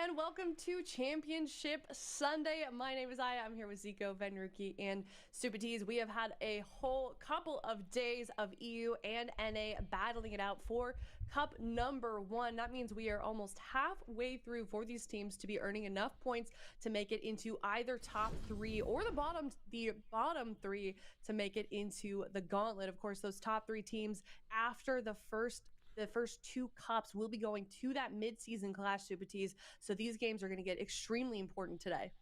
and welcome to Championship Sunday. My name is Aya. I'm here with Zico, Venruki, and Supatees. We have had a whole couple of days of EU and NA battling it out for Cup number 1. That means we are almost halfway through for these teams to be earning enough points to make it into either top 3 or the bottom 3 to make it into the gauntlet. Of course, those top 3 teams after the first 2 cups will be going to that mid-season clash, Supatees. So these games are going to get extremely important today.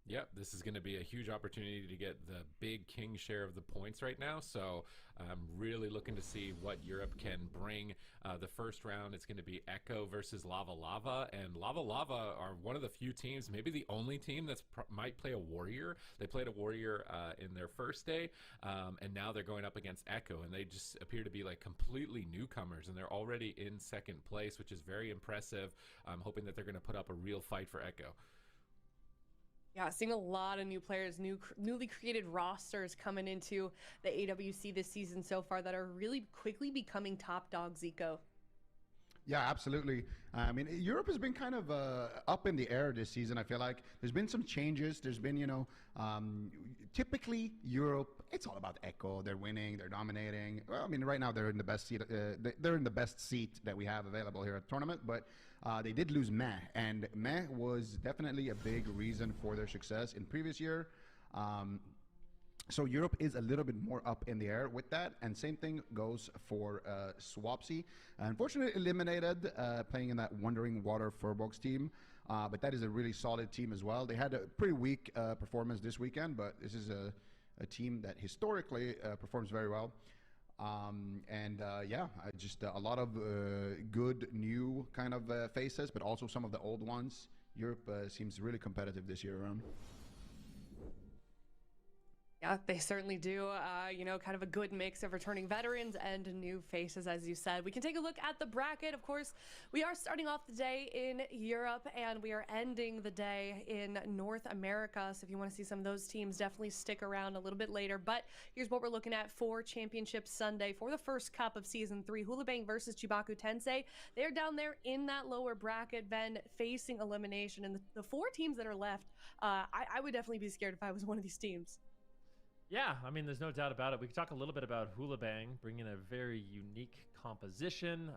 Yep, this is going to be a huge opportunity to get the big king share of the points right now. So I'm really looking to see what Europe can bring. The first round, it's going to be Ekko versus Lava Lava. And Lava Lava are one of the few teams, maybe the only team that's might play a warrior. They played a warrior in their first day, and now they're going up against Ekko. And they just appear to be like completely newcomers. And they're already in second place, which is very impressive. I'm hoping that they're going to put up a real fight for Ekko. Yeah, seeing a lot of new players, newly created rosters coming into the AWC this season so far that are really quickly becoming top dogs, Zico. Yeah, absolutely. I mean, Europe has been kind of up in the air this season. I feel like there's been some changes. There's been, typically Europe, it's all about Ekko. They're winning, they're dominating. Well, I mean, right now they're in the best seat. They're in the best seat that we have available here at the tournament. But they did lose Meh, and Meh was definitely a big reason for their success in previous year. So Europe is a little bit more up in the air with that, and same thing goes for Swapsy. Unfortunately eliminated playing in that Wandering Water Furbox team, but that is a really solid team as well. They had a pretty weak performance this weekend, but this is a team that historically performs very well. Just a lot of good new kind of faces, but also some of the old ones. Europe seems really competitive this year around. Yeah, they certainly do. Kind of a good mix of returning veterans and new faces, as you said. We can take a look at the bracket. Of course, we are starting off the day in Europe, and we are ending the day in North America. So if you want to see some of those teams, definitely stick around a little bit later. But here's what we're looking at for Championship Sunday for the first cup of Season 3. Hoola versus Chaku Tensei. They're down there in that lower bracket, then facing elimination. And the 4 teams that are left, I would definitely be scared if I was one of these teams. Yeah, I mean, there's no doubt about it. We could talk a little bit about Hoola bringing a very unique composition.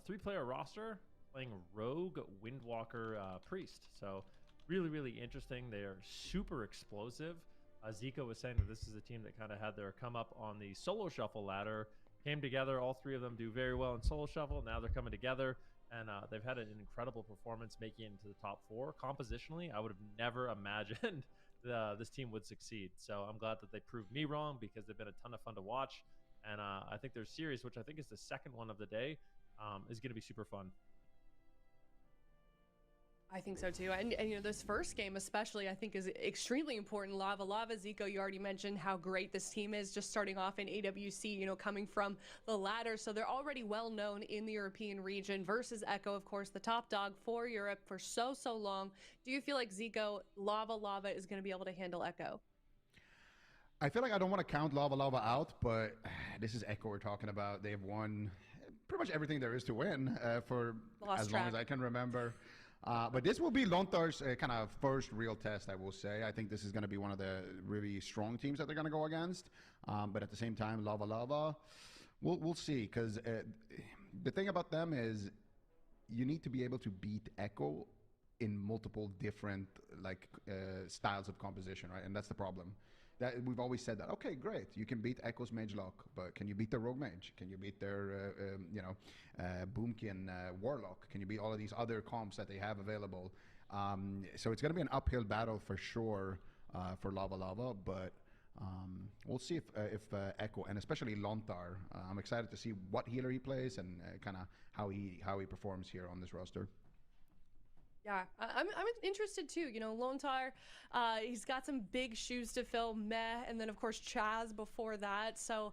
3-player roster, playing Rogue, Windwalker, Priest. So really, really interesting. They are super explosive. Zico was saying that this is a team that kind of had their come up on the solo shuffle ladder. Came together, all 3 of them do very well in solo shuffle. Now they're coming together, and they've had an incredible performance making it into the top 4. Compositionally, I would have never imagined this team would succeed. So I'm glad that they proved me wrong, because they've been a ton of fun to watch. And I think their series, which I think is the second one of the day, is going to be super fun. I think so too. And this first game especially, I think, is extremely important. Lava Lava, Zico, you already mentioned how great this team is just starting off in AWC, coming from the ladder. So they're already well known in the European region versus Ekko, of course, the top dog for Europe for so long. Do you feel like, Zico, Lava Lava is going to be able to handle Ekko? I feel like I don't want to count Lava Lava out, but this is Ekko we're talking about. They've won pretty much everything there is to win for as long as I can remember. But this will be Lontar's kind of first real test, I will say. I think this is going to be one of the really strong teams that they're going to go against. But at the same time, Lava Lava, we'll see. Because the thing about them is you need to be able to beat Ekko in multiple different styles of composition, right? And that's the problem. That we've always said that, okay, great, you can beat Ekko's Mage Lock, but can you beat the Rogue Mage? Can you beat their, Boomkin Warlock? Can you beat all of these other comps that they have available? So it's going to be an uphill battle for sure for Lava Lava, but we'll see if Ekko, and especially Lontar, I'm excited to see what healer he plays and kind of how he performs here on this roster. Yeah, I'm interested too. Lontar, he's got some big shoes to fill. Meh, and then of course Chaz before that. So,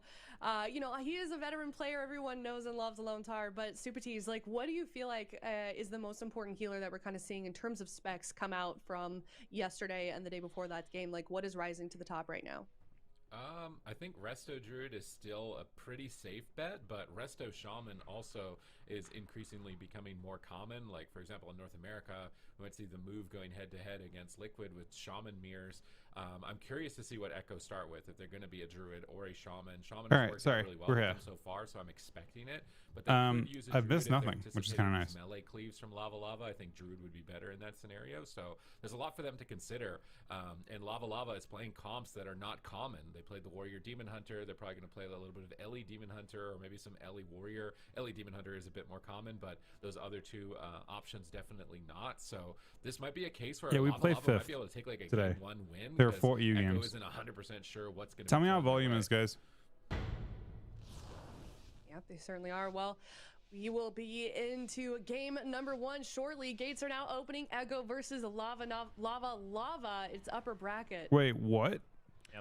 he is a veteran player. Everyone knows and loves Lontar. But Supatees, what do you feel like is the most important healer that we're kind of seeing in terms of specs come out from yesterday and the day before that game? What is rising to the top right now? I think Resto Druid is still a pretty safe bet, but Resto Shaman also is increasingly becoming more common. Like, for example, in North America, we might see the move going head-to-head against Liquid with Shaman mirrors. I'm curious to see what Ekko start with, if they're going to be a Druid or a Shaman. Shaman has worked out really well for them so far, so I'm expecting it. But they could use a I've Druid missed nothing, which is kind of nice. Melee cleaves from Lava Lava. I think Druid would be better in that scenario. So there's a lot for them to consider. And Lava Lava is playing comps that are not common. They played the Warrior Demon Hunter. They're probably going to play a little bit of Ellie Demon Hunter or maybe some Ellie Warrior. Ellie Demon Hunter is a bit more common, but those other two options definitely not. So this might be a case where we Lava played Lava might fifth be able to take like a today. game 1 win. There are 4 EU Ekko games. isn't 100% sure what's going to Tell me how volume is, guys. Yep, they certainly are. Well, we will be into game number 1 shortly. Gates are now opening. Ekko versus Lava. It's upper bracket. Wait, what? Yeah,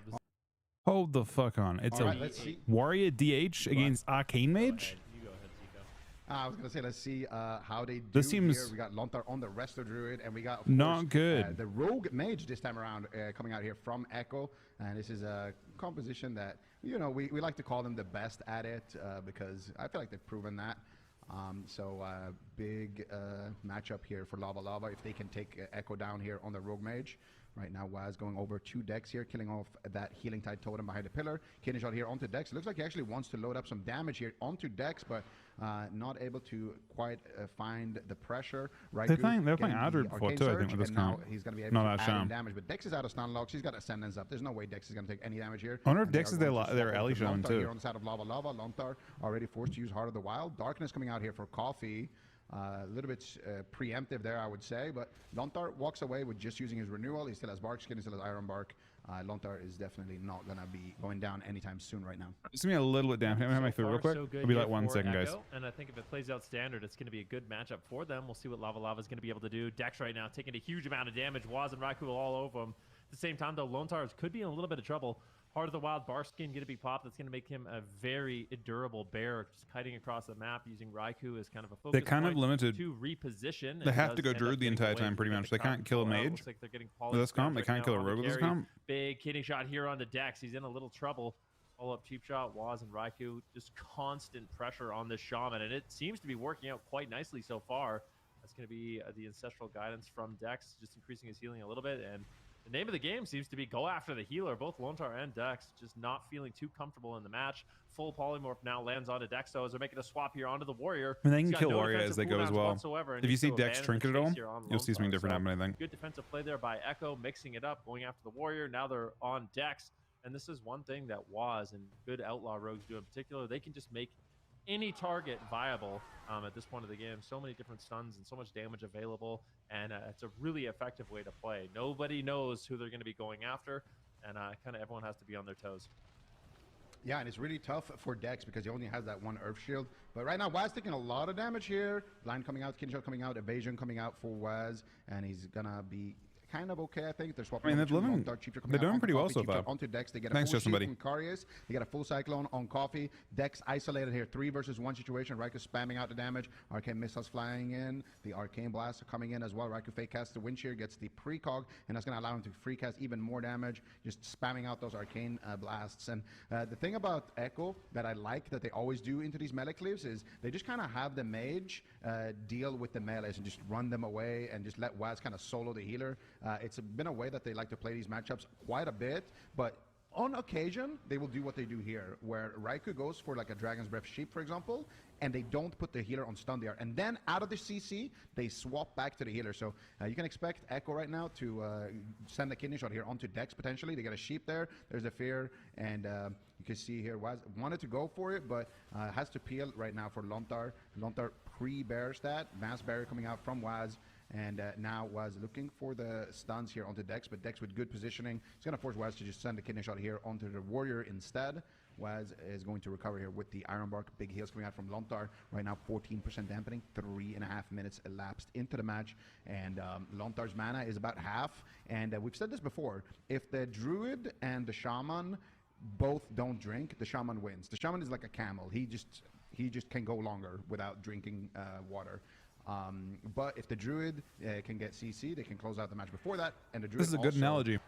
Hold the fuck on. It's All right, let's see. Warrior DH against Arcane Mage? You go ahead, Zico. I was gonna say, let's see how they do. This seems here. We got Lontar on the Resto Druid, and we got, of not course, good. The Rogue Mage this time around, coming out here from Ekko, and this is a composition that we like to call them the best at it because I feel like they've proven that. Big matchup here for Lava Lava if they can take Ekko down here on the Rogue Mage. Right now, Waz going over 2 decks here, killing off that Healing Tide Totem behind the pillar. Kidney Shot here onto Dex. It looks like he actually wants to load up some damage here onto Dex, but not able to quite find the pressure. Right? They're playing Adder before too, I think, with this comp. He's going to be able to add in damage, but Dex is out of stun locks. He's got Ascendance up. There's no way Dex is going to take any damage here. I wonder if Dex is their Ellie Shaman too. Here on the side of Lava Lava, Lontar already forced to use Heart of the Wild. Darkness coming out here for Coffee. A little bit preemptive there, I would say, but Lontar walks away with just using his renewal. He still has Bark Skin, he still has Iron Bark. Lontar is definitely not going to be going down anytime soon right now. Just give me a little bit down. Can I have my food real quick? It'll be like 1 second, guys. And I think if it plays out standard, it's going to be a good matchup for them. We'll see what Lava Lava is going to be able to do. Dex right now taking a huge amount of damage. Waz and Raikou all over him. At the same time, though, Lontar could be in a little bit of trouble. Heart of the Wild Barskin going to be popped. That's going to make him a very durable bear, just kiting across the map using Raikou as kind of a focus. They're kind of limited to reposition. They have to go Druid the entire time, pretty much. They can't kill a mage. Looks like they're getting with this comp. They can't kill a rogue with this comp. Big kidney shot here on the Dex. He's in a little trouble. Follow up cheap shot, Waz and Raikou. Just constant pressure on this Shaman, and it seems to be working out quite nicely so far. That's going to be the Ancestral Guidance from Dex, just increasing his healing a little bit. And the name of the game seems to be go after the healer. Both Lontar and Dex just not feeling too comfortable in the match. Full Polymorph now lands onto Dex, though, as they're making a swap here onto the Warrior. And they can kill Warrior as they go as well. If you see Dex trinket at all, you'll see something different happen, I think. Good defensive play there by Ekko, mixing it up, going after the Warrior. Now they're on Dex. And this is one thing that Waz and good Outlaw Rogues do in particular. They can just make any target viable at this point of the game. So many different stuns and so much damage available, and it's a really effective way to play. Nobody knows who they're going to be going after, and kind of everyone has to be on their toes. Yeah, and it's really tough for Dex because he only has that 1 Earth Shield. But right now, Waz taking a lot of damage here. Blind coming out, Kidney Shot coming out, Evasion coming out for Waz, and he's going to be kind of okay, I think. They're swapping. They're doing pretty well so far. Onto Dex, they get a full shield from Carius. They get a full Cyclone on Coffee. Dex isolated here, 3 versus 1 situation. Raikou spamming out the damage. Arcane Missiles flying in. The Arcane Blast are coming in as well. Raikou fake casts the Wind Shear, gets the precog, and that's going to allow him to free cast even more damage, just spamming out those Arcane Blasts. And the thing about Ekko that I like that they always do into these melee cleaves is they just kind of have the mage deal with the melees and just run them away and just let Waz kind of solo the healer. It's been a way that they like to play these matchups quite a bit, but on occasion, they will do what they do here, where Raikou goes for like a Dragon's Breath Sheep, for example, and they don't put the healer on stun there. And then out of the CC, they swap back to the healer. So you can expect Ekko right now to send a Kidney Shot here onto Dex, potentially. They get a Sheep there. There's a Fear, and you can see here, Waz wanted to go for it, but has to peel right now for Lontar. Lontar pre-bear stat, Mass Barrier coming out from Waz. And now Waz looking for the stuns here onto Dex, but Dex with good positioning. He's going to force Waz to just send a Kidney Shot here onto the Warrior instead. Waz is going to recover here with the Iron Bark. Big heals coming out from Lontar. Right now, 14% dampening. 3.5 minutes elapsed into the match. And Lontar's mana is about half. And we've said this before. If the Druid and the Shaman both don't drink, the Shaman wins. The Shaman is like a camel. He just can go longer without drinking water. But if the Druid can get CC, they can close out the match before that. And the Druid this is a good analogy.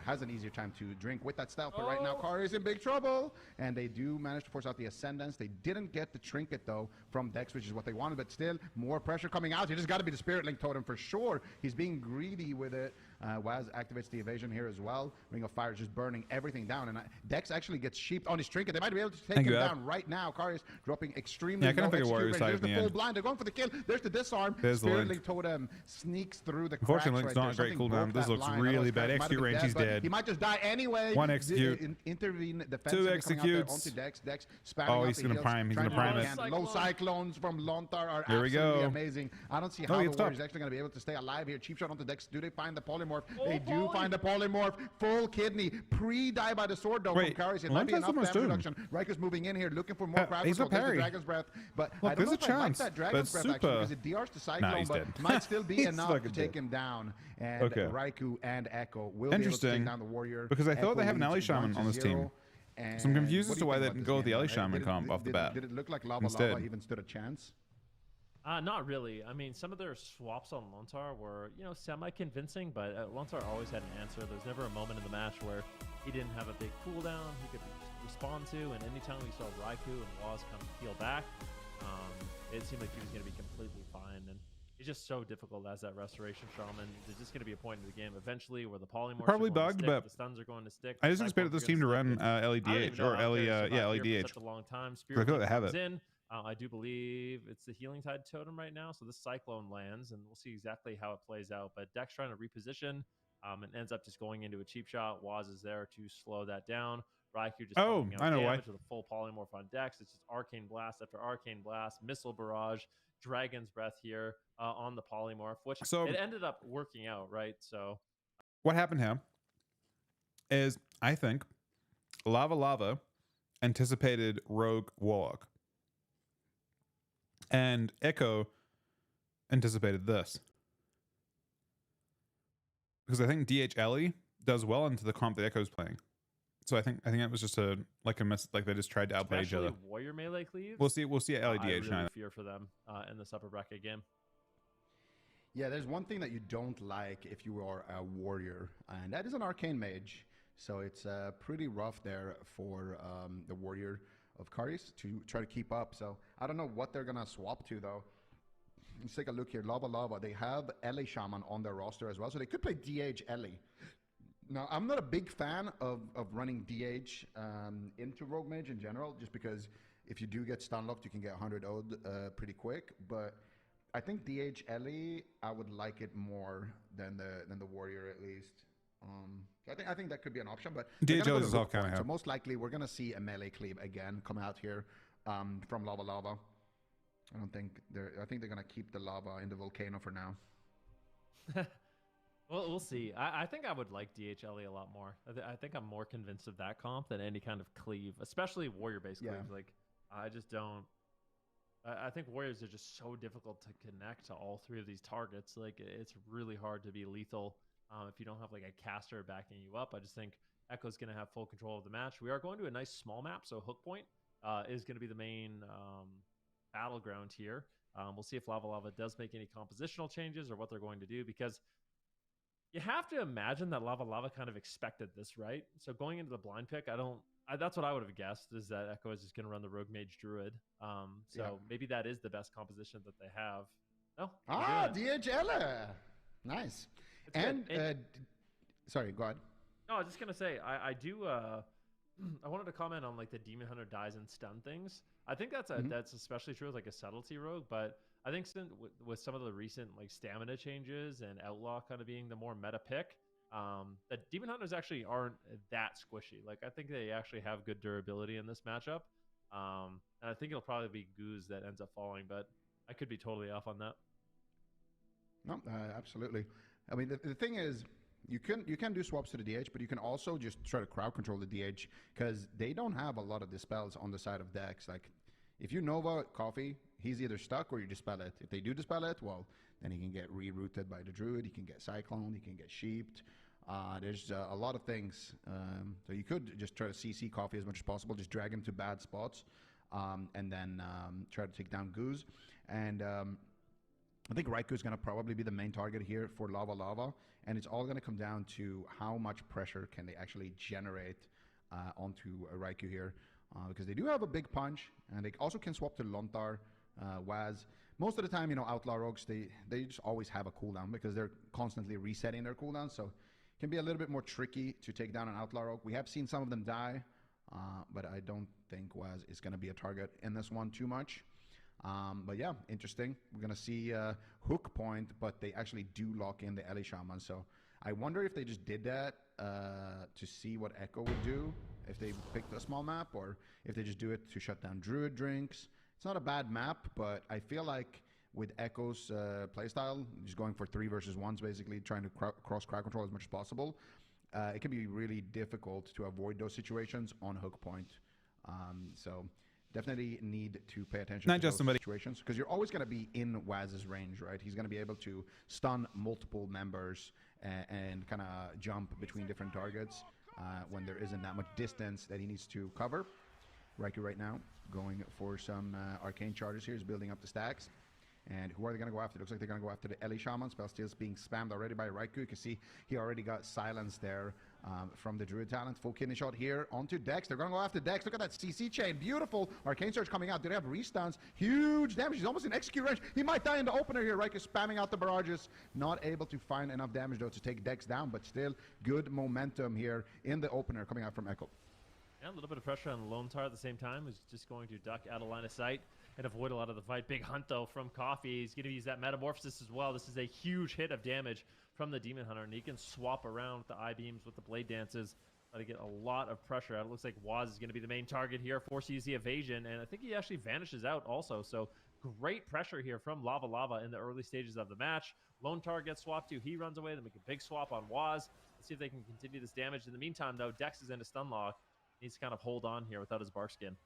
Has an easier time to drink with that stealth. But right now, Kari is in big trouble. And they do manage to force out the Ascendance. They didn't get the Trinket, though, from Dex, which is what they wanted. But still, more pressure coming out. You just got to be the Spirit Link Totem for sure. He's being greedy with it. Waz activates the evasion here as well. Ring of Fire is just burning everything down. And Dex actually gets sheeped on his Trinket. They might be able to take him down right now. Kari is dropping extremely low. There's the full blind. They're going for the kill. There's the disarm. Spirit Link Totem sneaks through the cracks. Unfortunately, it's not a great cooldown. This looks really bad. Execute range, he's dead. He might just die anyway. One execute. Intervene. Two executes. Onto Dex. Dex spamming he's going to prime. He's going to prime it. Low cyclones from Lontar are absolutely amazing. I don't see how the Warriors actually going to be able to stay alive here. Cheap shot onto Dex. Do they find the polymorph? They do find the polymorph. Full kidney. Pre-die by the sword though from Karius. It might be enough damage reduction. Riker's moving in here looking for more crowd control. There's the Dragon's Breath. But I don't know if I like that Dragon's Breath actually because it DRs the cyclone, but might still be enough to take him down. And Raikou and Ekko will be able to take down the Warrior. Because I thought they have an Ellie Shaman on this team. So I'm confused as to why they didn't go with the Ellie Shaman comp off the bat. Did it look like Lava even stood a chance? Not really. I mean, some of their swaps on Lontar were, semi-convincing, but Lontar always had an answer. There's never a moment in the match where he didn't have a big cooldown he could respond to, and anytime we saw Raikou and Waz come heal back, it seemed like he was going to be completely fine. And he's just so difficult as that Restoration Shaman. There's just going to be a point in the game eventually where the polymorphs probably bugged, but the stuns are going to stick. I just expected this team to run LEDH or LEDH. Such a long time. I feel like they have it. I do believe it's the Healing Tide Totem right now, so this Cyclone lands, and we'll see exactly how it plays out. But Dex trying to reposition, and ends up just going into a cheap shot. Waz is there to slow that down. Raikou just I know why. With a full polymorph on Dex. It's just Arcane Blast after Arcane Blast, Missile Barrage, Dragon's Breath here on the polymorph, which it ended up working out, right? So what happened here is I think Lava anticipated Rogue Warlock. And Ekko anticipated this. Because I think DHLE does well into the comp that Ekko's playing. So I think it was just a miss, like they just tried to outplay each other. Warrior melee cleaves. We'll see at LEDH. I really fear for them in this upper bracket game. Yeah, there's one thing that you don't like if you are a warrior, and that is an arcane mage. So it's pretty rough there for the warrior of Karius to try to keep up. So I don't know what they're gonna swap to though. Let's take a look here. Lava. They have Ellie Shaman on their roster as well, so they could play DH Ellie. Now, I'm not a big fan of running DH into Rogue Mage in general, just because if you do get stun locked, you can get 100 Ode pretty quick. But I think DH Ellie, I would like it more than the Warrior at least. So I think that could be an option. But DH Ellie is all kind of. So most likely we're gonna see a melee cleave again come out here from Lava. I think they're gonna keep the Lava in the Volcano for now. Well, we'll see. I think I would like DHLE a lot more. I think I'm more convinced of that comp than any kind of cleave, especially warrior-based cleaves. Like, I just don't. I think warriors are just so difficult to connect to all three of these targets. Like, it's really hard to be lethal if you don't have like a caster backing you up. I just think Ekko's going to have full control of the match. We are going to a nice small map, so Hook Point is going to be the main battleground here. We'll see if Lava does make any compositional changes or what they're going to do, because you have to imagine that Lava kind of expected this, right? So going into the blind pick, that's what I would have guessed, is that Ekko is just going to run the Rogue Mage Druid. Maybe that is the best composition that they have. DHL. Nice. And sorry, go ahead. No, I was just going to say, I do, I wanted to comment on like the Demon Hunter dies and stun things. I think that's especially true with like a subtlety rogue, but I think with some of the recent like stamina changes and Outlaw kind of being the more meta pick, that Demon Hunters actually aren't that squishy. Like, I think they actually have good durability in this matchup. And I think it'll probably be Goose that ends up falling, but I could be totally off on that. No, absolutely. I mean, the thing is, you can do swaps to the DH, but you can also just try to crowd control the DH, because they don't have a lot of dispels on the side of Dex. Like, if you Nova Coffee, he's either stuck or you dispel it. If they do dispel it, well, then he can get rerouted by the Druid. He can get Cyclone. He can get Sheeped. There's a lot of things. So you could just try to CC Coffee as much as possible. Just drag him to bad spots, and then try to take down Goose. And I think Raikou is going to probably be the main target here for Lava Lava, and it's all going to come down to how much pressure can they actually generate onto Raikou here, because they do have a big punch, and they also can swap to Lontar, Waz. Most of the time, Outlaw Rogues, they just always have a cooldown because they're constantly resetting their cooldown, so it can be a little bit more tricky to take down an Outlaw Rogue. We have seen some of them die, but I don't think Waz is going to be a target in this one too much. But yeah, interesting. We're going to see hook point, but they actually do lock in the Ellie Shaman. So I wonder if they just did that to see what Ekko would do, if they picked a small map, or if they just do it to shut down Druid Drinks. It's not a bad map, but I feel like with Ekko's playstyle, just going for 3 versus 1s, basically trying to cross crowd control as much as possible, it can be really difficult to avoid those situations on hook point. So definitely need to pay attention to those situations, because you're always going to be in Waz's range, right? He's going to be able to stun multiple members and kind of jump between different targets when there isn't that much distance that he needs to cover. Raikou right now going for some arcane charges here. He's building up the stacks. And who are they going to go after? It looks like they're going to go after the Ellie Shaman. Spell Steel's being spammed already by Raikou. You can see he already got silenced there from the Druid talent. Full kidney shot here onto Dex. They're going to go after Dex. Look at that CC chain. Beautiful. Arcane Surge coming out. Do they have restuns? Huge damage. He's almost in execute range. He might die in the opener here. Raikou spamming out the barrages. Not able to find enough damage, though, to take Dex down. But still good momentum here in the opener coming out from Ekko. Yeah, a little bit of pressure on Lone Tar at the same time. He's just going to duck out of line of sight and avoid a lot of the fight. Big hunt, though, from Coffee. He's going to use that Metamorphosis as well. This is a huge hit of damage from the Demon Hunter, and he can swap around with the I-beams, with the Blade Dances to get a lot of pressure out. It looks like Waz is going to be the main target here, forced to use the evasion, and I think he actually vanishes out also. So great pressure here from Lava Lava in the early stages of the match. Lone Tar gets swapped to. He runs away. They make a big swap on Waz. Let's see if they can continue this damage. In the meantime, though, Dex is in a stun lock. Needs to kind of hold on here without his bark skin.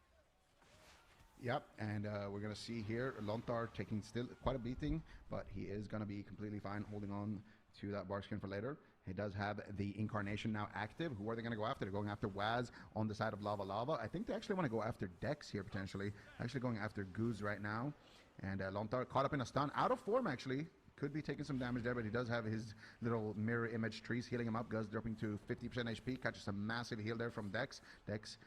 Yep, and we're going to see here Lontar taking still quite a beating, but he is going to be completely fine holding on to that bark skin for later. He does have the Incarnation now active. Who are they going to go after? They're going after Waz on the side of Lava Lava. I think they actually want to go after Dex here, potentially. Actually going after Goose right now. And Lontar caught up in a stun. Out of form, actually. Could be taking some damage there, but he does have his little mirror image trees healing him up. Guz dropping to 50% HP. Catches a massive heal there from Dex. Dex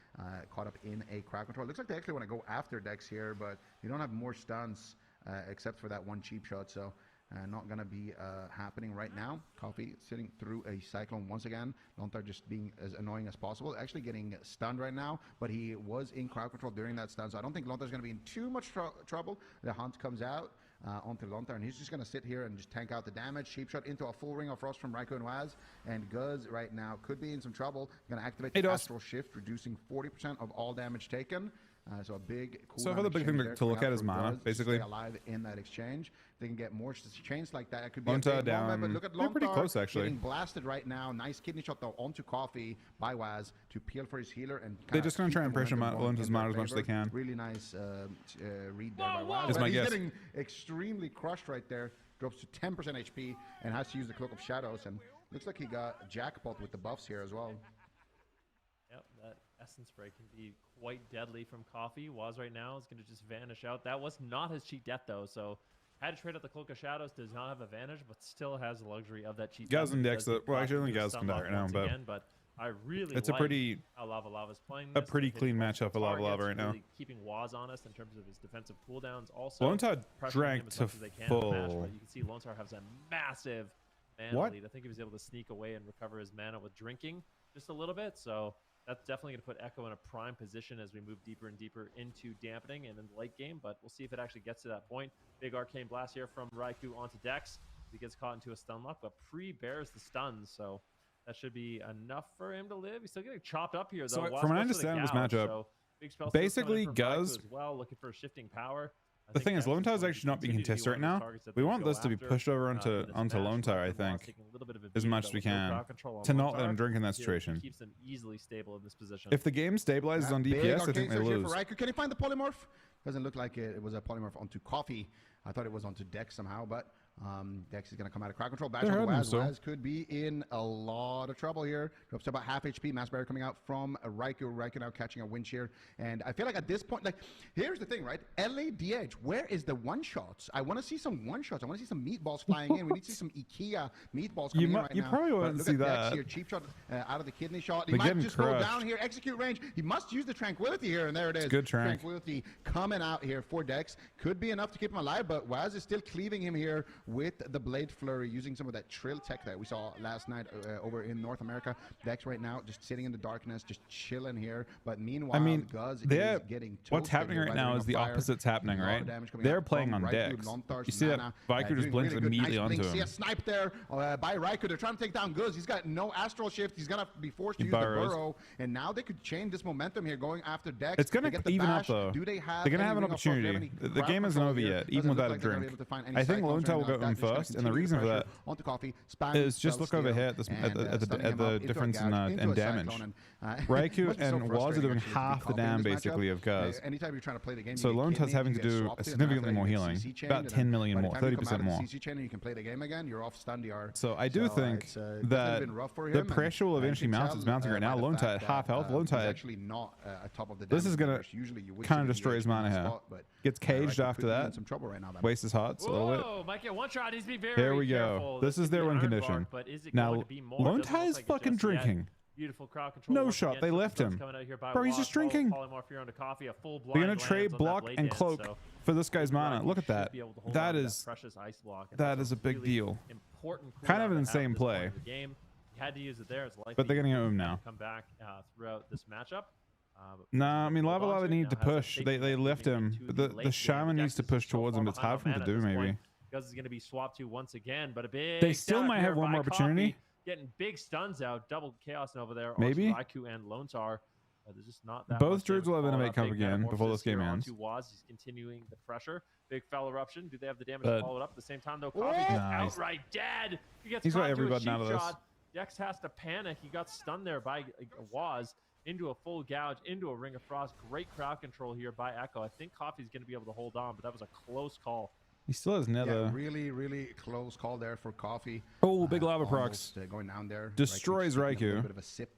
caught up in a crowd control. Looks like they actually want to go after Dex here, but you don't have more stuns except for that one cheap shot, so not going to be happening right now. Coffee sitting through a Cyclone once again. Lontar just being as annoying as possible. Actually getting stunned right now, but he was in crowd control during that stun, so I don't think Lontar's going to be in too much trouble. The hunt comes out onto Lontar, and he's just going to sit here and just tank out the damage. Cheap shot into a full Ring of Frost from Raikou and Waz, and Guz right now could be in some trouble. Going to activate the Astral Shift, reducing 40% of all damage taken. So a big cooldown. So the big thing to look at is mana, basically. Stay alive in that exchange. They can get more chains like that. It could be Lontar a big moment, but look at they're pretty close, actually. Getting blasted right now. Nice kidney shot, though, onto Coffee by Waz to peel for his healer. And they're just going to try and pressure Lontar's mana as much as they can. Really nice read there by Waz. Is my He's guess. getting extremely crushed right there. Drops to 10% HP and has to use the Cloak of Shadows. And looks like he got jackpot with the buffs here as well. Yep, that Essence Spray can be quite deadly from Coffee. Waz right now is going to just vanish out. That was not his cheat death, though, so had to trade out the Cloak of Shadows. Does not have advantage, but still has the luxury of that cheat death. Guz and Dex, well, actually only Guz can die right now, but I really it's like a pretty how Lava Lava's playing a this. pretty clean matchup for Lava Lava right now. Really keeping Waz honest in terms of his defensive cooldowns. Also, Lone Tar pressuring drank him as to much as they can in the match, full. but you can see Lone Tar has a massive mana lead. I think he was able to sneak away and recover his mana with drinking just a little bit, so that's definitely going to put Ekko in a prime position as we move deeper and deeper into dampening and in the late game, but we'll see if it actually gets to that point. Big Arcane Blast here from Raikou onto Dex. He gets caught into a stun lock, but pre-bears the stuns, so that should be enough for him to live. He's still getting chopped up here, though. So from what I understand this matchup, so big spell basically Guz, as well, looking for a shifting power. the thing is, Lone Tar is actually not being contested right now. We want this to be pushed over onto Lone Tar, I think, as much as we can, to not let him drink in that situation. Keeps them easily stable in this position. If the game stabilizes on DPS, I think they lose. Can he find the polymorph? Doesn't look like it was a polymorph onto Coffee. I thought it was onto Dex somehow, but Dex is going to come out of crowd control. Bash on Waz. Waz could be in a lot of trouble here. Drops to about half HP. Mass Barrier coming out from Raikou. Raikou now catching a win shear. And I feel like at this point, like, here's the thing, right? LADH, where is the one-shots? I want to see some one-shots. I want to see some meatballs flying in. We need to see some IKEA meatballs coming in right now. You probably won't see that. Here, cheap shot out of the kidney shot. He might just go down here, execute range. He must use the Tranquility here, and there it is. Good Tranquility coming out here for Dex. Could be enough to keep him alive, but Waz is still cleaving him here with the Blade Flurry, using some of that Trill tech that we saw last night over in North America. Dex right now just sitting in the darkness, just chilling here. But meanwhile, Guz is getting what's happening right now is the opposite's happening, right? They're playing on Dex. You see that Raikou just blinks really immediately onto him. See a snipe there by Raikou. They're trying to take down Guz. He's got no Astral Shift. He's going to be forced to use the Burrow. And now they could change this momentum here going after Dex. It's going to even up, though. They're going to have an opportunity. The game isn't over yet, even without a drink. I think Lone Tail will go in first, and the reason for that is just look over here at the difference in damage. Raikou and Waz are doing half the damage basically of Guz. Anytime you're trying to play the game, so Lone Tail's having to do significantly more healing, about 10 million more, 30% more. You can play the game again. You're off stun DR. So I do think that the pressure will eventually mount. It's mounting right now. Lone Tail at half health. Lone Tail actually not top of the. This is gonna kind of destroy his mana here. Gets caged after that. Wastes his hearts a little bit. Might get one shot. He's being very Here we careful. go. This is their win condition. Now Lone Tail is fucking drinking. Beautiful crowd control. No shot. They left him. Bro, he's just drinking. They're gonna trade block and cloak for this guy's mana. Look at that. That is a big deal. Kind of an insane play. Had to use it there. But they're getting home now. Come back throughout this matchup. Nah, I mean Lava need to push. They left him. But the Shaman needs to push towards him. It's hard for him to do maybe. Guz is going to be swapped to once again, but a big. They still might have one more opportunity. Getting big stuns out, double Chaos over there. Maybe. Raikou and Lone Star. There's just not that. Both Druids will have Innovate come again before this game ends. He's continuing the pressure. Big Foul Eruption. Do they have the damage to follow it up? At the same time, though, Coffee is outright dead. He's got everybody out of this. Dex has to panic. He got stunned there by Waz into a full gouge, into a Ring of Frost. Great crowd control here by Ekko. I think Coffee's going to be able to hold on, but that was a close call. He still has Nether. Yeah, really close call there for Coffee. Oh, big lava procs. Going down there. Destroys Raikou. A bit of a sip.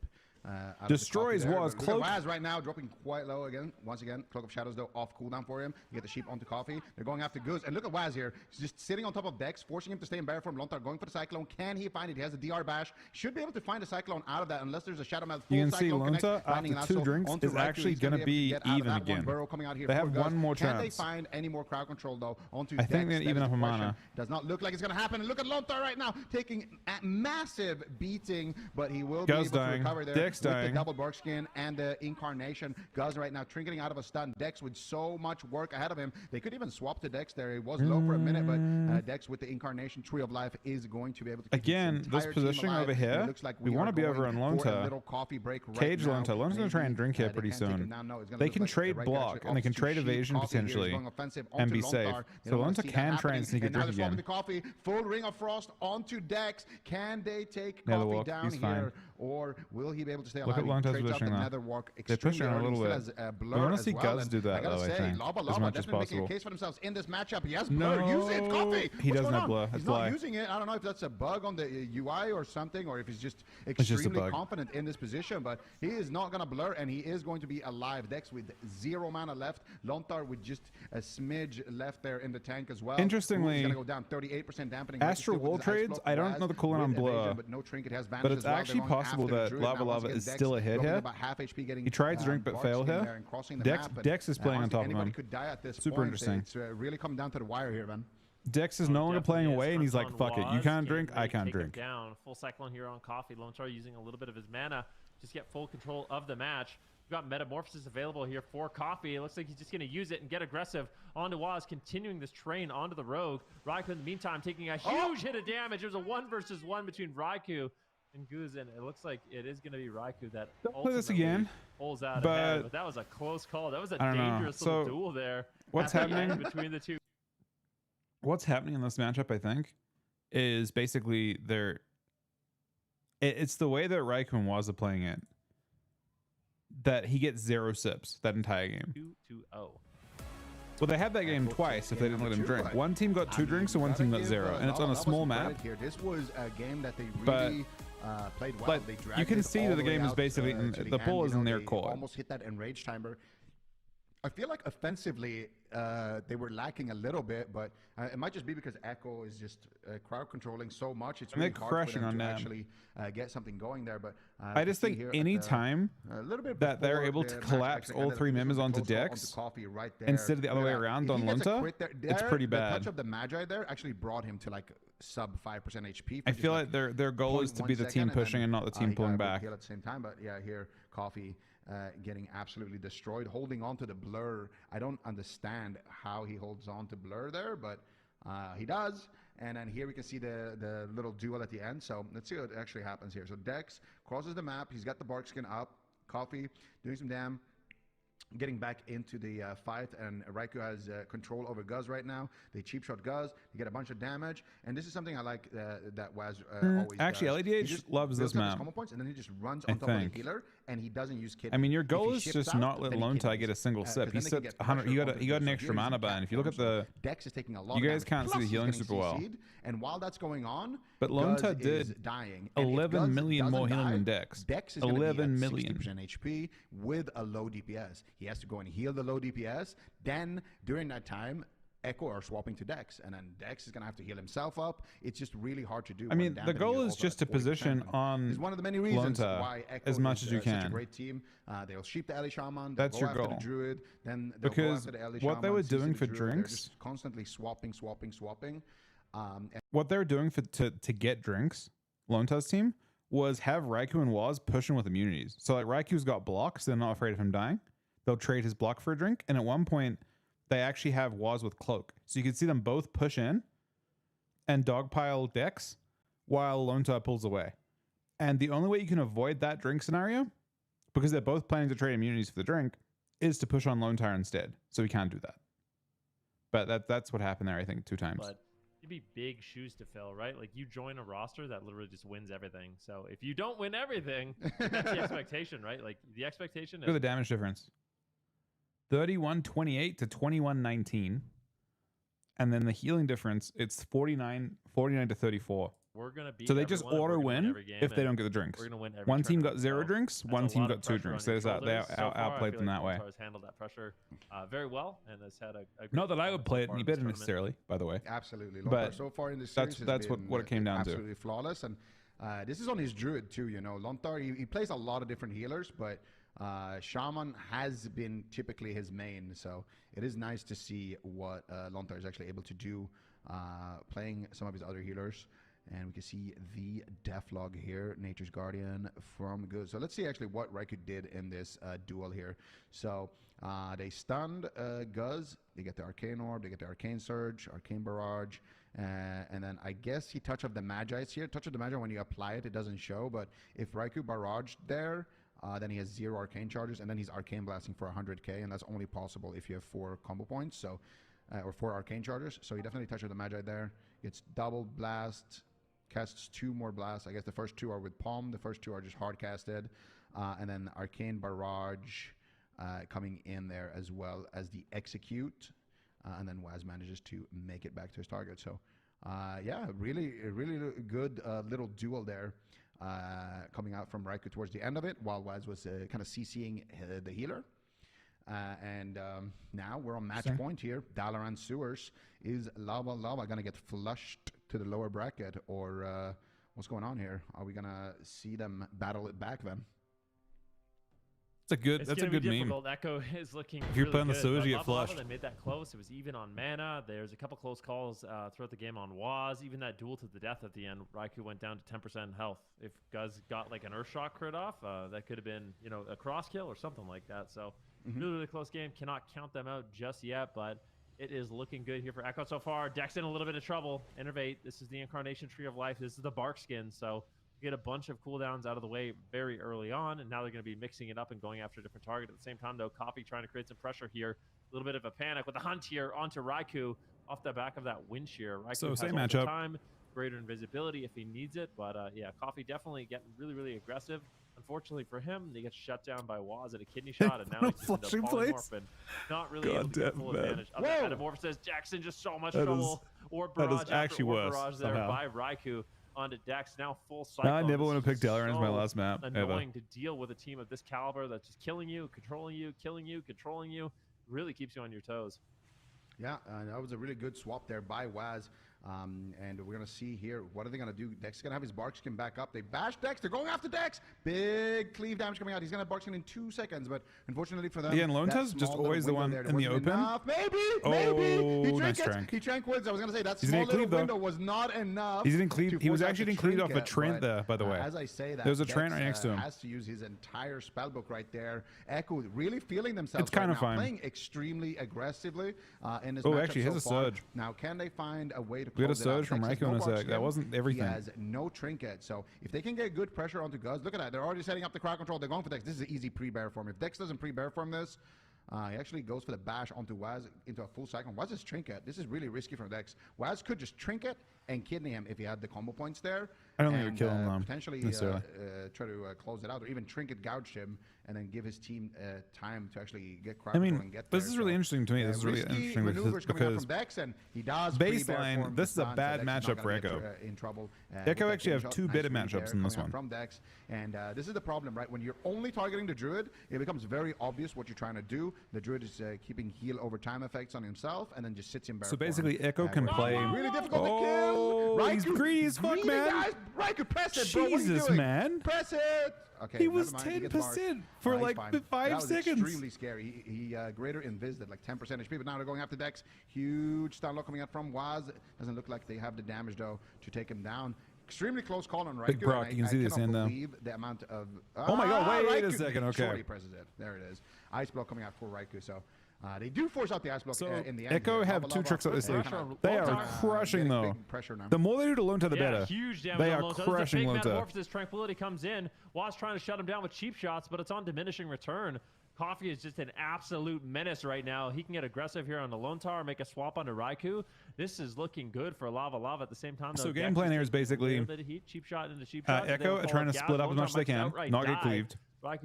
Destroys Waz. Cloak. Waz right now dropping quite low again. Once again, Cloak of Shadows though off cooldown for him. You get the sheep onto Coffee. They're going after Guz. And look at Waz here. He's just sitting on top of Dex, forcing him to stay in barrier from Lontar, going for the Cyclone. Can he find it? He has a DR bash. Should be able to find a Cyclone out of that unless there's a Shadow Meld. You can see Lontar after 2 drinks is actually going to be even again. They have one more chance. Can they find any more crowd control though onto Dex? I think they're even up a mana. Does not look like it's going to happen. And look at Lontar right now taking a massive beating, but he will be able to recover there. Dex dying. With the double bark skin and the Incarnation. Guz right now trinketing out of a stun. Dex with so much work ahead of him. They could even swap to Dex there. He was low for a minute, but Dex with the Incarnation Tree of Life is going to be able to keep again this positioning over here. Looks like we want to be over on Lone Tail. Cage Lone Tail. Lone's going to try and drink here pretty soon. They can trade block and they can trade evasion potentially and be safe. So Lone Tail can try and sneak a drink again. Full Ring of Frost onto Dex. Can they take Coffee down here, or will he be able to stay alive? Look at Lone Tail's positioning now. They push around a little bit. We want to see Guz do that though, I think, as much as possible. A case for themselves in this matchup. He has blur. Use it, Coffee. He doesn't have blur. He's not using it. I don't know if that's a bug on the UI or something, or if he's just extremely confident in this position, but he is not going to blur, and he is going to be alive. Dex with 0 mana left. Lontar with just a smidge left there in the tank as well. Interestingly, he's going to go down 38% dampening. Astral Wall trades, I don't know the cooldown on blur, but it's actually possible that Lava is still ahead here. He tried to drink but failed here. Dex is playing on top of him. Super interesting. It's really come down to the wire here, man. Dex is no longer playing away, and he's like, fuck it. You can't drink, I can't drink. Down. Full Cyclone here on Coffee. Lone Star using a little bit of his mana. Just get full control of the match. We've got Metamorphosis available here for Coffee. It looks like he's just going to use it and get aggressive onto Waz, continuing this train onto the Rogue. Raikou in the meantime taking a huge hit of damage. There's a 1 versus 1 between Raikou and Guz, and it looks like it is going to be Raikou that play this again, pulls out ahead. But that was a close call. That was a dangerous little duel there. What's happening between the two? What's happening in this matchup, I think, is basically it's the way that Raikou and Waz are playing it, that he gets 0 sips that entire game. 2-2-0. Well, they had that game twice if they didn't let him drink. One team got 2 drinks and one team got 0, and it's on a small map. Here. This was a game that they really played well. Like, you can see that the game is basically the ball is in their court. Almost hit that enraged timer. I feel like offensively they were lacking a little bit, but it might just be because Ekko is just crowd controlling so much. It's really hard for them to actually get something going there. But I just think any time that they're able to collapse all 3 members onto Dex instead of the other way around on Lonta, it's pretty bad. The touch of the Magi there actually brought him to like sub 5% HP. I feel like their goal is to be the team pushing and not the team pulling back. At the same time, but yeah, here Coffee getting absolutely destroyed, holding on to the blur. I don't understand how he holds on to blur there, but he does. And then here we can see the little duel at the end. So let's see what actually happens here. So Dex crosses the map. He's got the bark skin up. Coffee doing some damage. Getting back into the fight, and Raikou has control over Guz right now. They cheap shot Guz, you get a bunch of damage, and this is something I like that Waz always actually does. LEDH loves this map. Combo points, and then he just runs on top of the healer, and he doesn't use kit. I mean, your goal is just not let Lone Tie get a single sip. He said 100. He got an extra mana ban. If you look at the Dex is taking a lot. You guys can't see the healing super well. And while that's going on, but Lone Tie did dying. 11 million more healing than Dex. Dex is 11 million 60% HP with a low DPS. He has to go and heal the low DPS. Then during that time, Ekko are swapping to Dex, and then Dex is gonna have to heal himself up. It's just really hard to do. I mean, the goal is just to position on. It's one of the many reasons why Ekko as much as you can. Such a great team. They'll sheep the Ellie Shaman. That's your goal. The Druid. Then they'll because go after the Ellie what Shaman, they were CC doing the for Druid. drinks, they're just constantly swapping. What they were doing to get drinks, Lone Tie's team was have Raikou and Waz pushing with immunities. So like Raikou's got blocks, they're not afraid of him dying. They'll trade his block for a drink, and at one point, they actually have Waz with cloak. So you can see them both push in and dogpile Dex while Lone Tie pulls away. And the only way you can avoid that drink scenario, because they're both planning to trade immunities for the drink, is to push on Lone Tie instead. So we can't do that. But that's what happened there, I think, 2 times. But it'd be big shoes to fill, right? Like you join a roster that literally just wins everything. So if you don't win everything, that's the expectation, right? Like the expectation is... Look at the damage difference. 31-28 to 21-19. And then the healing difference, it's 49 to 34. We're gonna beat so they just auto win if they don't get the drinks. We're gonna win every one team got tournament, 0 so drinks, that's one a team lot got of 2 pressure drinks. on your So they shoulders. So far, outplayed I them feel that way. Has handled that pressure very well and has had a good Not that I would play it any performance better tournament. necessarily, by the way. Absolutely. But so far in this series that's what it came down to. Absolutely flawless. And this is on his Druid too, you know. Lontar, he plays a lot of different healers, but Shaman has been typically his main. So it is nice to see what Lontar is actually able to do playing some of his other healers. And we can see the Deathlog here, Nature's Guardian from Good. So let's see actually what Raikou did in this duel here. So they stunned Guz. They get the Arcane Orb, they get the Arcane Surge, Arcane Barrage, and then I guess he Touch of the Magi here. Touch of the Magi, when you apply it, it doesn't show. But if Raikou barraged there, then he has 0 Arcane Charges, and then he's Arcane Blasting for 100k, and that's only possible if you have 4 combo points, so or 4 Arcane Charges. So he definitely Touch of the Magi there. It's double blast. Casts 2 more blasts. I guess the first 2 are with Palm. The first 2 are just hard casted. And then Arcane Barrage coming in there as well as the Execute. And then Waz manages to make it back to his target. So, yeah, really good little duel there coming out from Raikou towards the end of it, while Waz was kind of CCing the healer. And now we're on match point here. Dalaran Sewers. Is Lava going to get flushed to the lower bracket, or what's going on here? Are we going to see them battle it back then? That's a good meme. Ekko is looking if you're really playing good. the sewers, you get flushed. They made that close. It was even on mana. There's a couple close calls throughout the game on Waz. Even that duel to the death at the end, Raikou went down to 10% health. If Guz got like an Earthshock crit off, that could have been, you know, a cross kill or something like that. So really close game. Cannot count them out just yet, but it is looking good here for Ekko so far. Dex in a little bit of trouble. Innervate. This is the Incarnation Tree of Life. This is the Bark Skin. So get a bunch of cooldowns out of the way very early on, and now they're going to be mixing it up and going after a different target. At the same time, though, Coffee trying to create some pressure here. A little bit of a panic with the hunt here onto Raikou off the back of that wind shear. Raikou so has same all matchup. the time, greater invisibility if he needs it, but yeah, Coffee definitely getting really aggressive. Unfortunately for him, he gets shut down by Waz at a kidney shot, and now he's flushing polymorph and not really able to get full advantage of that metamorphosis. Jackson just so much trouble. Orb barrage actually worse barrage there by Raikou onto Dex. Now full cycle. I never want to pick Delaran as my last map. Annoying to deal with a team of this caliber that's just killing you, controlling you, killing you, controlling you. Really keeps you on your toes. Yeah, that was a really good swap there by Waz. And we're going to see here, what are they going to do? Dex is going to have his bark skin back up. They bash Dex. They're going after Dex. Big cleave damage coming out. He's going to have bark skin in 2 seconds, but unfortunately for them... Yeah, and Lonta's just always the one in the open. Enough. Maybe. Oh, nice trank. He tranked Woods. I was going to say, that small little window was not enough. He didn't cleave. He was actually getting cleaved off a Trent there, by the way. As I say that, there was a Trent right next to him. Has to use his entire spellbook right there. Ekko really feeling themselves it's kind of fine. Playing extremely aggressively in this matchup. Oh, actually, he has a surge. Now, can they find a way to close it out? We had a surge from Ekko in a sec. That wasn't everything. He has no trinket. So if they can get good pressure onto Guz, look at that. They're already setting up the crowd control. They're going for Dex. This is an easy pre-bear for him. If Dex doesn't pre-bear from this, he actually goes for the bash onto Waz into a full cycle. Waz is trinket. This is really risky from Dex. Waz could just trinket and kidney him if he had the combo points there. I don't think it would kill him. Potentially try to close it out, or even trinket gouge him and then give his team time to actually get crowd control and get there. This is really interesting to me. This is really interesting because from Dex, and he does baseline. This is a bad matchup for Ekko. In trouble. Ekko actually have two better matchups in this one. From Dex, and this is the problem, right? When you're only targeting the Druid, it becomes very obvious what you're trying to do. The Druid is keeping heal over time effects on himself, and then just sits in barrel. So basically, Ekko can play. Really difficult to kill. Raikou, he's greedy as fuck, man. Raikou, press it, bro. Jesus, man. Press it. Okay, he was 10% for like 5 seconds. That was extremely scary. He greater invis at like 10% HP, but now they're going after Dex. Huge stun lock coming out from Waz. Doesn't look like they have the damage though to take him down. Extremely close call on Raikou. Big Brock, you can see this in though. The amount of oh my god, wait Raikou. a second. Okay. Shorty presses it. There it is. Ice block coming out for Raikou. So they do force out the ice block in the end. Ekko have two tricks up their sleeve. They are crushing though. The more they do to Lonta, the better. Huge damage they are on Lonta. crushing Lonta. Metamorphosis Tranquility comes in. Waz trying to shut him down with cheap shots, but it's on diminishing return. Coffee is just an absolute menace right now. He can get aggressive here on the Lone Tower, make a swap onto Raikou. This is looking good for Lava Lava at the same time. So game plan here is basically cheap shot into cheap shot. Ekko trying to split up as much as they can, not get cleaved,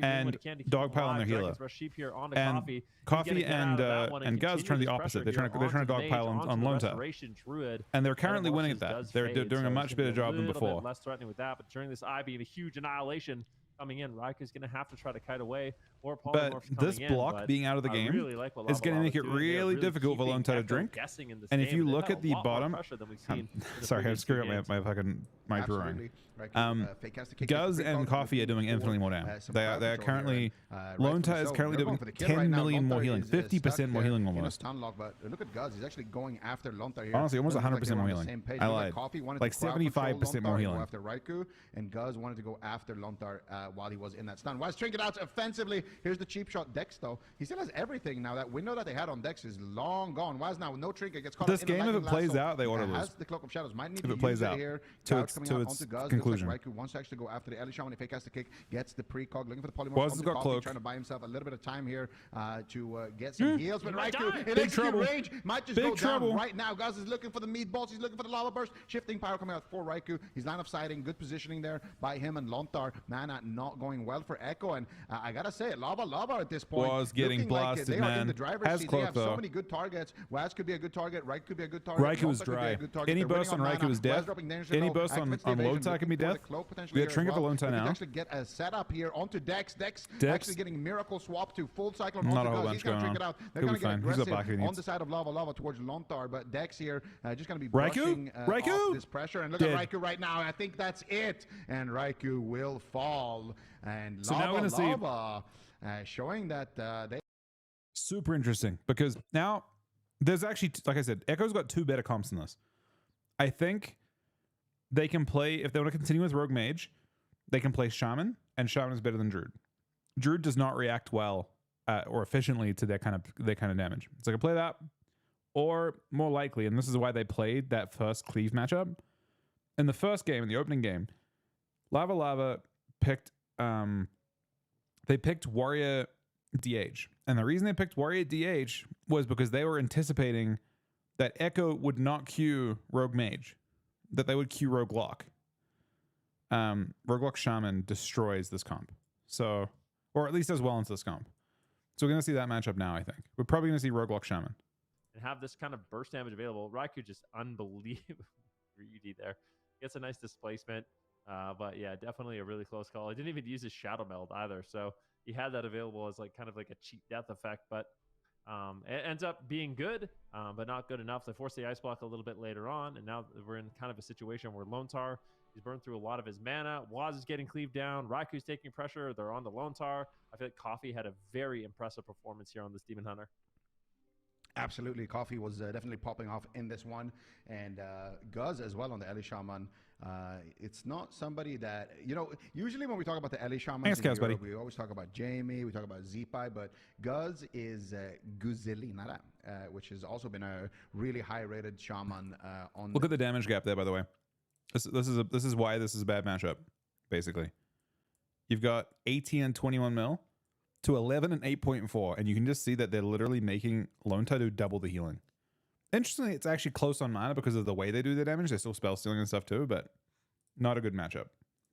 and dogpile on their healer. And Coffee and Guz trying the opposite. They're trying to dogpile on Lonta. And they're currently winning at that. They're doing a much better job than before. Less threatening with that, but during this eye beam, a huge annihilation coming in. Raikou's going to have to try to kite away. But this block being out of the game is going to make it really difficult for Lonta to drink. And if you look at the bottom, sorry, I screwed up my drawing. Guz and Coffee are doing infinitely more damage. They are currently Lonta is currently doing 10 million more healing, 50% more healing almost. But look at Guz; he's actually going after Lonta here. Honestly, almost 100% more healing. I lied. Like 75% more healing. After Raikou, and Guz wanted to go after Lonta while he was in that stun. Waz trinket out offensively. Here's the cheap shot Dex though. He still has everything now. That window that they had on Dex is long gone. Waz now with no trinket gets caught. This game, if it plays out, they ought to lose. The Cloak of Shadows might need if to it plays out here. to its conclusion. Like Raikou wants to actually go after the Elisha when he fake has to kick, gets the precog, looking for the polymorph. Waz got Cloak. Trying to buy himself a little bit of time here to get some heals. But Raikou in big trouble. Range might just go down right now. Guz is looking for the meatballs. He's looking for the lava burst. Shifting power coming out for Raikou. He's line of sighting. Good positioning there by him and Lontar. Mana not going well for Ekko. And I gotta say, Lava at this point was getting blasted, like they man. Are in the driver's seat. They have so many good targets. Waz could be a good target. Raikou could be a good target. Raikou was dry. Any burst on Raikou is death. Any burst on Lonta can be death. We got trinket for Lonta now. Actually get a setup here onto Dex. Dex actually getting miracle swap to full cycle. Not a whole bunch going on. They're going to get aggressive on the side of Lava towards Lontar, but Dex here just going to be brushing off this pressure. And look at Raikou right now. I think that's it. And Raikou will fall. And Lava showing that they... Super interesting, because now there's actually, like I said, Ekko's got two better comps in this. I think they can play, if they want to continue with Rogue Mage, they can play Shaman, and Shaman is better than Druid. Druid does not react well or efficiently to that kind of damage. So I can play that, or more likely, and this is why they played that first Cleave matchup. In the first game, in the opening game, Lava picked they picked Warrior DH. And the reason they picked Warrior DH was because they were anticipating that Ekko would not queue Rogue Mage, that they would queue Rogue Lock. Rogue Lock Shaman destroys this comp. So, or at least as well into this comp. So we're going to see that matchup now, I think. We're probably going to see Roguelock Shaman. And have this kind of burst damage available. Raikou just unbelievable greedy there. Gets a nice displacement. But yeah, definitely a really close call. He didn't even use his Shadow Meld either. So he had that available as like kind of like a cheap death effect. But it ends up being good, but not good enough. They forced the Ice Block a little bit later on. And now we're in kind of a situation where Lontar, he's burned through a lot of his mana. Waz is getting cleaved down. Raikou's taking pressure. They're on the Lontar. I feel like Coffee had a very impressive performance here on this Demon Hunter. Absolutely. Coffee was definitely popping off in this one. And Guz as well on the Ellie Shaman. It's not somebody that, usually when we talk about the Ellie Shaman, we always talk about Jamie, we talk about Zipai, but Guz is Guzilinara, which has also been a really high-rated Shaman. Look at the damage gap there, by the way. This is why this is a bad matchup, basically. You've got 18 and 21 mil to 11 and 8.4, and you can just see that they're literally making Lontar do double the healing. Interestingly, it's actually close on mana because of the way they do their damage. They're still spell stealing and stuff too, but not a good matchup,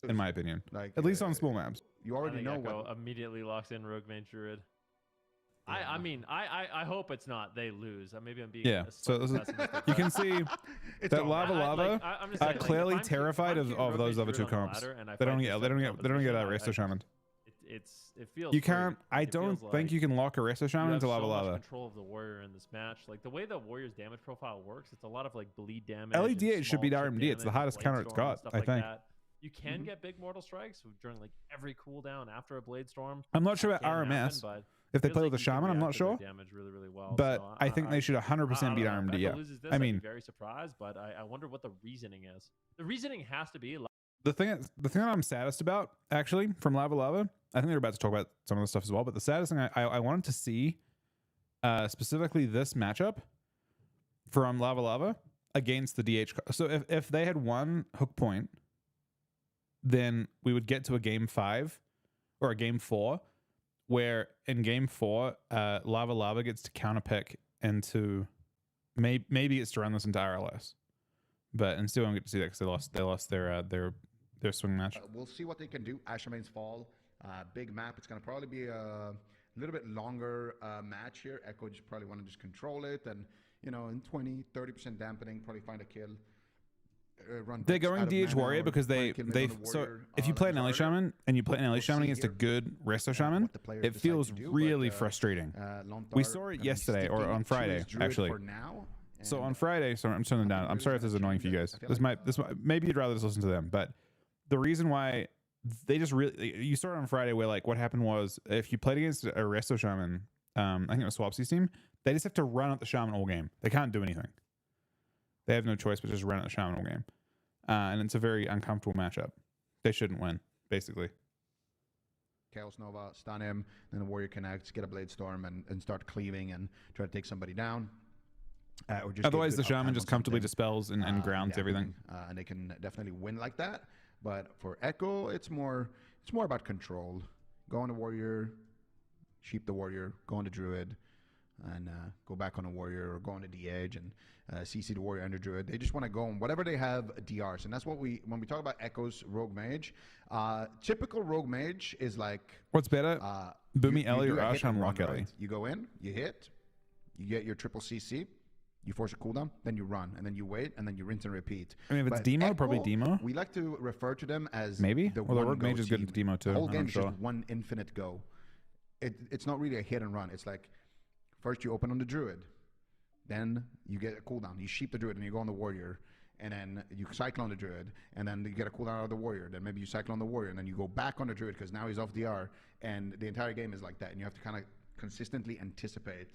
in my opinion. Like, at least on small maps. You already know Ekko immediately locks in Rogue Mage Druid. Yeah. I mean, I hope it's not they lose. Maybe I'm being so this is, you can see that Lava are clearly terrified of those other two comps. They don't get Resto Shaman. It feels you can't. I don't think you can lock a Resto Shaman into Lava. Control of the warrior in this match, like the way the warrior's damage profile works, it's a lot of like bleed damage. LEDH should beat RMD. It's the hottest counter it's got. I think. You can get big mortal strikes during like every cooldown after a blade storm. I'm not sure about RMS. If they play with the Shaman, I'm not sure. Damage really well. But so I think they should 100% beat RMD. Yeah. I mean, very surprised, but I wonder what the reasoning is. The reasoning has to be. The thing that I'm saddest about, actually, from Lava, I think they're about to talk about some of the stuff as well, but the saddest thing I wanted to see, specifically this matchup from Lava against the DH. So if they had won Hook Point, then we would get to a game 5 or a game 4, where in game 4, Lava gets to counterpick into maybe it's to run this into RLS, but and still don't get to see that because they lost their swing match. We'll see what they can do. Ashamane's Fall, big map. It's going to probably be a little bit longer match here. Ekko just probably want to just control it and, in 20-30% dampening, probably find a kill. They're going DH Warrior because they so if you play an Ellie Shaman and you play an Ellie Shaman against a good Resto Shaman, it feels really frustrating. We saw it yesterday or on Friday, actually. So on Friday, sorry, I'm turning down. I'm sorry if this is annoying for you guys. This might maybe you'd rather just listen to them, but the reason why they just really, you saw it on Friday where like what happened was if you played against a Resto Shaman, I think it was Swapsy's team, they just have to run at the Shaman all game. They can't do anything. They have no choice but just run at the Shaman all game. And it's a very uncomfortable matchup. They shouldn't win, basically. Chaos Nova, stun him, then the Warrior connects, get a Blade Storm, and start cleaving and try to take somebody down. Or just otherwise, the Shaman just comfortably dispels and grounds everything. And they can definitely win like that. But for Ekko, it's more about control. Go on the Warrior, sheep the Warrior, go on the Druid, and go back on a Warrior or go on the DH and CC the Warrior under Druid. They just want to go on whatever they have DRs. And that's what when we talk about Ekko's Rogue Mage, typical Rogue Mage is like... What's better? Boomy Ellie or Asham Rock Ellie. Right? You go in, you hit, you get your triple CC, you force a cooldown, then you run, and then you wait, and then you rinse and repeat. I mean, if it's Demo, Ekko, probably Demo. We like to refer to them as maybe. The Rogue Mage is good at Demo too. The whole game is just one infinite go. It's not really a hit and run. It's like first you open on the Druid, then you get a cooldown. You sheep the Druid and you go on the Warrior, and then you cycle on the Druid, and then you get a cooldown out of the Warrior. Then maybe you cycle on the Warrior, and then you go back on the Druid because now he's off DR, and the entire game is like that. And you have to kind of consistently anticipate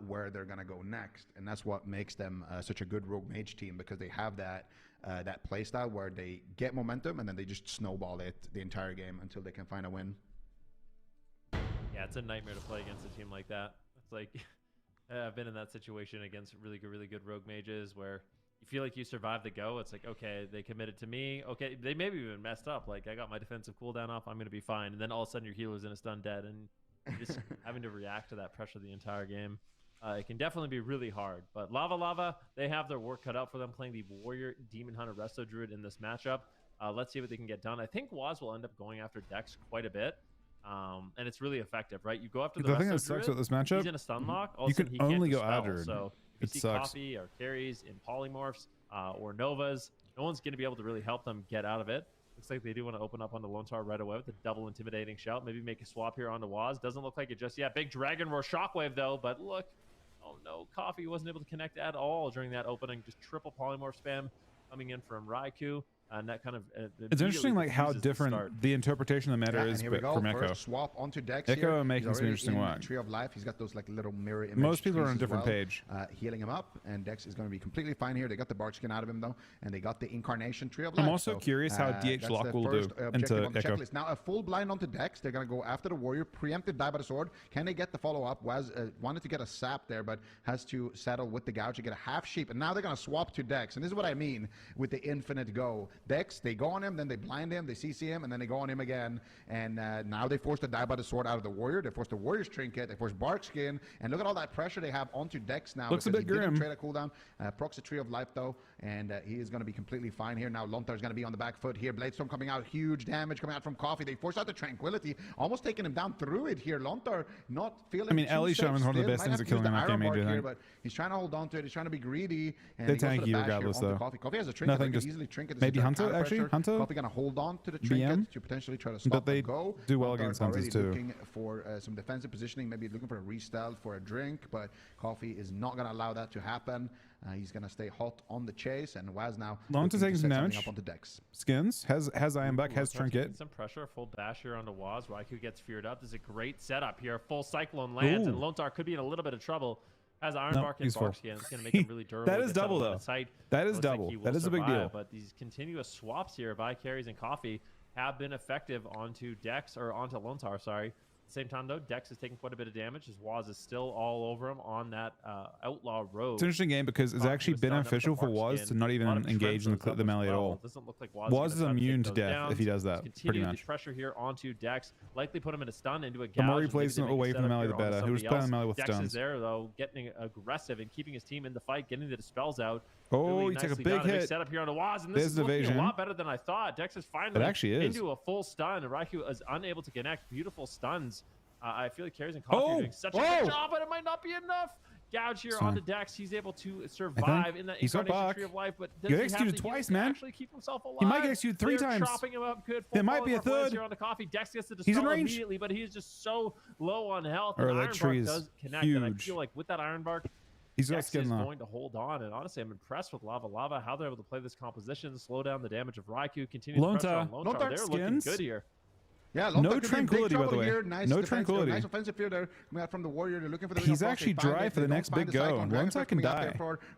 where they're gonna go next, and that's what makes them such a good Rogue Mage team, because they have that play style where they get momentum and then they just snowball it the entire game until they can find a win. Yeah, it's a nightmare to play against a team like that. It's like I've been in that situation against really good Rogue Mages where you feel like you survived the go. It's like, okay, they committed to me. Okay, they maybe even messed up. Like, I got my defensive cooldown off. I'm going to be fine. And then all of a sudden your healer's in a stun dead, and you're just having to react to that pressure the entire game. It can definitely be really hard. But Lava, they have their work cut out for them playing the Warrior Demon Hunter Resto Druid in this matchup. Let's see what they can get done. I think Waz will end up going after Dex quite a bit. And it's really effective, right? You go after the thing that sucks with this matchup, he's in a stun lock. You can only go Adder. So if you see Coffee or carries in polymorphs or Novas, no one's going to be able to really help them get out of it. Looks like they do want to open up onto Lone Star right away with a double intimidating shout. Maybe make a swap here onto Waz. Doesn't look like it just yet. Big Dragon Roar Shockwave though, but look. Oh no, Coffee wasn't able to connect at all during that opening. Just triple polymorph spam coming in from Raikou. And that kind of it's interesting, like how different the interpretation of the meta is from Ekko. Swap onto Dex. Ekko making some interesting work. Tree of Life. He's got those like little mirror image. Most people are on a different page. Healing him up, and Dex is going to be completely fine here. They got the bark skin out of him though, and they got the Incarnation Tree of Life. I'm also curious how DH Lock will do into Ekko. Now a full blind onto Dex. They're going to go after the warrior. Preempted die by the sword. Can they get the follow up? Was wanted to get a sap there, but has to settle with the gouge to get a half sheep. And now they're going to swap to Dex. And this is what I mean with the infinite go. Dex, they go on him, then they blind him, they CC him, and then they go on him again. And now they force the die by the sword out of the warrior. They force the warrior's trinket. They force bark skin. And look at all that pressure they have onto Dex now. Looks a bit grim. Trade a cooldown. Procs a Tree of Life though, and he is going to be completely fine here. Now Lontar is going to be on the back foot here. Bladestorm coming out, huge damage coming out from Coffee. They force out the Tranquility, almost taking him down through it here. Lontar not feeling. I mean, Ellie Shaman's one of the best things at killing in that game. Here, but he's trying to hold on to it. He's trying to be greedy. And they tank you regardless though. Coffee has a trinket. Nothing, just easily trinket. maybe Hunter actually. Hunter. Coffee going to hold on to the trinket to potentially try to stop but they go. do well against Hunters too. Looking for some defensive positioning, maybe looking for a restyle for a drink, but Coffee is not going to allow that to happen. He's going to stay hot on the chase, and Waz now Long to taking some damage. Up onto Dex. Skins has Iron Buck, has Trinket. Some pressure, full bash here onto Waz. Raikou gets feared up. This is a great setup here. Full Cyclone lands, and Lontar could be in a little bit of trouble. As Iron Bark and Bark Skin, it's going to make him really durable. That is double though. That is double. Like that is a big deal. But these continuous swaps here by carries and Coffee have been effective onto Dex or onto Lontar. Sorry. At the same time though, Dex is taking quite a bit of damage as Waz is still all over him on that outlaw road. It's an interesting game because it's actually beneficial for Waz to not even engage in the melee at all. Doesn't look like Waz is immune to death if he does that. Pretty much. The pressure here onto Dex, likely put him in a stun into a gouge. The more he plays away from the melee, the better. He was playing the melee with Dex stuns. is there though, getting aggressive and keeping his team in the fight, getting the dispels out. Oh, really he took a big done. hit. Big setup here on the Waz, and this is looking a lot better than I thought. Dex is finally into a full stun, and Raikou is unable to connect. Beautiful stuns. I feel like Carries and Coffee are doing such a good job, but it might not be enough. Gouge here on the Dex. He's able to survive in that Incarnation Tree of Life, but does he executed twice, man. Actually keep himself alive? He might get executed 3 times. Chopping him up good. There might be a third. Here on the Coffee. Dex gets the dispel immediately, but he is just so low on health. Or and that tree is does connect, huge. and I feel like with that Iron Bark, Dex is going to hold on, and honestly, I'm impressed with Lava, how they're able to play this composition, slow down the damage of Raikou, continue the pressure on Lontar. They're looking good here. Yeah, no tranquility, by the way. Nice no tranquility. Nice offensive fear there coming out from the warrior. They're looking for the He's actually dry for the next big go. Lontar can die.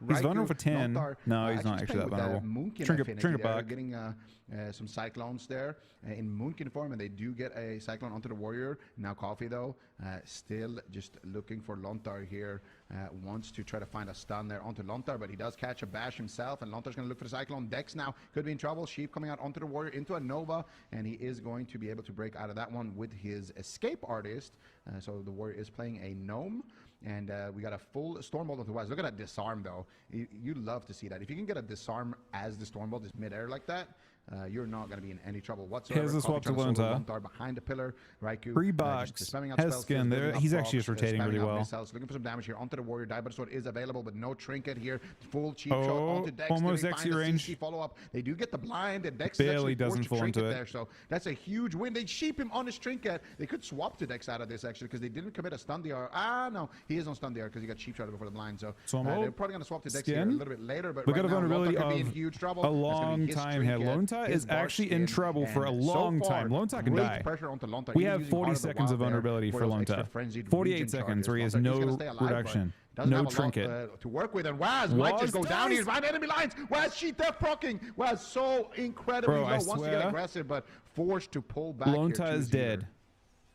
He's vulnerable for 10. No, he's not actually that vulnerable. Trinket back. Getting some cyclones there in Moonkin form, and they do get a cyclone onto the warrior. Now Coffee though, still just looking for Lontar here. Wants to try to find a stun there onto Lontar, but he does catch a bash himself, and Lontar's going to look for the cyclone. Dex now could be in trouble. Sheep coming out onto the warrior into a Nova, and he is going to be able to break out of that one with his escape artist. So the warrior is playing a gnome. And we got a full Stormbolt onto Waz. Look at that disarm, though. You love to see that. If you can get a disarm as the Stormbolt just midair like that, you're not going to be in any trouble whatsoever. Here's the swap to Lontar. Behind the pillar. Raikou. Free box. Has skin there. He's actually just rotating really well. Looking for some damage here onto the warrior. Die by the sword is available, but no trinket here. Full cheap shot onto Dex. Almost XC range. Follow up. They do get the blind, and Dex barely doesn't fall into it. There, so that's a huge win. They sheep him on his trinket. They could swap to Dex out of this actually because they didn't commit a stun DR. No, he is on stun DR because he got cheap shot before the blind. So they're probably going to swap to Dex here a little bit later. But we got a vulnerability of huge trouble. A long time here. Lontar is actually in trouble for a long time. Lontar can die. We have 40 seconds of vulnerability for Lontar. 48 seconds where he has no reduction. No trinket. To work with, and Waz might just go down here right enemy lines. Waz sheet death procking. Waz so incredibly low. Wants to get aggressive, but forced to pull back. Lontar is dead.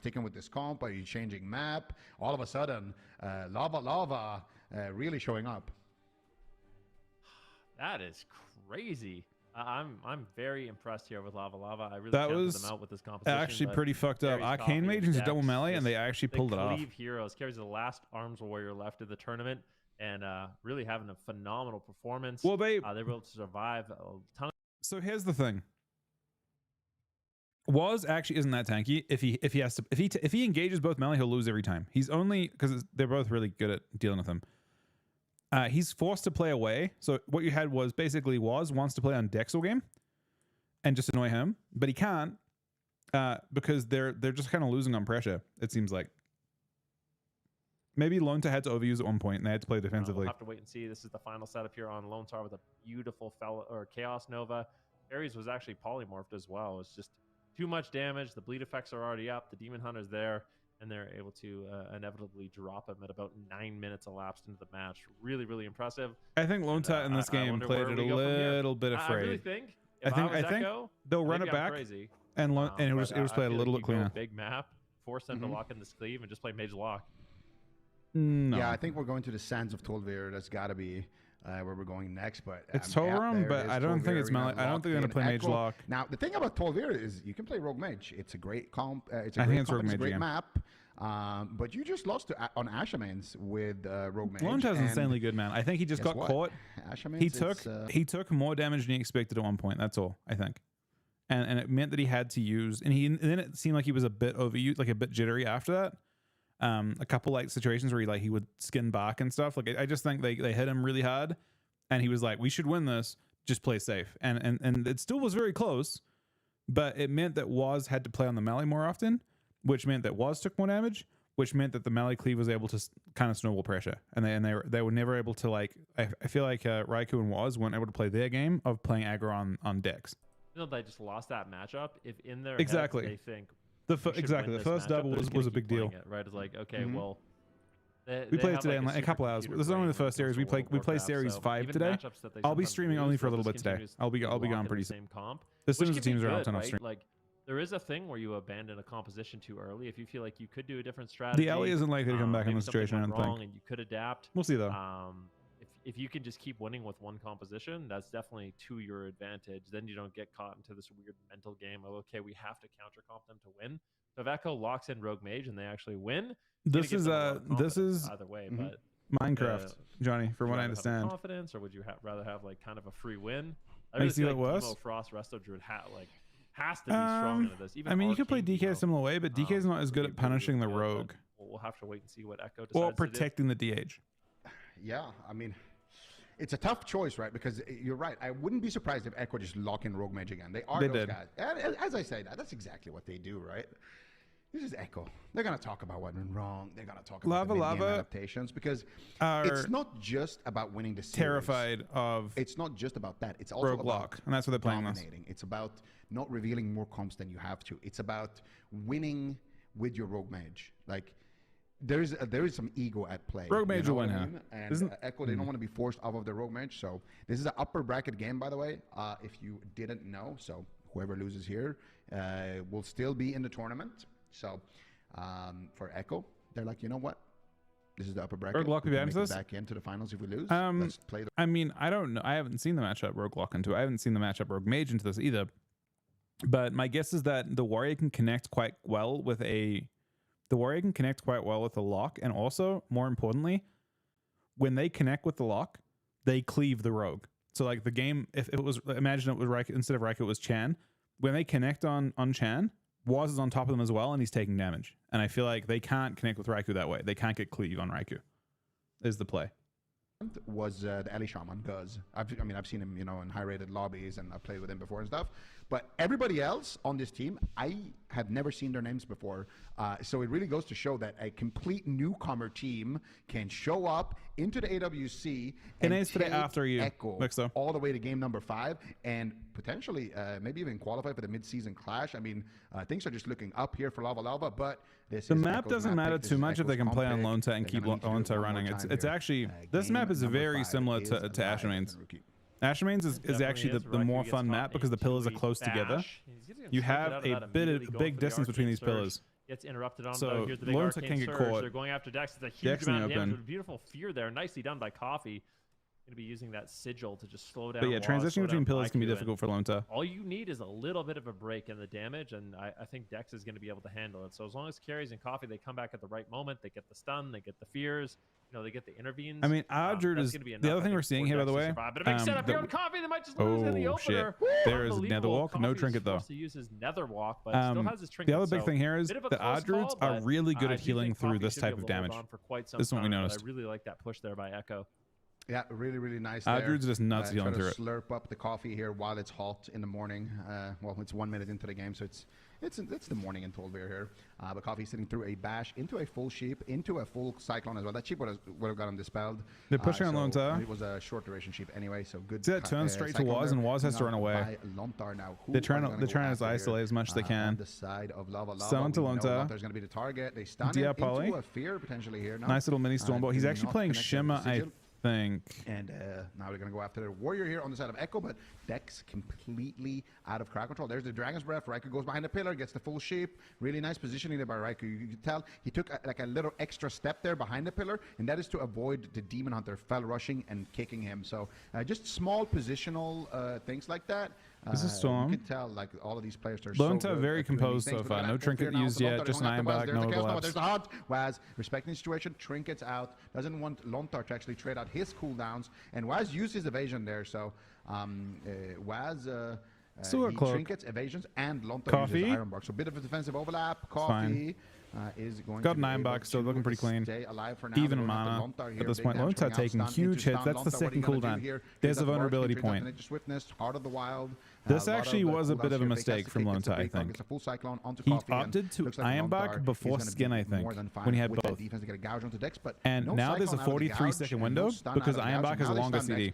sticking with this comp? Are you changing map? All of a sudden, Lava really showing up. That is crazy. I'm very impressed here with Lava Lava. I really that counted was them out with this composition. Actually pretty fucked up. Arcane Mage into double melee, and they actually pulled it off. Cleave Heroes carries the last Arms Warrior left of the tournament, and really having a phenomenal performance. Well, they were able to survive a ton. So here's the thing. Waz actually isn't that tanky. If he engages both melee, he'll lose every time. He's only because they're both really good at dealing with him. He's forced to play away. So what you had was basically Waz wants to play on Dexel game and just annoy him, but he can't because they're just kind of losing on pressure. It seems like maybe Lone Star had to overuse at one point and they had to play defensively. We'll have to wait and see. This is the final setup here on Lone Star with a beautiful Chaos Nova. Ares was actually polymorphed as well. It's just too much damage. The bleed effects are already up. The Demon Hunter's there, and they're able to inevitably drop him at about 9 minutes elapsed into the match. Really, really impressive. I think Lone Star in this game played it a little bit afraid. I really think. I think Ekko, they'll run it back crazy. And it was played a little bit cleaner. Big map, force them to lock in the sleeve, and just play Mage Lock. No. Yeah, I think we're going to the Sands of Tolvir. That's got to be where we're going next. But it's Tolram, but I don't think it's melee. I don't think they're going to play Mage Lock. Now, the thing about Tolvir is you can play Rogue Mage. It's a great comp. It's a great map. But you just lost on Ashamans with Rogue Mage. Lone Star's insanely good, man. I think he just got caught. He took more damage than he expected at one point. That's all, I think. And it meant that he had to use, and then it seemed like he was a bit overused, like a bit jittery after that. A couple like situations where he would skin bark and stuff. Like I just think they hit him really hard, and he was like, "We should win this. Just play safe." And it still was very close, but it meant that Waz had to play on the melee more often, which meant that Waz took more damage, which meant that the melee cleave was able to kind of snowball pressure, and they were never able to like. I feel like Raikou and Waz weren't able to play their game of playing aggro on Dex. You know, they just lost that matchup. If in their heads they think. The first double was a big deal. It, right? It's like, okay, well, we played it today in like a couple hours. This is only the first series we play series 5 today. I'll be streaming only for a little bit today. I'll be gone pretty soon. As soon as the teams are out, I'll stream. Like there is a thing where you abandon a composition too early if you feel like you could do a different strategy. The Ellie isn't likely to come back in this situation. I don't think. And you could adapt. We'll see though. If you can just keep winning with one composition, that's definitely to your advantage. Then you don't get caught into this weird mental game of, okay, we have to counter comp them to win. So if Ekko locks in Rogue Mage and they actually win, this is either way. But Minecraft, Johnny, from what I understand. Confidence, or would you rather have like kind of a free win? Makes you look worse. Frost Resto Druid has to be strong into this. Even I mean, you could play DK a similar way, but DK is not as good at punishing the good, rogue. We'll have to wait and see what Ekko decides. Or protecting the DH. Yeah, I mean, it's a tough choice, right? Because you're right. I wouldn't be surprised if Ekko just lock in Rogue Mage again. They are those guys. And as I say, that's exactly what they do, right? This is Ekko. They're going to talk about what went wrong. They're going to talk about the adaptations because it's not just about winning the series. Terrified of It's not just about that. It's also Rogue Lock, and that's what they're playing dominating. It's about not revealing more comps than you have to. It's about winning with your Rogue Mage. Like, there is some ego at play. Rogue Mage will win, and Ekko, they don't want to be forced off of the Rogue Mage. So this is an upper bracket game, by the way, if you didn't know. So whoever loses here will still be in the tournament. So for Ekko, they're like, you know what? This is the upper bracket. Rogue Lock will be back into the finals if we lose. Let's play I mean, I don't know. I haven't seen the matchup Rogue Lock into. I haven't seen the matchup Rogue Mage into this either. But my guess is that the Warrior can connect quite well with a lock, and also, more importantly, when they connect with the lock, they cleave the rogue. So like the game, if it was, imagine it was Raikou, instead of Raikou, it was Chan. When they connect on Chan, Waz is on top of them as well, and he's taking damage. And I feel like they can't connect with Raikou that way. They can't get cleave on Raikou, is the play. Was the Ellie Shaman, because I've seen him, in high-rated lobbies, and I've played with him before and stuff. But everybody else on this team, I have never seen their names before. So it really goes to show that a complete newcomer team can show up into the AWC and take Ekko all the way to game number 5 and potentially maybe even qualify for the mid-season clash. I mean, things are just looking up here for Lava Lava, but the map doesn't matter too much if they can play on Lone Star and keep Lone Star running. It's actually, this map is very similar to Ashamans. Ashamans is actually the more fun map because the pillars are close together. You have a big distance between these pillars. Gets interrupted on so here's the big Lone Star can get caught. They're going after Dex. It's a huge amount of damage. Beautiful fear there. Nicely done by Coffee. going to be using that sigil to just slow down. But yeah, transitioning between pillars can be difficult for Lonta. All you need is a little bit of a break in the damage, and I think Dex is going to be able to handle it. So as long as carries and Coffee, they come back at the right moment, they get the stun, they get the fears, you know, they get the intervenes. I mean, Adrude is the other thing we're seeing here, by the way. But a big setup here on Coffee, they might just lose in the opener. There is Nether Walk, no trinket though. To use his Nether Walk, but still has his trinket. The other big thing here is the Adrudes are really good at healing through this type of damage. This is what we noticed. I really like that push there by Ekko. Yeah, really, really nice. Adrude's just nuts healing through it. Slurp up the coffee here while it's hot in the morning. Well, it's 1 minute into the game, so it's the morning in Tolvir here. But Coffee sitting through a bash into a full sheep, into a full cyclone as well. That sheep would have gotten dispelled. They're pushing on Lonta. It was a short duration sheep anyway, so good. See that turn straight to Waz, and Waz has to run away. Now. They're trying to isolate as much as they can. On the side of Lava Lava. Stun to Lonta. There's going to be the target. They stun him into a fear potentially here. Nice little mini Stormbolt. He's actually playing Shimmer, I think. And now they're going to go after the Warrior here on the side of Ekko, but Dex completely out of crowd control. There's the Dragon's Breath. Raikou goes behind the pillar, gets the full sheep. Really nice positioning there by Raikou. You can tell he took like a little extra step there behind the pillar, and that is to avoid the Demon Hunter fell rushing and kicking him. So just small positional things like that. This is Storm. You can tell like all of these players are Lonta so very composed so far. No trinket used yet, just an Iron Back, no overlaps. There's the hunt. Waz respecting the situation, trinkets out, doesn't want Lontar to actually trade out his cooldowns, and Waz used his evasion there, so Waz he trinkets, evasions, and Lontar uses Iron Bark. So a bit of a defensive overlap. Coffee is going got to 9 bucks, so looking pretty clean. Stay alive for now. Even mana at this point. Lonta taking huge hits. That's the second cooldown. There's a vulnerability point. Heart of the Wild. This actually was a bit of a mistake from Lonta, I think. He opted to Iron Back before Skin, I think, when he had both. And now there's a 43-second window because Iron Back has a longer CD.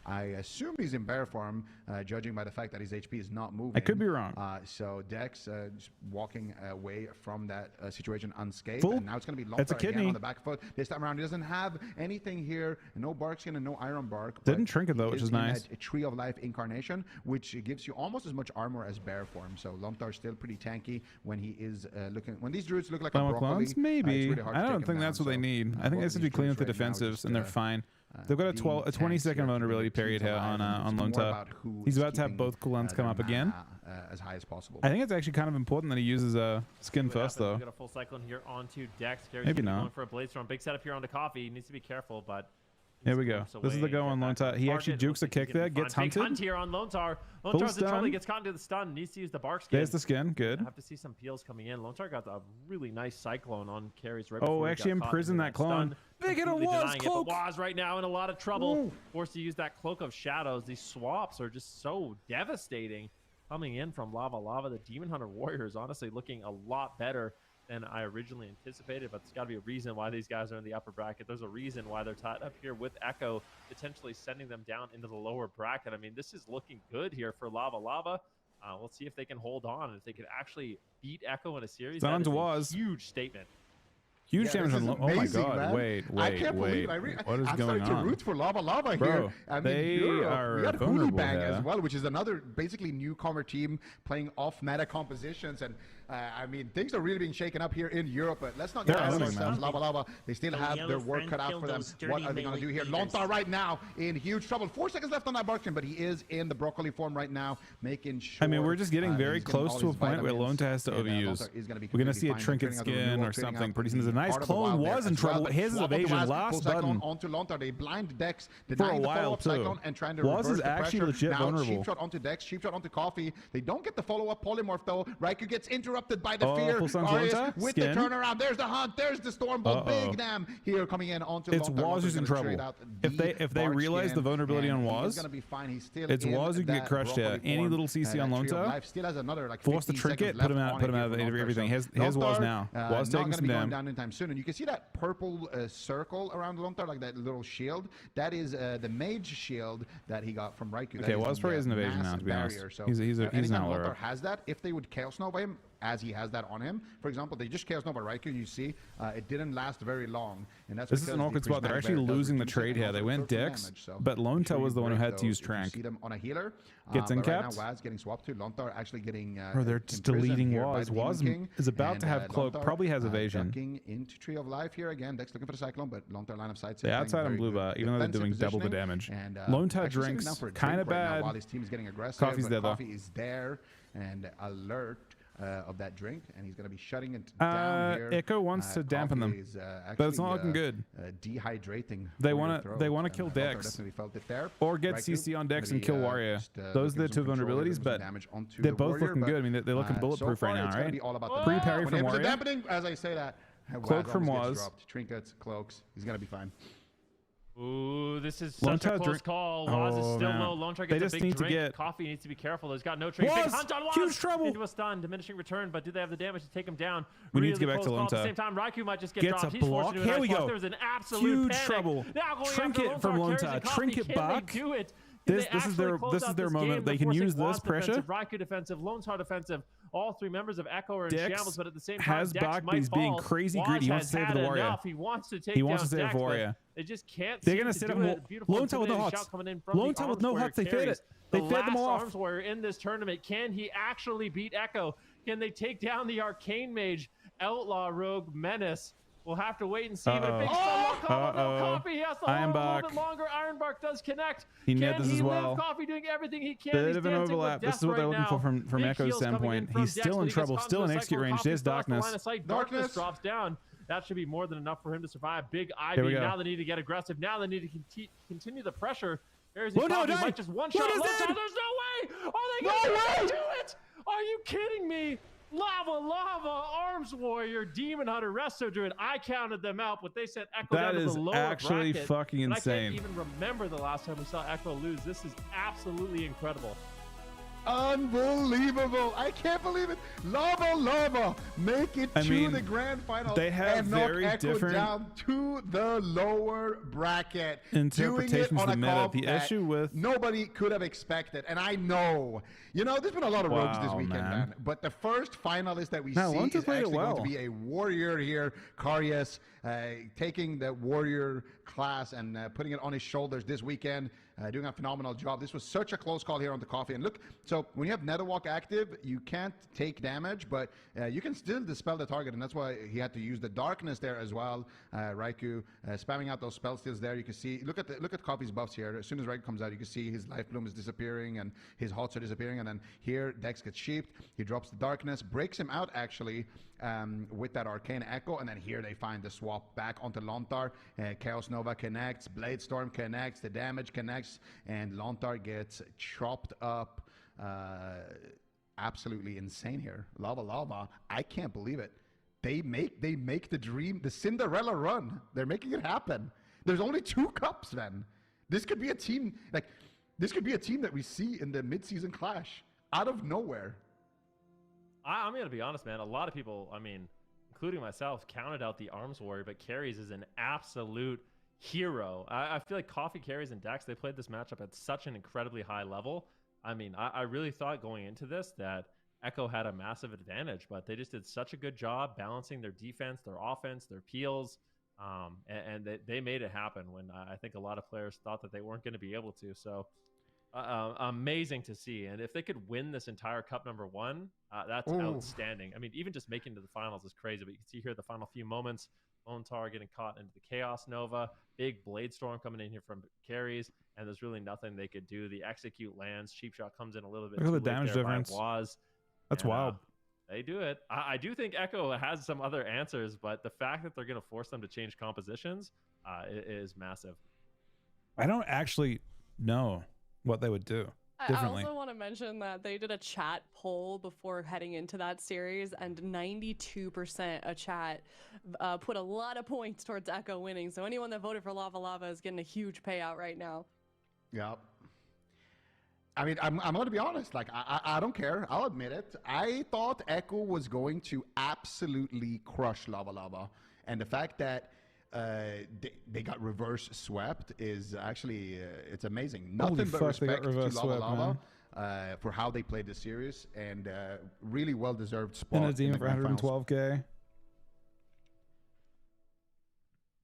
I assume he's in bear form, judging by the fact that his HP is not moving. I could be wrong. So Dex just walking away from that situation unscathed. Full. And now it's going to be Lontar again on the back foot. This time around, he doesn't have anything here. No Bark Skin and no Iron Bark. Didn't trinket though, which is nice. A Tree of Life incarnation, which gives you almost as much armor as bear form. So Lontar's still pretty tanky when he is looking. When these druids look like a broccoli, clones, maybe. Really I don't think that's what they need. I think they should be clean with the defensives, and they're fine. They've got a 20-second vulnerability period here on Lonta. He's about to have both cooldowns come up again. As high as possible. I think it's actually kind of important that he uses Skin first, though. We got a full cyclone here onto Dex. Maybe not. Going for a Blade Storm. Big setup here onto Coffee. He needs to be careful, but here we go. This is the go on Lontar. He actually jukes a kick there, gets hunted. Big hunt here on Lontar. Lontar's in trouble. He gets caught into the stun. Needs to use the Bark Skin. There's the Skin. Good. I have to see some peels coming in. Lontar got a really nice cyclone on carries right before he actually imprisoned that clone. Big hit on Waz. Cloak. Waz right now in a lot of trouble. Forced to use that Cloak of Shadows. These swaps are just so devastating. Coming in from Lava Lava, the Demon Hunter Warrior is honestly looking a lot better than I originally anticipated, but there's got to be a reason why these guys are in the upper bracket. There's a reason why they're tied up here with Ekko, potentially sending them down into the lower bracket. I mean, this is looking good here for Lava Lava. We'll see if they can hold on and if they can actually beat Ekko in a series. That is a huge statement. Huge damage on oh my god, man. wait. What is I'm going on? I'm starting to root for Lava Lava Bro, here. I mean, they are we had vulnerable Hoola as well, which is another basically newcomer team playing off-meta compositions. And I mean, things are really being shaken up here in Europe, but let's not get ahead of ourselves. Lava Lava, they still have their work cut out for them. What are they going to do here? Lontar right now in huge trouble. 4 seconds left on that Barkskin, but he is in the broccoli form right now, making sure. I mean, we're just getting very close to a point where Lontar has to overuse. We're going to see a trinket skin or something. Pretty soon there's a nice clone. Was in trouble. Here's his evasion. Last button. Onto Lontar. They blind Dex. For a while, too. And trying to Was is actually legit now, vulnerable. Cheap shot onto Dex. Cheap shot onto Coffee. They don't get the follow-up polymorph, though. Raikou gets interrupted by the fear. With the turnaround. There's the hunt. There's the Stormbolt. Big Nam here coming in onto Lontar. It's Waz who's in trouble. If they realize the vulnerability on Waz, it's Waz who can get crushed here. Any little CC on Lontar, force the trinket, put him out of everything. Here's Waz now. Waz taking some damage. Anytime soon. And you can see that purple circle around Lontar, like that little shield. That is the mage shield that he got from Raikou. Okay, Waz probably has an evasion now, to be honest. He's an anytime outlier. Lontar has that, if they would Chaos Nova him, as he has that on him. For example, they just Chaos Nova Raikou, you see, it didn't last very long. And that's this is an awkward spot. They're actually losing the trade here. They went Dex, but Lone Tail was the one who had to use Trank. See them on a healer. Gets incapped. Right now, Waz getting swapped to Lontar, actually getting. They're just deleting Waz. Waz is about to have Cloak, probably has evasion. Ducking into Tree of Life here again. Dex looking for the Cyclone, but Lontar line of sight. The outside on blue bar, even though they're doing double the damage. Lone Tail drinks kind of bad. While his team is getting aggressive, Coffee's there though. Coffee is there and alert of that drink, and he's going to be shutting it down here. Ekko wants to dampen them, but it's not looking good. Dehydrating. They want to kill Dex or get CC on Dex and kill Warrior. Those are the two vulnerabilities, but they're both looking good. I mean, they're looking bulletproof right now, right? Pre-parry from Warrior. Dampening, as I say that. Cloak from Waz. Trinkets, cloaks. He's going to be fine. Ooh, this is such a close call. Waz is still low. Lone Tail gets a big drink. Coffee needs to be careful. There's got no trade. Big hunt on Waz. Huge trouble. Into a stun. Diminishing return, but do they have the damage to take him down? We need to get back to Lone Tail. At the same time, Raikou might just get dropped. He's forced into a nice we go. There's an absolute huge panic. trouble. Trinket from Lone Tail. Trinket back. This is their moment. They can use this pressure. Raikou defensive, Lone Tail defensive. All three members of Ekko are in shambles, but at the same time, has back, but he's being crazy greedy. He wants to save the Warrior. He wants to take down Dex, Warrior. They just can't. They're gonna set up Lone Tail with no huts. Lone Tail with no huts. They fed it. They fed them all off. Arms Warrior in this tournament. Can he actually beat Ekko? Can they take down the Arcane Mage, Outlaw, Rogue, Menace? We'll have to wait and see. But a big Coffee. He has to hold a little bit longer. Ironbark does connect. He net this as well. Coffee doing everything he can. Bit of an overlap. This is what they're looking for from Ekko's standpoint. He's still in trouble. Still in execute range. There's darkness. Darkness drops down. That should be more than enough for him to survive. Big Ivy. Now they need to get aggressive. Now they need to continue the pressure. There's might just one shot. There's no way. Are they going to do it? Are you kidding me? Lava, Arms Warrior, Demon Hunter, Resto Druid. I counted them out, but they sent Ekko down to the lower bracket. That is actually fucking insane. I can't even remember the last time we saw Ekko lose. This is absolutely incredible. Unbelievable. I can't believe it. Lava make it to the grand final. They have and very knock Ekko different down to the lower bracket. Interpretations of the meta. The issue with nobody could have expected. And I know, there's been a lot of rogues this weekend, man. But the first finalist that we see is actually going to be a warrior here. Karyus taking the warrior class and putting it on his shoulders this weekend. Doing a phenomenal job. This was such a close call here on the Coffee. And look, so when you have Netherwalk active, you can't take damage, but you can still dispel the target, and that's why he had to use the darkness there as well. Raikou spamming out those spell steals there. You can see, look at Coffee's buffs here. As soon as Raikou comes out, you can see his Life Bloom is disappearing and his Hots are disappearing. And then here, Dex gets sheeped. He drops the darkness, breaks him out actually with that Arcane Echo, and then here they find the swap back onto Lontar. Chaos Nova connects, Blade Storm connects, the damage connects, and Lontar gets chopped up. Absolutely insane here. Lava. I can't believe it. They make the dream, the Cinderella run. They're making it happen. There's only 2 cups, man. This could be a team that we see in the mid-season clash out of nowhere. I'm going to be honest, man. A lot of people, including myself, counted out the Arms Warrior, but Carries is an absolute hero. I feel like Coffee, Carries, and Dex, they played this matchup at such an incredibly high level. I really thought going into this that Ekko had a massive advantage, but they just did such a good job balancing their defense, their offense, their peels, and they made it happen when I think a lot of players thought that they weren't going to be able to. So amazing to see. And if they could win this entire cup number 1, that's outstanding. Even just making it to the finals is crazy, but you can see here the final few moments, Lone Tail getting caught into the Chaos Nova, big Blade Storm coming in here from Carries, and there's really nothing they could do. The execute lands, Cheap Shot comes in a little bit. Look at the damage difference. That's wild. They do it. I do think Ekko has some other answers, but the fact that they're going to force them to change compositions is massive. I don't actually know what they would do differently. I also want to mention that they did a chat poll before heading into that series, and 92% of chat put a lot of points towards Ekko winning. So anyone that voted for Lava is getting a huge payout right now. Yep. I'm going to be honest. I don't care. I'll admit it. I thought Ekko was going to absolutely crush Lava. And the fact that they got reverse swept is actually it's amazing. Nothing but respect to Lava. for how they played the series, and really well-deserved spot in a team for 112K.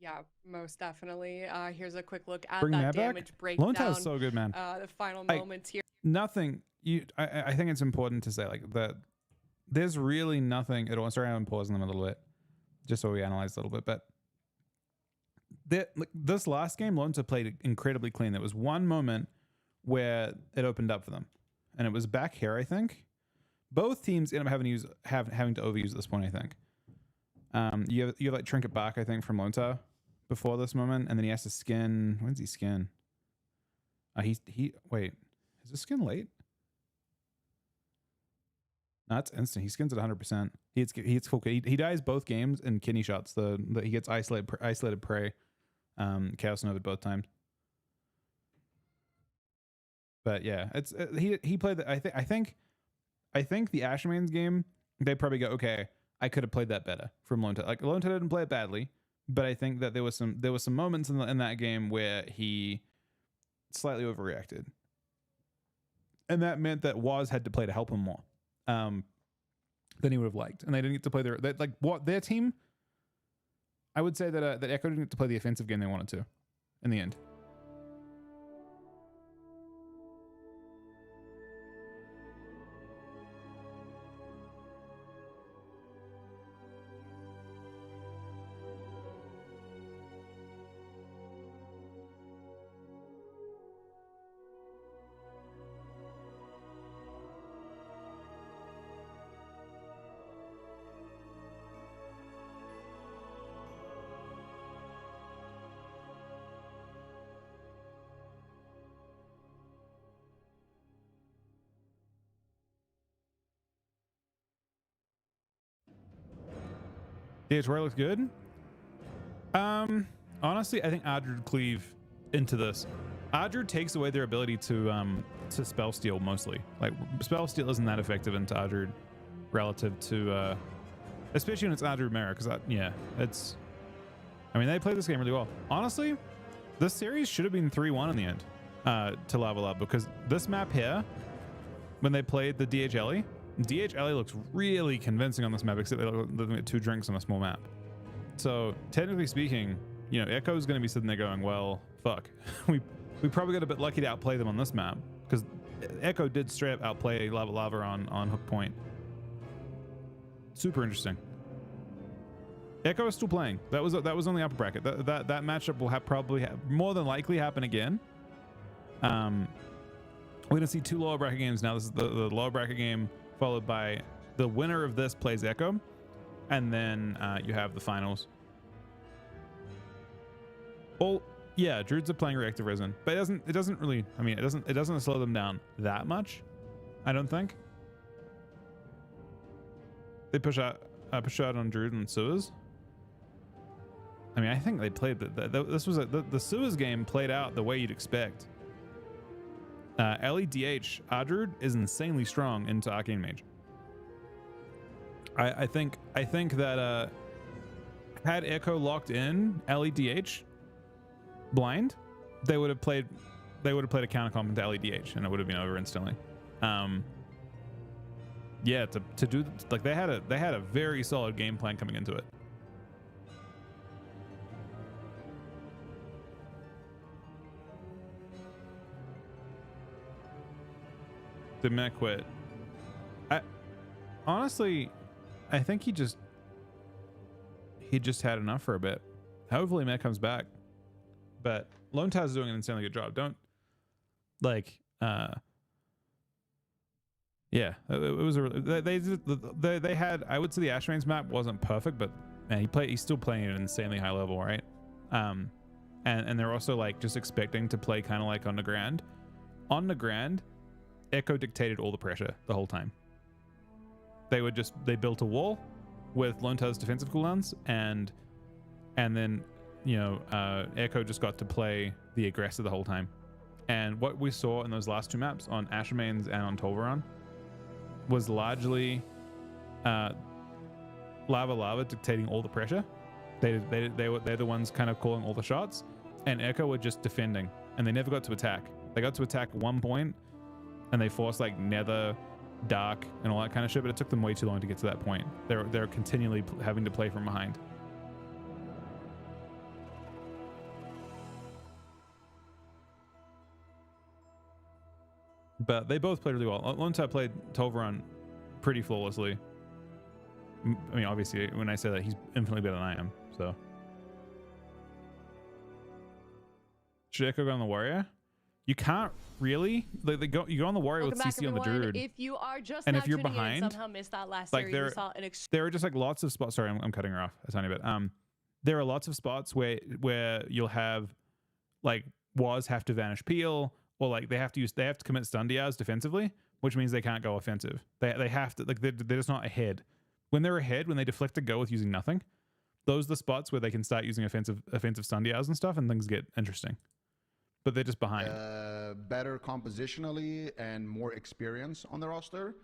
Yeah, most definitely. Here's a quick look at Bring that back. damage breakdown. Lonta's so good, man. The final moments here. Nothing. I think it's important to say like that. There's really nothing at all. Sorry, I'm pausing them a little bit, just so we analyze a little bit. But this last game, Lonta played incredibly clean. There was one moment where it opened up for them, and it was back here, I think. Both teams end up having to overuse at this point, I think. You have like Trinket Bark, I think, from Lonta before this moment, and then he has to skin. When's he skin? Wait, is this skin late? No, it's instant. He skins at 100%. He hits full. He dies both games in kidney shots. He gets isolated prey, Chaos Nova both times. But yeah, he played. I think the Asherman's game, they probably go, okay, I could have played that better from Lonta. Like Lonta didn't play it badly, but I think that there was some moments in that game where he slightly overreacted, and that meant that Waz had to play to help him more than he would have liked, and they didn't get to play their team. I would say that Ekko didn't get to play the offensive game they wanted to in the end. DHR looks good. Honestly, I think Ardred cleave into this. Ardred takes away their ability to spell steal mostly. Like spell steal isn't that effective into Ardred relative to especially when it's Ardred Mera, because it's. I mean, they played this game really well. Honestly, this series should have been 3-1 in the end to level up, because this map here, when they played the DHLE looks really convincing on this map, except they get 2 drinks on a small map. So technically speaking, Ekko is going to be sitting there going, well, fuck. we probably got a bit lucky to outplay them on this map, because Ekko did straight up outplay Lava Lava on Hook Point. Super interesting. Ekko is still playing. That was on the upper bracket. That matchup will probably more than likely happen again. We're going to see 2 lower bracket games now. This is the lower bracket game, followed by the winner of this plays Ekko, and then you have the finals. Well, yeah, Druids are playing Reactive Resin, but it doesn't really. I mean, it doesn't slow them down that much, I don't think. They push out on Druid and Sewers. I mean, I think they played this was the Sewers game played out the way you'd expect. LEDH Ardred is insanely strong into Arcane Mage. I think that had Ekko locked in LEDH blind, they would have played a counter comp into LEDH, and it would have been over instantly. Yeah, to do like they had a very solid game plan coming into it. Did Matt quit? Honestly, I think he just had enough for a bit. Hopefully Matt comes back. But Lone Taz is doing an insanely good job. Don't like yeah, it was they had, I would say the Ashman's map wasn't perfect, but man, he's still playing at an insanely high level, right? And they're also like just expecting to play kind of like on the Grand. On the Grand, Ekko dictated all the pressure the whole time. They built a wall with Lone Taz's defensive cooldowns, and then Ekko just got to play the aggressor the whole time. And what we saw in those last 2 maps on Ashermains and on Tolvaron was largely Lava dictating all the pressure. They're the ones kind of calling all the shots, and Ekko were just defending, and they never got to attack. They got to attack at one point, and they forced like Nether, Dark, and all that kind of shit, but it took them way too long to get to that point. They're continually having to play from behind. But they both played really well. Lone Tide played Tolvaron pretty flawlessly. I mean, obviously, when I say that, he's infinitely better than I am, so. Should Ekko go on the Warrior? You can't really. Like, you go on the Warrior with CC on the Druid. If you are just and now if you're tuning behind, in, somehow missed that last like series, there are just like lots of spots. Sorry, I'm cutting her off a tiny bit. There are lots of spots where you'll have like Waz have to vanish peel, or like they have to commit stun dias defensively, which means they can't go offensive. They have to, like, they're just not ahead. When they're ahead, when they deflect a go with using nothing, those are the spots where they can start using offensive stun dias and stuff, and things get interesting. But they're just behind. Better compositionally and more experience on the roster.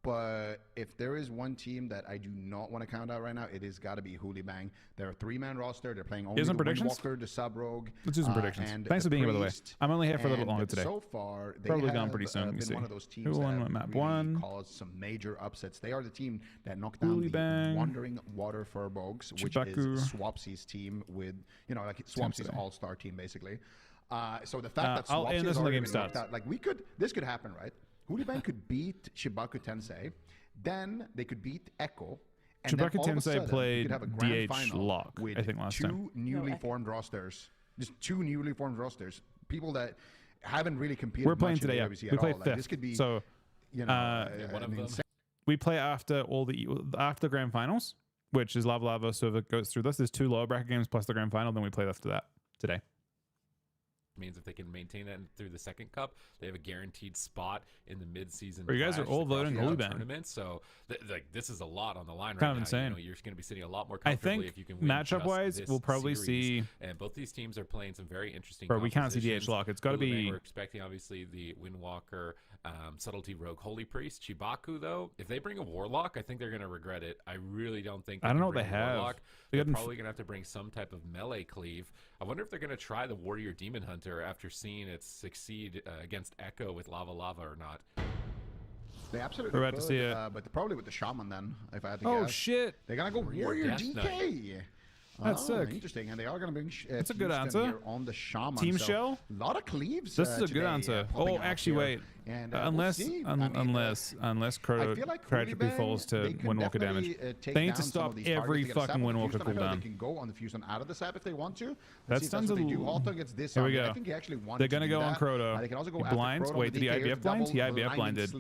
But if there is one team that I do not want to count out right now, it has got to be Hoola. They're a 3-man roster. They're playing only the Windwalker, the Sub-Rogue. Let's do some predictions. Thanks for being here, by the way. I'm only here for a little bit longer today. So far, they probably have gone pretty soon. been one of those teams that have really caused some major upsets. They are the team that knocked down the Wandering Water Furbogs, which is Swapsy's team with, you know, like Swapsy's all-star team, basically. So the fact that Swapsy has already been knocked out, like this could happen, right? Hoola could beat Shibaku Tensei, then they could beat Ekko, and Shibaku then all of a Tensei sudden, played you could have a grand DH final Lock, with I think, last time. two newly formed rosters. Just two newly formed rosters. People that haven't really competed. We're playing much today. In the AWC We play at all. fifth. Like, this could be, so you know, one of them. We play after the grand finals, which is Lava Lava. So if it goes through this, there's 2 lower bracket games plus the grand final. Then we play after that today. Means if they can maintain that through the second cup, they have a guaranteed spot in the mid-season. You guys are all voting Hoola tournament, so like this is a lot on the line kind right of now. insane. You know, you're going to be sitting a lot more comfortably if you can win. Matchup-wise, we'll probably see. And both these teams are playing some very interesting. Bro, we can't see DH Lock. It's got to be. We're expecting obviously the Windwalker, Subtlety Rogue, Holy Priest, Chibaku. Though, if they bring a Warlock, I think they're going to regret it. I really don't think. I don't know what they have. Warlock. They're probably going to have to bring some type of melee cleave. I wonder if they're going to try the Warrior Demon Hunter after seeing it succeed against Ekko with Lava Lava or not. They absolutely We're about to see it. But probably with the Shaman then, if I had to guess. Oh, shit. They're going to go Warrior DK. That's sick. Interesting, and they are going to bring. That's a good answer. On the Shaman. Team so Shell. A lot of cleaves. This is a good answer. Oh, actually, wait. And unless Crota tragically falls to Windwalker damage, they need to stop every fucking Windwalker cooldown. They can go on the Fusion out of the sap if they want to. That stuns a little. Here we go. I think he actually wanted They're gonna go on Crota. They can also go he blinds. Wait, did he IBF blind? He IBF blinded.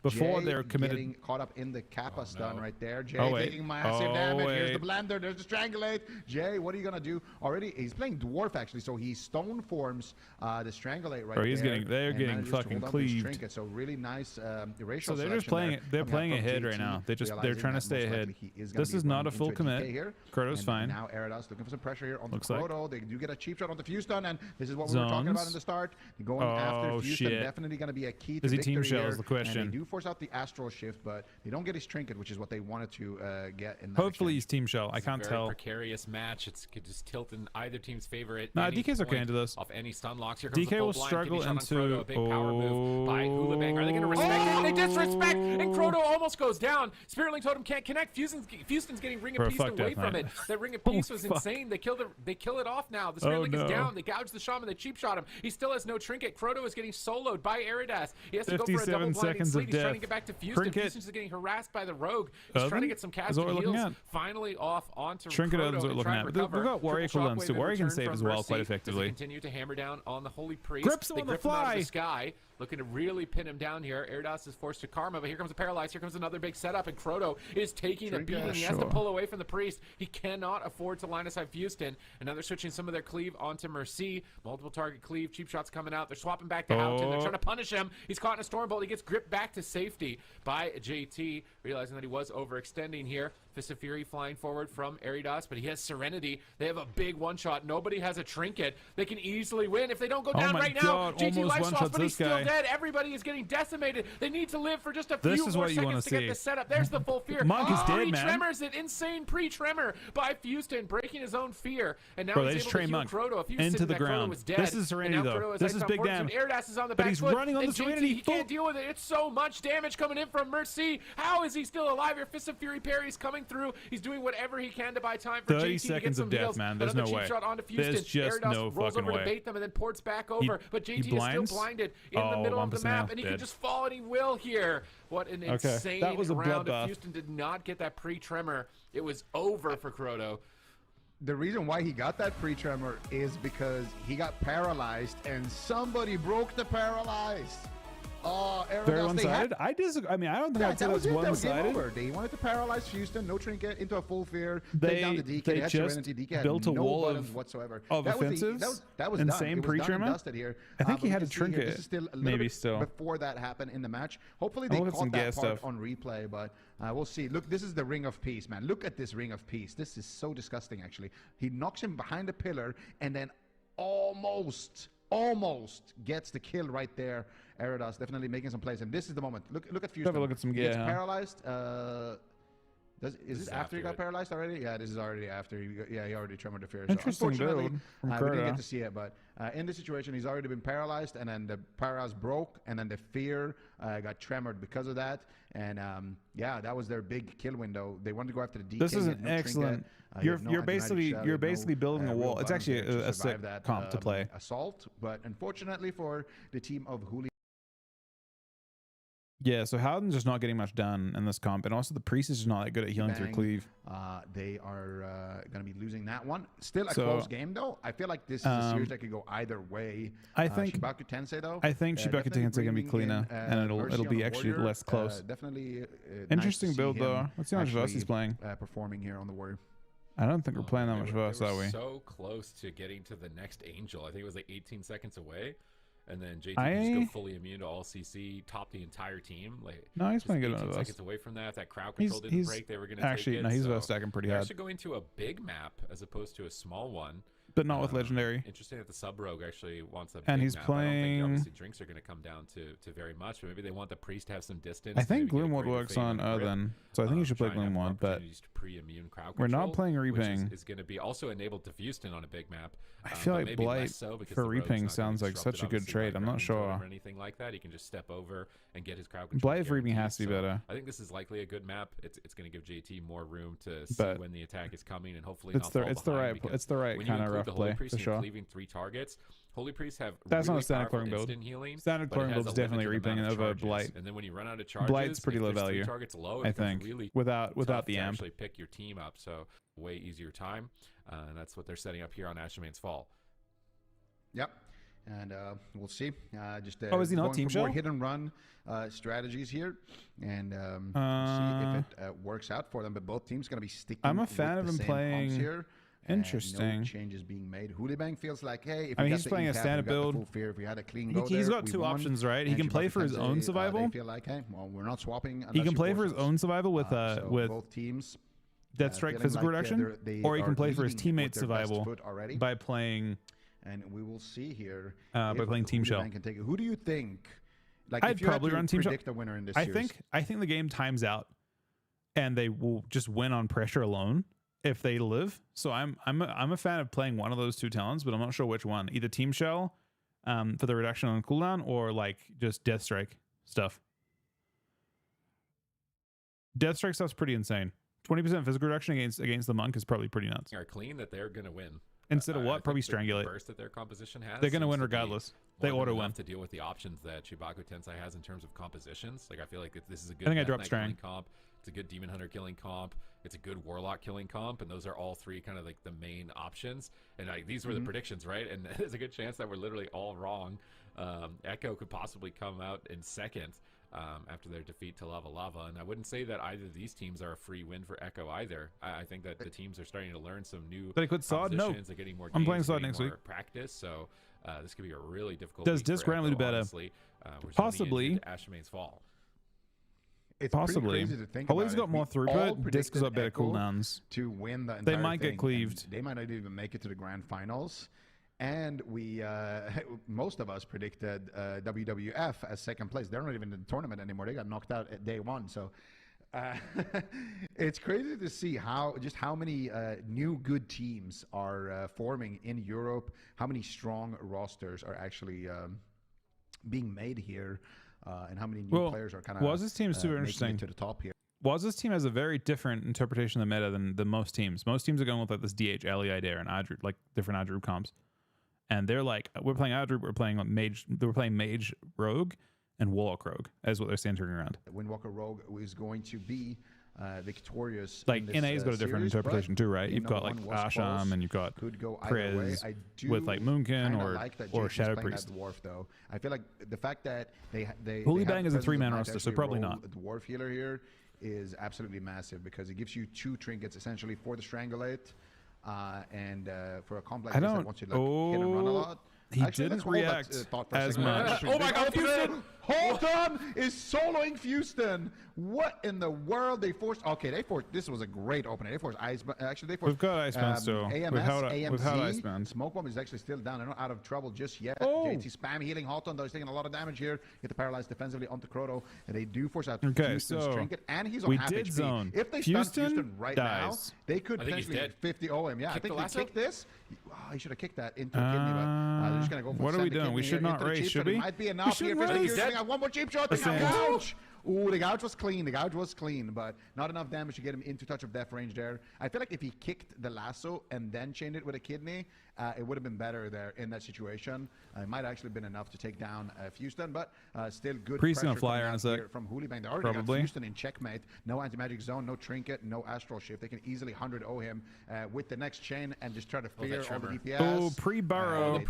Before they're committed. Getting caught up in the Kappa stun right there. Jay taking massive damage. Here's the Blender. There's the Strangulate. Jay, what are you going to do? Already, he's playing Dwarf, actually, so he stone forms the Strangulate right there. They're getting fucking cleaved. So really nice erasure. So they're just playing. They're playing ahead right now. They're trying to stay ahead. This is not a full commit. Croto's fine. Now Eridas looking for some pressure here on the Croto. They do get a cheap shot on the Fuse stun, and this is what we were talking about in the start. Going after Fuse stun definitely going to be a key to victory. Team Shell is the question. And they do force out the Astral Shift, but they don't get his Trinket, which is what they wanted to get in. Hopefully he's Team Shell. I can't tell. Precarious match. It's could just tilt in either team's favor. Nah, DK's okay into this. Off any stun locks. Here comes DK will struggle into. A big power move by Hoola. Are they going to respect it? They disrespect, and Croto almost goes down. Spirit Link Totem can't connect. Houston's getting Ring of Peace away from it. That Ring of Peace was insane. They kill it off now. The Spirit Link is down. They gouge the Shaman. They cheap shot him. He still has no Trinket. Croto is getting soloed by Eridas. He has to go for a double blinding sleep. He's trying to get back to Houston. Houston's getting harassed by the Rogue. He's trying to get some cast heals. Finally off onto Trinket is what we're looking at. We've got Warrior cooldowns too. Warrior can save as well quite effectively. Continue to hammer down on the Holy Priest. Grips him on the fly. Sky, looking to really pin him down here. Eridas is forced to karma, but here comes a paralyze. Here comes another big setup, and Croto is taking a beating. He has to pull away from the Priest. He cannot afford to line aside Houston. And now they're switching some of their cleave onto Mercy. Multiple target cleave. Cheap shots coming out. They're swapping back to Houghton. They're trying to punish him. He's caught in a Stormbolt. He gets gripped back to safety by JT, realizing that he was overextending here. Fist of Fury flying forward from Eridas, but he has Serenity. They have a big one-shot. Nobody has a trinket. They can easily win if they don't go down right now. GT life lost, but he's still dead. Everybody is getting decimated. They need to live for just a few more seconds to get this set up. There's the full fear. Monk is dead, man. Pre-tremors it. Insane pre-tremor by Houston, breaking his own fear. And now he's able to heal Croto. Into the ground. This is Serenity, though. This is big damage. Eridas is on the but back he's foot, running on the Serenity. He can't deal with it. It's so much damage coming in from Mercy. How is he still alive here? Fist of Fury parries coming through. He's doing whatever he can to buy time for 30 JT seconds to get some of death, heals. man. There's no way. Shot onto There's just Eridas no rolls fucking over way. to bait them and then ports back over. But JT is still blinded in the middle of the map, and he can just fall, and he will here. What an insane that was a round. bloodbath. If Houston did not get that pre-tremor, it was over for Croto. The reason why he got that pre-tremor is because he got paralyzed, and somebody broke the paralyzed. Oh, very one-sided. I disagree. I mean, I don't think I'd say that's one-sided. They wanted to paralyze Houston, no trinket, into a full fear. They take down the DK. They had just Serenity. DK built a no wall buttons whatsoever. Of offensives. That was insane pre-tremor. Here. I think he had a This trinket. is still a maybe still before that happened in the match. Hopefully they caught that part on replay, but we'll see. Look, this is the Ring of Peace, man. Look at this Ring of Peace. This is so disgusting, actually. He knocks him behind a pillar and then almost gets the kill right there. Eridas definitely making some plays, and this is the moment. Look at Houston. Have a look at some gear. He gets paralyzed. Is this after he got paralyzed already? Yeah, this is already after. He already tremored the fear. Interesting build from we didn't get to see it, but in this situation, he's already been paralyzed, and then the paralyze broke, and then the fear got tremored because of that. And yeah, that was their big kill window. They wanted to go after the DK. This is an excellent. You're basically building a wall. It's actually a sick comp to play. Assault, but unfortunately for the team of Hoola. Yeah, so Howden's just not getting much done in this comp, and also the priest is just not that good at healing through cleave. They are going to be losing that one. Still a close game, though. I feel like this is a series that could go either way. I think Shibaku Tensei, though. I think Shibaku Tensei can be cleaner, and it'll be actually less close. Definitely interesting build, though. Let's see how much Verse he's playing. Performing here on the Warrior. I don't think we're playing that much Verse, are we? So close to getting to the next Angel. I think it was like 18 seconds away. And then JT can just go fully immune to all CC, top the entire team. Like, no, he's playing good 18 on seconds away from that. If that crowd control didn't break, they were going to take it. No, he's stacking pretty hard. Actually going to a big map as opposed to a small one. But not with Legendary. Interesting that the Sub Rogue actually wants a big and he's map. playing. I don't think obviously drinks are going to come down to very much, but maybe they want the priest to have some distance. I think Gloomwood works on Earthen, so I think you should play Gloomwood. But we're not playing Reaping. Is going to be also enabled to Houston on a big map. I feel like Blight for Reaping sounds like such a good trade. I'm not sure. Or anything like that. He can just step over and get his crowd control. Blight for Reaping has to be better. I think this is likely a good map. It's going to give JT more room to see when the attack is coming and hopefully it's the right kind of rough play for sure. Leaving 3 targets. Holy Priests have that's really not a standard cloning build. Healing, standard cloning build is definitely Reaping over Blight. And then when you run out of charges, Blight's pretty low value. Low, I think really without the amp. Actually pick your team up, so way easier time, and that's what they're setting up here on Ashmane's Fall. Yep. And we'll see. Just is he not Team Shell? More hit and run strategies here, and we'll see if it works out for them. But both teams going to be sticking. I'm a fan of him playing here. Interesting. No changes being made. Hoolibang feels like, hey, if he's playing a standard build. If we had a clean he's got 2 options, right? He can play for his own survival. They feel like, hey, well, we're not swapping. He can play for his own survival with both teams. Deathstrike physical reduction, or he can play for his teammate's survival by playing. And we will see here by playing Team Shell. Can take it. Who do you think? Like, I'd probably run Team Shell. Predict a winner in this series. I think the game times out, and they will just win on pressure alone if they live. So I'm a fan of playing one of those 2 talents, but I'm not sure which one. Either Team Shell for the reduction on cooldown, or like just Deathstrike stuff. Deathstrike stuff's pretty insane. 20% physical reduction against the monk is probably pretty nuts. Are clean that they're gonna win. Instead of what? Probably strangulate. The burst that their composition has. They're gonna win regardless. They auto win to deal with the options that Shibaku Tensei has in terms of compositions. Like, I feel like this is a good. I think I dropped Strang comp. It's a good Demon Hunter killing comp. It's a good Warlock killing comp, and those are all 3 kind of like the main options. And these were the predictions, right? And there's a good chance that we're literally all wrong. Ekko could possibly come out in second. After their defeat to Lava Lava. And I wouldn't say that either of these teams are a free win for Ekko either. I think that the teams are starting to learn some new compositions. They're getting more games, I'm playing Sod next week. Practice, so this could be a really difficult Does week Disc for randomly Ekko, do better? honestly. Possibly. Ashmane's Fall. It's possibly. crazy to think Holy's about got more throughput. Disc has got better Ekko cooldowns. to win the entire They might get cleaved. They might not even make it to the grand finals. And we, most of us predicted WWF as second place. They're not even in the tournament anymore. They got knocked out at day one. So it's crazy to see how many new good teams are forming in Europe. How many strong rosters are actually being made here, and how many new players are kind of. Waz's team is super interesting. To the top here. Waz's team has a very different interpretation of the meta than most teams. Most teams are going with like this DH, Idea, and Adru, like different Adru comps. And they're like, we're playing Adru, we're playing Mage, we're playing Mage Rogue and Warlock Rogue, as what they're centering around. Windwalker Rogue is going to be victorious. Like NA's got a different interpretation too, right? You've got like Asham and you've got Prez with like Moonkin or Shadow Priest. Dwarf though, I feel like the fact that they Hoola Bang is a 3-man roster, so probably not. The Dwarf healer here is absolutely massive because it gives you 2 trinkets essentially for the Strangulate. And for a complex that wants you to hit and run a lot. He didn't react as much. Oh my God, Houston! Holton is soloing Houston. What in the world? They forced. Okay, they forced. This was a great opening. They forced Ice. Actually, they forced. We've got Iceman still. AMZ. We've had Iceman. Smoke Bomb is actually still down. They're not out of trouble just yet. Oh. JT spam healing Holton though. He's taking a lot of damage here. Get the paralyzed defensively onto Croto, and they do force out Houston's trinket, and he's on half HP. Zone. If they stun Houston right now, they could potentially 50 him. Yeah, I think they kick this. Oh, he should have kicked that into a kidney, but they're just gonna go for. What are we doing? We should not race, should we? Might be enough here. One more cheap shot. Gouge. Ooh, the gouge was clean. The gouge was clean, but not enough damage to get him into touch of death range there. I feel like if he kicked the lasso and then chained it with a kidney, it would have been better there in that situation. It might actually been enough to take down Houston, but still good Priest pressure gonna fly on a sec. from Hoola Bang. They already got Houston in checkmate. No anti-magic zone, no trinket, no astral shift. They can easily 100-0 him with the next chain and just try to fear all the DPS. Oh, pre-burrow.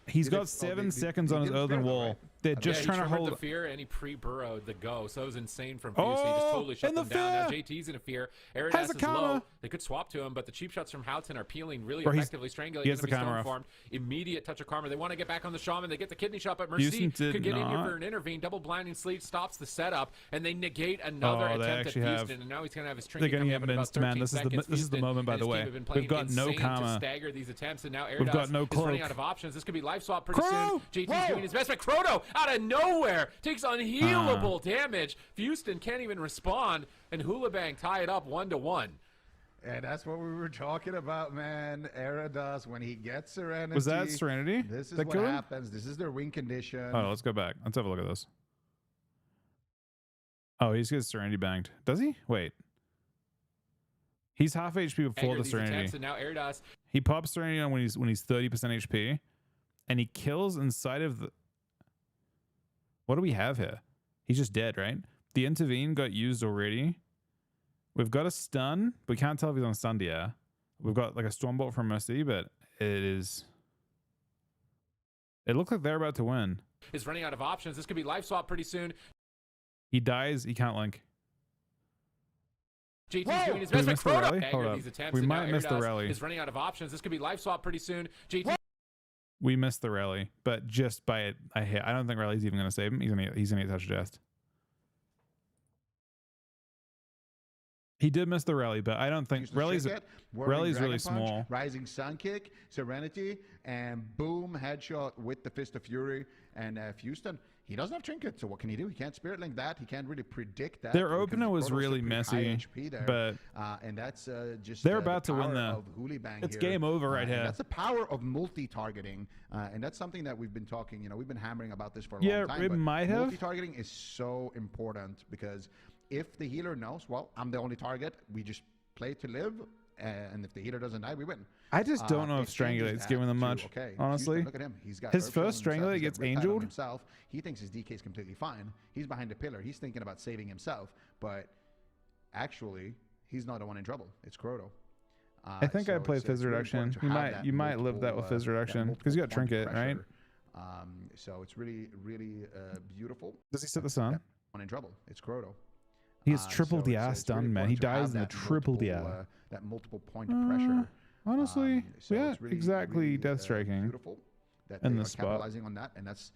He's got 7 seconds on his earthen wall. Right? They're just trying to hold the fear, and he pre-burrowed the go. So it was insane from Fuse. He just totally shut them down. Now JT's in a fear. Eridas is low. They could swap to him, but the cheap shots from Houghton are peeling really effectively. Strangulating enemy Stormformed. Immediate touch of karma. They want to get back on the shaman. They get the kidney shot, but Mercy could get in here for an intervene. Double blinding sleep stops the setup, and they negate another attempt at Houston. And now he's gonna have his trinket coming up in about 13 seconds. This is the moment, by the way. We've got no karma. To stagger these attempts, and now We've got no is running out of options. This could be life swap pretty soon. JT's doing his best, but Croto out of nowhere takes unhealable damage. Houston can't even respond, and Hoola Bang tie it up 1-1. And that's what we were talking about, man. Eridas, when he gets Serenity. Was that Serenity? This is what happens. This is their win condition. Oh, let's go back. Let's have a look at this. Oh, he's getting Serenity banged. Does he? Wait. He's half HP before the Serenity. And now Eridas. He pops Serenity on when he's 30% HP. And he kills inside of the... What do we have here? He's just dead, right? The intervene got used already. We've got a stun. We can't tell if he's on stunned yet. We've got like a Stormbolt from Mercy, but it looks like they're about to win. Is running out of options. This could be life swap pretty soon. He dies. He can't link. JT's doing his best. We might miss the rally. Is running out of options. This could be life swap pretty soon. JT. We missed the rally, but just by it, I don't think rally's even going to save him. He's gonna get touch just. He did miss the rally, but I don't think rally's really small. Rising Sun Kick, Serenity, and boom, headshot with the Fist of Fury. And Houston, he doesn't have Trinket, so what can he do? He can't Spirit Link that. He can't really predict that. Their opener was really messy, but and that's just they're about to win that. It's here. Game over right here. That's the power of multi-targeting, and that's something that we've been talking. You know, we've been hammering about this for a long time. Yeah, it might have. Multi-targeting is so important because if the healer knows, well, I'm the only target, we just play to live, and if the healer doesn't die, we win. I just don't know if Strangulate's giving them much, honestly. Look at him. He's got his first Strangulate gets angeled. Himself. He thinks his DK is completely fine. He's behind the pillar. He's thinking about saving himself, but actually, he's not the one in trouble. It's Croto. I think I play Fizz Reduction. You might live that with Fizz Reduction because you got Trinket, right? So it's really, really beautiful. Does he set the sun? One in trouble. It's Croto. He has triple DR stun, man. He dies in the triple DR. That multiple point of pressure. Honestly, yeah, really, exactly. Really, death striking. Beautiful that in they the are capitalizing on that, and that's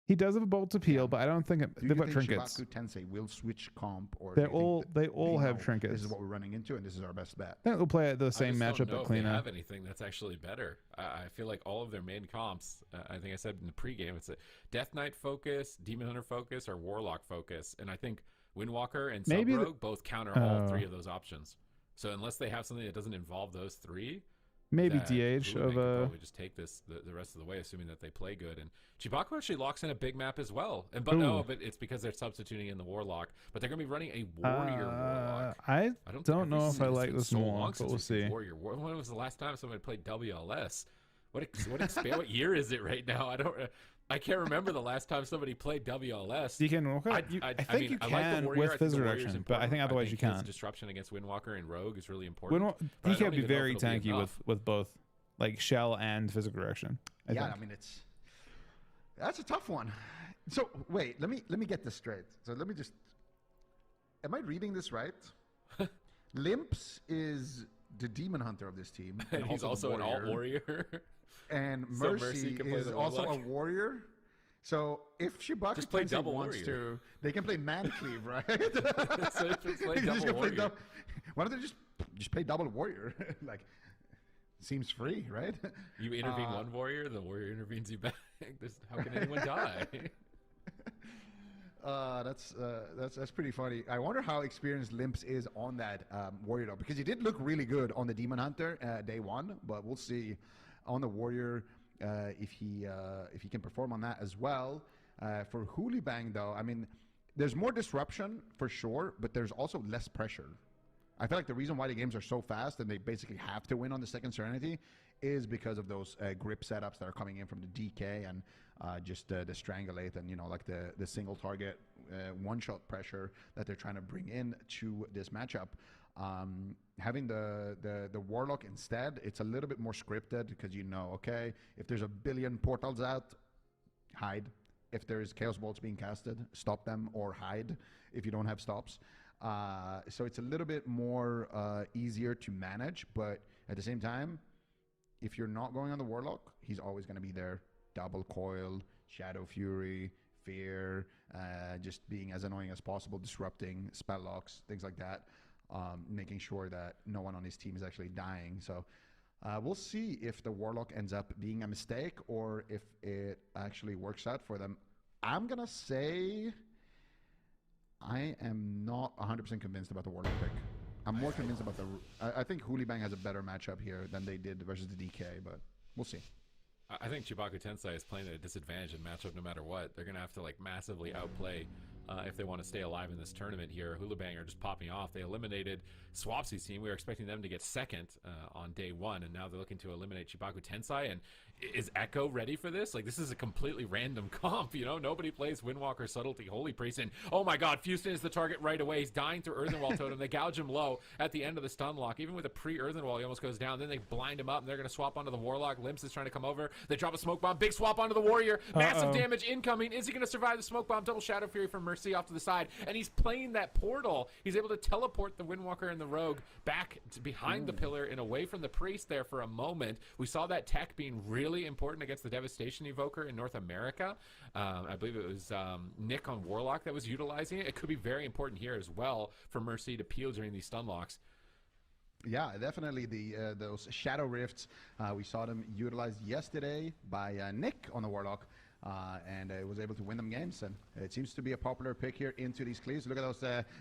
He does have a bolt appeal, but I don't think they've got trinkets. Chaku Tensei will switch comp, or they all have trinkets. This is what we're running into, and this is our best bet. I think they'll play the same matchup, but cleaner. If they have anything that's actually better. I feel like all of their main comps. I think I said in the pregame, it's a Death Knight focus, Demon Hunter focus, or Warlock focus, and I think Windwalker and Sub-Rogue both counter all three of those options. So unless they have something that doesn't involve those three. Maybe DH of probably just take this the rest of the way, assuming that they play good. And Chibaku actually locks in a big map as well. And but it's because they're substituting in the Warlock. But they're going to be running a Warrior Warlock. I don't know if I like this more, but we'll see. Warrior. When was the last time somebody played WLS? What year is it right now? I can't remember the last time somebody played WLS. You can I think you can with Physical Direction, but I think otherwise you can't. Disruption against Windwalker and Rogue is really important. He can be very tanky with both, like Shell and Physical Direction. I think. I mean that's a tough one. So wait, let me get this straight. So let me just. Am I reading this right? Limps is the Demon Hunter of this team, and he's also an alt warrior. And Mercy is also a warrior. So if Chibaku Tensei wants to, they can play Man Cleave, right? So just play double warrior. Why don't they just play double warrior? Like, seems free, right? You intervene one warrior, the warrior intervenes you back. How can anyone die? That's pretty funny. I wonder how experienced Limps is on that warrior though, because he did look really good on the Demon Hunter day one, but we'll see on the warrior if he can perform on that as well. For Hoola Bang though, I mean, there's more disruption for sure, but there's also less pressure. I feel like the reason why the games are so fast and they basically have to win on the second Serenity is because of those grip setups that are coming in from the DK and just the Strangulate and like the single target one-shot pressure that they're trying to bring in to this matchup. Having the Warlock instead, it's a little bit more scripted because okay, if there's a billion portals out, hide. If there's Chaos Bolts being casted, stop them or hide if you don't have stops. So it's a little bit more easier to manage, but at the same time, if you're not going on the Warlock, he's always going to be there. Double Coil, Shadow Fury, Fear, just being as annoying as possible, disrupting spell locks, things like that. Making sure that no one on his team is actually dying. So we'll see if the Warlock ends up being a mistake or if it actually works out for them. I'm going to say I am not 100% convinced about the Warlock pick. I'm more convinced about I think Hoola Bang has a better matchup here than they did versus the DK, but we'll see. I think Chibaku Tensei is playing at a disadvantage in matchup no matter what. They're going to have to massively outplay if they want to stay alive in this tournament here. Hoola Bang are just popping off. They eliminated Swapsy's team. We were expecting them to get second on day one, and now they're looking to eliminate Chibaku Tensei. And is Ekko ready for this? This is a completely random comp. Nobody plays Windwalker, Subtlety, Holy Priest, and oh my God, Fuston is the target right away. He's dying through Earthenwall Totem. They gouge him low at the end of the stun lock. Even with a pre-Earthenwall, he almost goes down. Then they blind him up, and they're going to swap onto the Warlock. Limps is trying to come over. They drop a smoke bomb. Big swap onto the Warrior. Massive damage incoming. Is he going to survive the smoke bomb? Double Shadow Fury from Mercy off to the side, and he's playing that portal. He's able to teleport the Windwalker and the Rogue back to behind the pillar and away from the Priest there for a moment. We saw that tech being really important against the Devastation Evoker in North America. I believe it was Nick on Warlock that was utilizing it. It could be very important here as well for Mercy to peel during these stun locks. Yeah, definitely those Shadow Rifts. We saw them utilized yesterday by Nick on the Warlock. And was able to win them games, and it seems to be a popular pick here into these cleaves. Look at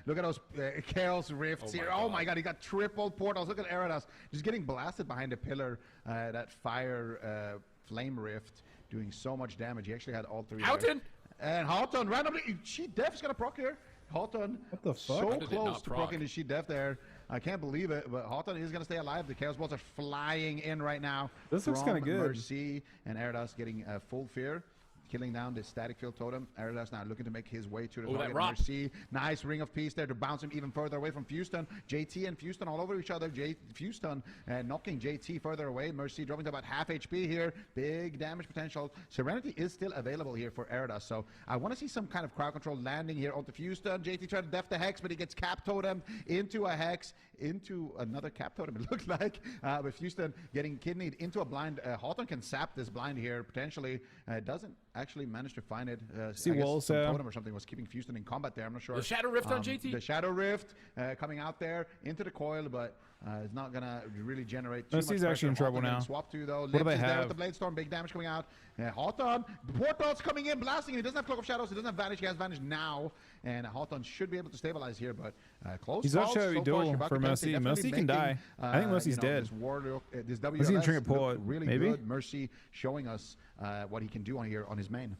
those Chaos Rifts here. Oh my God, he got triple portals. Look at Eradas just getting blasted behind the pillar. That fire flame rift doing so much damage. He actually had all three. Houghton! And Houghton randomly, Sheet Def's gonna proc here. Houghton, what the fuck? So close to proccing the Sheet Def there. I can't believe it, but Houghton is gonna stay alive. The Chaos Bolts are flying in right now. This looks kind of good. Mercy and Eradas getting full fear. Killing down the static field totem. Eradas now looking to make his way to the target. Mercy. Nice Ring of Peace there to bounce him even further away from Fuston. JT and Fuston all over each other. Fuston knocking JT further away. Mercy dropping to about half HP here. Big damage potential. Serenity is still available here for Eradas. So I want to see some kind of crowd control landing here onto Fuston. JT tried to def the Hex, but he gets cap totem into a Hex, into another cap totem it looked like. But Fuston getting kidneyed into a blind. Houghton can sap this blind here potentially. Doesn't actually managed to find it. See, I guess Walls, some totem or something was keeping Houston in combat there. I'm not sure. The Shadow Rift on JT. The Shadow Rift coming out there into the coil, but it's not gonna really generate too much pressure. actually in trouble now. Swap to though. What do they have? With the Blade Storm, big damage coming out. Hawthorne, Portal's coming in, blasting. He doesn't have Cloak of Shadows. He doesn't have Vanish. He has Vanish now, and Hawthorne should be able to stabilize here. But close. He's up Shadowy Duel for Mercy. Mercy can die. I think Mercy's dead. This Mercy can Trinket Port. Really maybe. good. Mercy showing us what he can do on here on his main.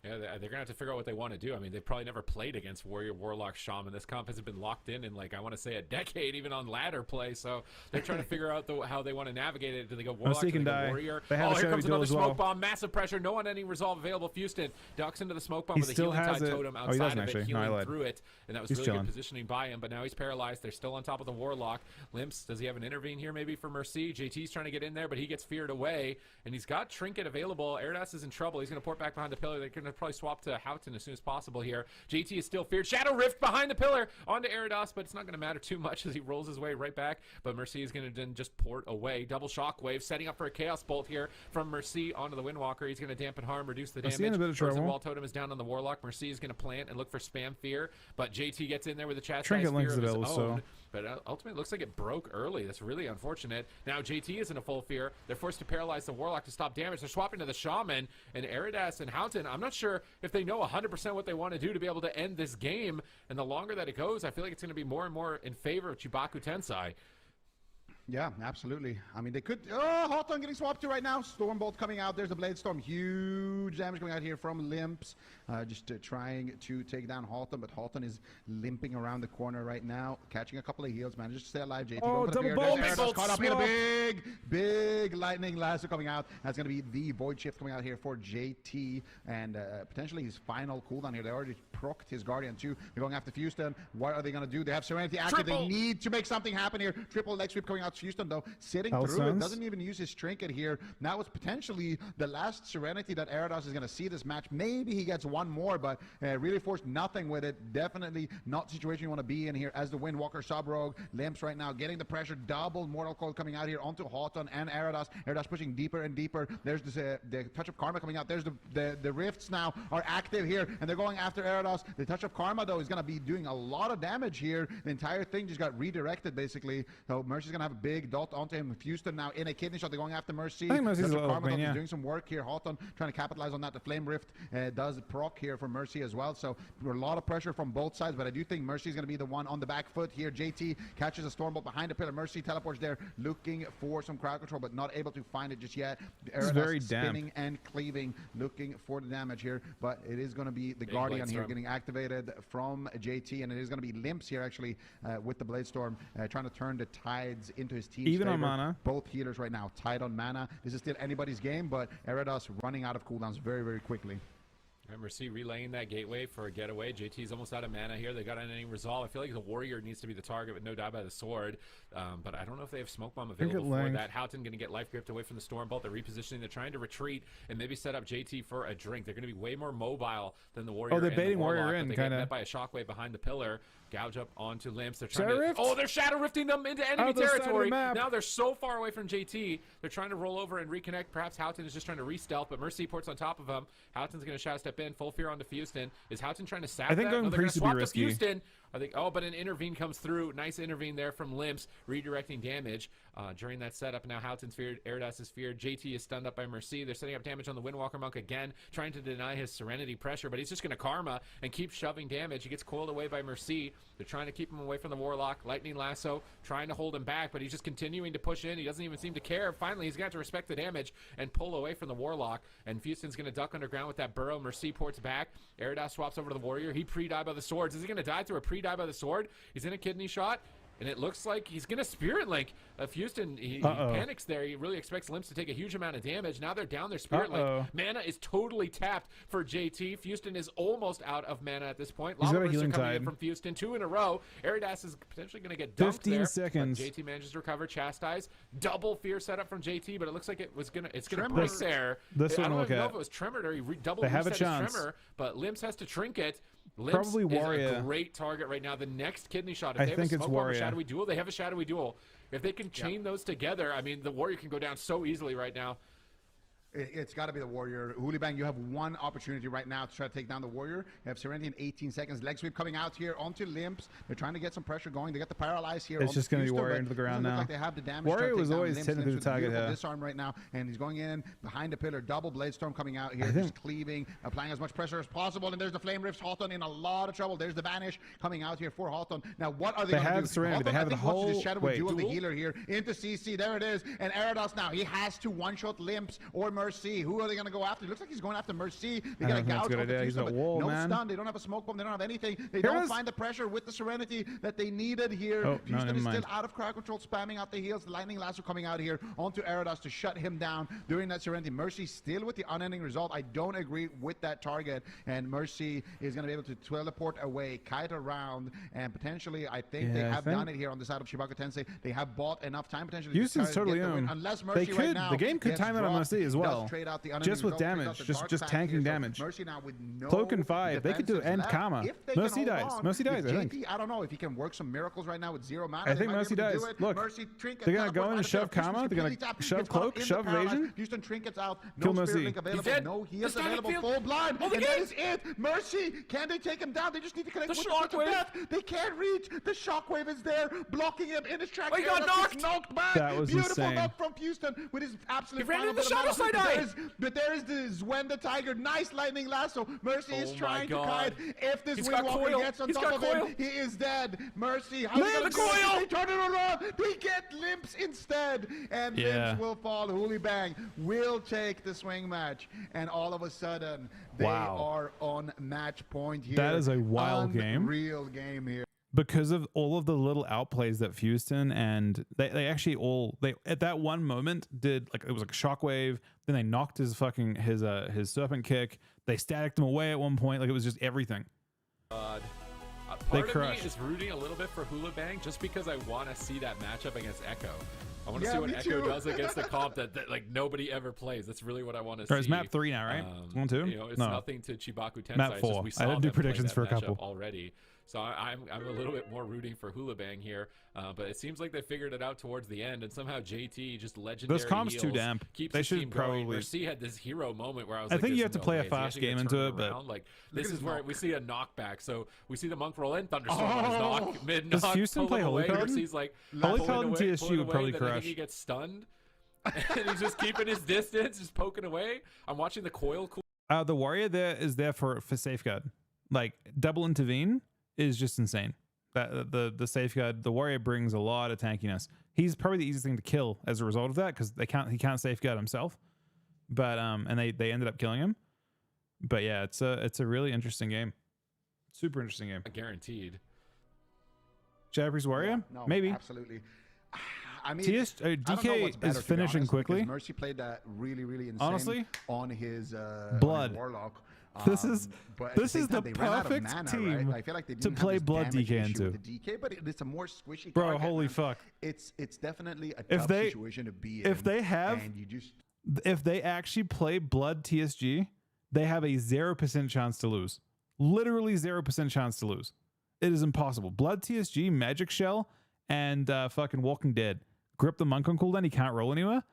Yeah, they're going to have to figure out what they want to do. I mean, they've probably never played against Warrior, Warlock, Shaman. This comp hasn't been locked in like, I want to say a decade, even on ladder play. So they're trying to figure out how they want to navigate it. Do they go Warlock? Do they go Warrior? Oh, here comes another smoke bomb. Massive pressure. No one any resolve available. Houston ducks into the smoke bomb with a healing tide totem outside of it, healing through it. And that was really good positioning by him. But now he's paralyzed. They're still on top of the Warlock. Limps, does he have an intervene here maybe for Mercy? JT's trying to get in there, but he gets feared away. And he's got Trinket available. Eridas is in trouble. He's going to port back behind the pillar. They're going to probably swap to Houghton as soon as possible here. JT is still feared. Shadow Rift behind the pillar onto Eridas, but it's not going to matter too much as he rolls his way right back. But Mercy is going to then just port away. Double Shockwave, setting up for a Chaos Bolt here from Mercy onto the Windwalker. He's going to dampen harm, reduce the damage. Frozen Wall Totem is down on the Warlock. Mercy is going to plant and look for Spam Fear, but JT gets in there with a Chastise Fear of his own. But ultimately, it looks like it broke early. That's really unfortunate. Now JT is in a full fear. They're forced to paralyze the Warlock to stop damage. They're swapping to the Shaman, and Eridas and Houghton, I'm not sure if they know 100% what they want to do to be able to end this game. And the longer that it goes, I feel like it's going to be more and more in favor of Chibaku Tensei. Yeah, absolutely. I mean, they could... Oh, Hawthorne getting swapped to right now. Stormbolt coming out. There's the Blade Storm. Huge damage coming out here from Limps. Just trying to take down Hawthorne, but Hawthorne is limping around the corner right now. Catching a couple of heals. Manages to stay alive. JT going for the bear. Caught up in a big lightning lasso coming out. That's going to be the Void Shift coming out here for JT. And potentially his final cooldown here. They already procced his Guardian too. They're going after Houston. What are they going to do? They have Serenity active. They need to make something happen here. Triple leg sweep coming out. Houston though sitting through it, doesn't even use his trinket here. Now it's potentially the last Serenity that Eridas is going to see this match. Maybe he gets one more, but really forced nothing with it. Definitely not the situation you want to be in here as the Windwalker sub-rogue. Limps right now getting the pressure. Double Mortal Coil coming out here onto Hawthorne and Eridas. Eridas pushing deeper and deeper. There's this, the Touch of Karma coming out. There's the Rifts now are active here, and they're going after Eridas. The Touch of Karma though is going to be doing a lot of damage here. The entire thing just got redirected basically. So Mercy's going to have a big dot onto him. Houston now in a kidney shot. They're going after Mercy. I think Mercy's doing some work here. Hawthorne trying to capitalize on that. The Flame Rift does proc here for Mercy as well. So a lot of pressure from both sides, but I do think Mercy's going to be the one on the back foot here. JT catches a Stormbolt behind the pillar. Mercy teleports there looking for some crowd control, but not able to find it just yet. It's very spinning and cleaving, looking for the damage here, but it is going to be the Guardian here getting activated from JT, and it is going to be Limps here actually with the Blade Storm trying to turn the tides into his team's even favor. on mana. Both healers right now tied on mana. This is still anybody's game, but Eridas running out of cooldowns very, very quickly. Mercy relaying that gateway for a getaway. JT's almost out of mana here. They got any resolve. I feel like the Warrior needs to be the target, but no die by the sword. But I don't know if they have Smoke Bomb available for that. Houghton going to get life gripped away from the Stormbolt. They're repositioning. They're trying to retreat and maybe set up JT for a drink. They're going to be way more mobile than the Warrior. Oh, they're baiting Warrior in, kind of. They get met by a Shockwave behind the pillar. Gouge up onto Limps. They're trying they're Shadow Rifting them into enemy territory. Now they're so far away from JT. They're trying to roll over and reconnect. Perhaps Houghton is just trying to re-stealth, but Mercy ports on top of him. Houghton's going to shadow step in. Full fear onto Houston. Is Houghton trying to sap I think going Priest would be risky. Houston. I think, but an intervene comes through. Nice intervene there from Limps, redirecting damage during that setup. Now Houghton's feared, Eridas is feared. JT is stunned up by Mercy. They're setting up damage on the Windwalker Monk again, trying to deny his Serenity pressure, but he's just going to Karma and keep shoving damage. He gets coiled away by Mercy. They're trying to keep him away from the Warlock. Lightning Lasso, trying to hold him back, but he's just continuing to push in. He doesn't even seem to care. Finally, he's going to have to respect the damage and pull away from the Warlock, and Houston's going to duck underground with that burrow. Mercy ports back. Eridas swaps over to the Warrior. He pre-die by the swords. Is he going to die through a pre-die by the sword? He's in a kidney shot, and it looks like he's going to Spirit Link. Houston, he panics there. He really expects Limps to take a huge amount of damage. Now they're down their Spirit Link. Mana is totally tapped for JT. Houston is almost out of mana at this point. Lava Bursts are coming in from Houston. 2 in a row. Eridas is potentially going to get dunked 15 there. seconds. JT manages to recover. Chastise. Double fear setup from JT, but it looks like it's going to break there. I don't know if it was Tremored or he double reset his Tremor, but Limps has to Trinket. Limps probably Warrior. Is a great target right now. The next kidney shot. If I they think have a it's Smoke Bomb or Warrior. Shadowy Duel, they have a Shadowy Duel. If they can chain those together, I mean, the Warrior can go down so easily right now. It's got to be the Warrior. Hoola Bang, you have one opportunity right now to try to take down the Warrior. You have Serenity in 18 seconds. Leg sweep coming out here onto Limps. They're trying to get some pressure going. They got the Paralyze here. It's just going to be Warrior into the ground now. Like they have the damage. Warrior was always technically the target here. Disarm right now, and he's going in behind the pillar. Double Blade Storm coming out here. Just cleaving, applying as much pressure as possible. And there's the Flame Rifts. Hawthorne in a lot of trouble. There's the Vanish coming out here for Hawthorne. Now, what are they going to do? They have Serenity. They have the whole... Duel the healer here into CC. There it is. And Erados now. He has to one-shot Limps or Mercy. Who are they going to go after? It looks like he's going after Mercy. They got a gouge on the He's a wall, no man. stun. They don't have a smoke bomb. They don't have anything. They don't find the pressure with the Serenity that they needed here. Houston is still out of crowd control, spamming out the heals. The Lightning Lasso coming out here onto Erados to shut him down during that Serenity. Mercy still with the unending resolve. I don't agree with that target, and Mercy is going to be able to teleport away, kite around, and potentially, I think they have done it here on the side of Chibaku Tensei. They have bought enough time potentially. Houston's totally own. Unless Mercy right now, the game could time it on Mercy as well. Just with damage, just tanking damage. Mercy now with no Cloak and 5, they could do end karma. Mercy dies. Mercy dies, I think. I don't know if he can work some miracles right now with 0 mana. I think Mercy dies. Look, they're gonna go in and shove karma. They're gonna shove Cloak, shove evasion. Houston trinkets out. Kill No Mercy. Spirit Link available. No heals available. Full blind. And that is it. Mercy. Can they take him down? They just need to connect with the Shockwave. They can't reach. The Shockwave is there, blocking him in his tracks. Oh, he got knocked back. That was beautiful insane. knock from Houston with his absolute. He ran into the shadow side eye. But there is the Zwen the Tiger. Nice Lightning Lasso. Mercy is trying to kite. If this Windwalker gets on top of him, he is dead. Mercy. Land the coil. They turn it around. They get Limps instead. And Limps will fall. Hoola Bang will take the swing match. And all of a sudden, they are on match point here. That is a wild game. Real game here. Because of all of the little outplays that Houston and they actually at that one moment did, like, it was like a shockwave, then they knocked his serpent kick, they staticked him away at one point, like it was just everything. Part of me is rooting a little bit for Hoola Bang just because I want to see that matchup against Ekko. I want to see what Ekko does against the comp that like nobody ever plays. That's really what I want to see. It's map 3 now, right? 1, 2? You know, it's nothing to Chibaku Tensei. Map 4. We saw I didn't do predictions for a couple already. So I'm a little bit more rooting for Hoola Bang here, but it seems like they figured it out towards the end, and somehow JT just legendary. Those comps too damp. They should probably. Mercy had this hero moment where I was. I think you have to play a fast game into it, but like this is where we see a knockback. So we see the Monk roll in Thunderstorm mid knock. Does Houston play Holy Card? Mercy's like Holy Card and TSG would probably crush. He gets stunned, and he's just keeping his distance, just poking away. I'm watching the coil. The Warrior there is there for safeguard, like double intervene. Is just insane. That the safeguard, the Warrior brings a lot of tankiness. He's probably the easiest thing to kill as a result of that because he can't safeguard himself. But and they ended up killing him. But yeah, it's a really interesting game, super interesting game. Guaranteed. Japanese Warrior, no, maybe absolutely. I mean, DK is finishing quickly. Mercy played that really insane. Honestly, on his Blood. Warlock. This is the perfect team right? I feel like they to play Blood DK into. But it's a more squishy. Bro, holy fuck! It's definitely a tough situation to be in. If they actually play Blood TSG, they have a 0% chance to lose. Literally 0% chance to lose. It is impossible. Blood TSG, Magic Shell, and fucking Walking Dead. Grip the Monk on cooldown. He can't roll anywhere.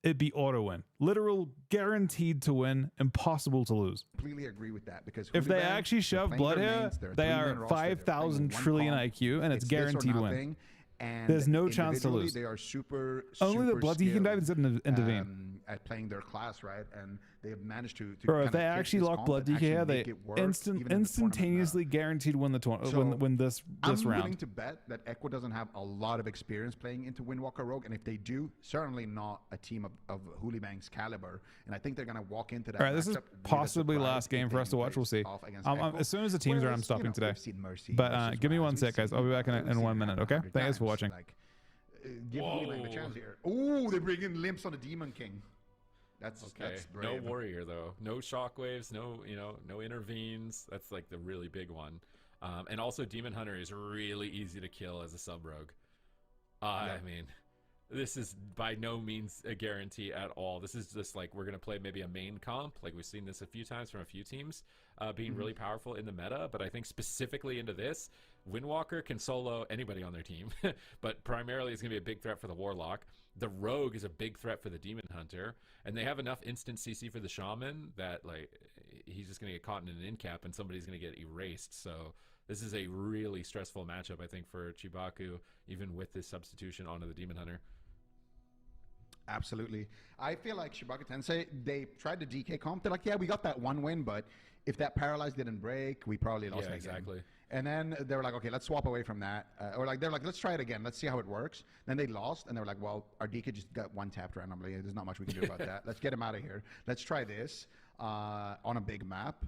It'd be auto win. Literal guaranteed to win. Impossible to lose. Completely agree with that because if they actually shove Blood here, they are 5,000 trillion IQ and it's guaranteed win. And there's no chance to lose. They are super only the Blood can dive instead of intervene at playing their class, right? And they have managed to bro, if they actually lock Blood DK here, they instantaneously guaranteed win the win this round. I'm willing to bet that Ekko doesn't have a lot of experience playing into Windwalker Rogue, and if they do, certainly not a team of Hoola Bang's caliber. And I think they're going to walk into that. All right, this is possibly last game for us to watch. We'll see. As soon as the teams are, I'm stopping today. But give me 1 sec, guys. I'll be back in 1 minute. Okay. Thanks for watching. Give Hoola Bang a chance here. Oh, they bring in Limps on the Demon King. That's no Warrior though. No shockwaves. No intervenes. That's like the really big one. And also Demon Hunter is really easy to kill as a sub rogue. I mean, This is by no means a guarantee at all. This is just like we're going to play maybe a main comp. Like we've seen this a few times from a few teams being really powerful in the meta. But I think specifically into this, Windwalker can solo anybody on their team. But primarily it's going to be a big threat for the Warlock. The Rogue is a big threat for the Demon Hunter. And they have enough instant CC for the Shaman that like he's just going to get caught in an in-cap and somebody's going to get erased. So this is a really stressful matchup, I think, for Chibaku, even with this substitution onto the Demon Hunter. Absolutely. I feel like Chibaku Tensei, they tried the DK comp. They're like, yeah, we got that one win, but if that paralyze didn't break, we probably lost that exactly. game. And then they were like, okay, let's swap away from that. Or like they're like, let's try it again. Let's see how it works. Then they lost, and they were like, well, our DK just got one tapped randomly. There's not much we can do about that. Let's get him out of here. Let's try this on a big map.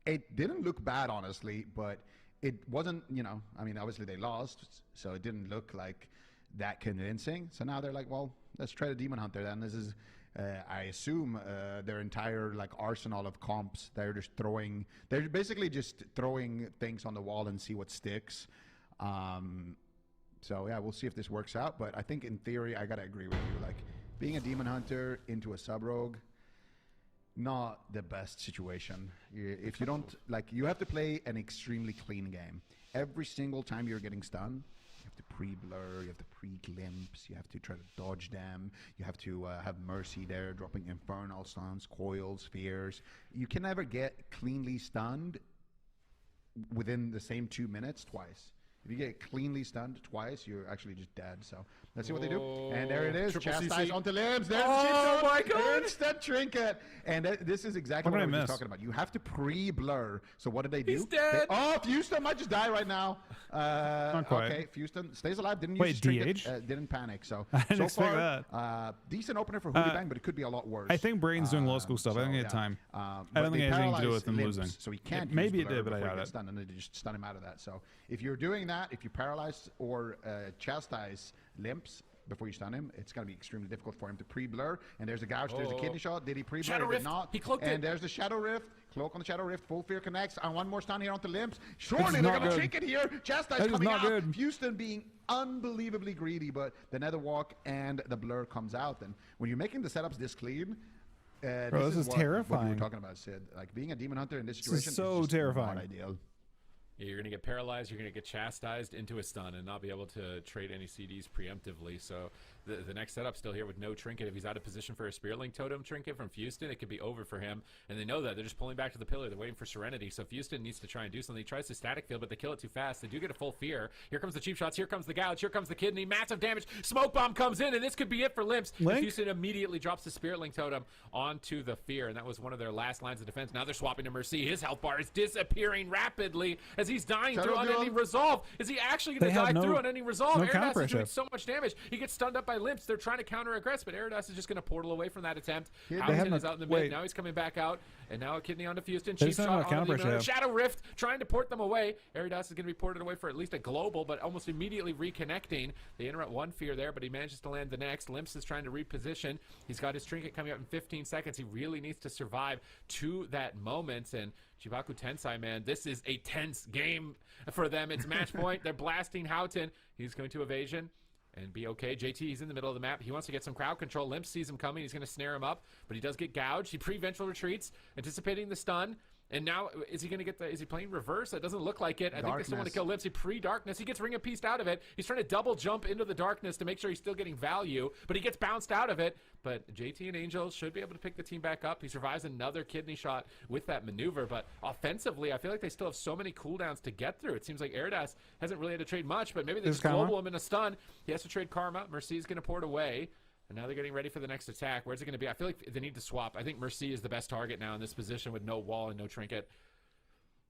It didn't look bad, honestly, but it wasn't, you know, I mean, obviously they lost, so it didn't look like that convincing. So now they're like, well, let's try the Demon Hunter then. This is, I assume, their entire like arsenal of comps. They're basically just throwing things on the wall and see what sticks. So yeah, we'll see if this works out. But I think in theory, I gotta agree with you. Like being a Demon Hunter into a sub rogue, not the best situation. If you don't, like, you have to play an extremely clean game. Every single time you're getting stunned, you have to pre-blur, you have to pre-glimpse, you have to try to dodge them, you have to have Mercy there, dropping infernal stuns, coils, fears. You can never get cleanly stunned within the same 2 minutes twice. If you get cleanly stunned twice, you're actually just dead. So let's see what they do. And there it is. Chastise onto limbs. There's oh my God. Instant trinket. And this is exactly what I was talking about. You have to pre-blur. So what did they do? He's dead. Houston might just die right now. Not quite. Okay, Houston stays alive. Didn't use his trinket, didn't panic. So I didn't expect far, that. Decent opener for Hoola Bang, but it could be a lot worse. I think Brain's doing low school stuff. I think he had time. I don't think it has anything to do with him losing. So he can't. Maybe it did, but I doubt it. And they just stun him out of that. So if you're doing that, if you paralyze or chastise limps before you stun him, it's going to be extremely difficult for him to pre-blur. And there's a gouge, there's a kidney shot. Did he pre-blur? He did not. He cloaked it. And there's the Shadow Rift. Cloak on the Shadow Rift. Full Fear connects. And one more stun here onto limps. Surely they're going to trick it here. Chastise coming out. Good. Houston being unbelievably greedy, but the Nether Walk and the blur comes out. And when you're making the setups this clean, this is terrifying. What we were talking about, Sid. Like being a Demon Hunter in this situation is so terrifying. Not ideal. Yeah, you're going to get paralyzed, you're going to get chastised into a stun and not be able to trade any CDs preemptively. So the next setup still here with no trinket. If he's out of position for a Spearlink Totem trinket from Houston, it could be over for him. And they know that. They're just pulling back to the pillar. They're waiting for Serenity. So Houston needs to try and do something. He tries to static field, but they kill it too fast. They do get a full fear. Here comes the cheap shots. Here comes the gouge. Here comes the kidney. Massive damage. Smoke bomb comes in, and this could be it for Limps. Houston immediately drops the Spearlink Totem onto the fear, and that was one of their last lines of defense. Now they're swapping to Mercy. His health bar is disappearing rapidly as he's dying through on any resolve. Is he actually going to die through on any resolve? Eridas is doing so much damage. He gets stunned up by Limps. They're trying to counter-aggress, but Eridas is just going to portal away from that attempt. Houghton is out in the mid. Now he's coming back out, and now a kidney onto Houston. Cheap shot on the Shadow Rift, trying to port them away. Eridas is going to be ported away for at least a global, but almost immediately reconnecting. They interrupt one fear there, but he manages to land the next. Limps is trying to reposition. He's got his trinket coming up in 15 seconds. He really needs to survive to that moment, and Chibaku Tensei, man, this is a tense game for them. It's match point. They're blasting Houghton. He's going to evasion and be okay. JT, he's in the middle of the map. He wants to get some crowd control. Limp sees him coming. He's going to snare him up, but he does get gouged. He pre-ventral retreats, anticipating the stun. And now, is he going to get is he playing reverse? That doesn't look like it. I think they still want to kill Lips. He pre-darkness. He gets Ring of Peace out of it. He's trying to double jump into the darkness to make sure he's still getting value, but he gets bounced out of it. But JT and Angel should be able to pick the team back up. He survives another kidney shot with that maneuver, but offensively, I feel like they still have so many cooldowns to get through. It seems like Eridas hasn't really had to trade much, but maybe they just global him in a stun. He has to trade Karma. Mercy's going to pour it away. And now they're getting ready for the next attack. Where's it going to be? I feel like they need to swap. I think Mercy is the best target now in this position with no wall and no trinket.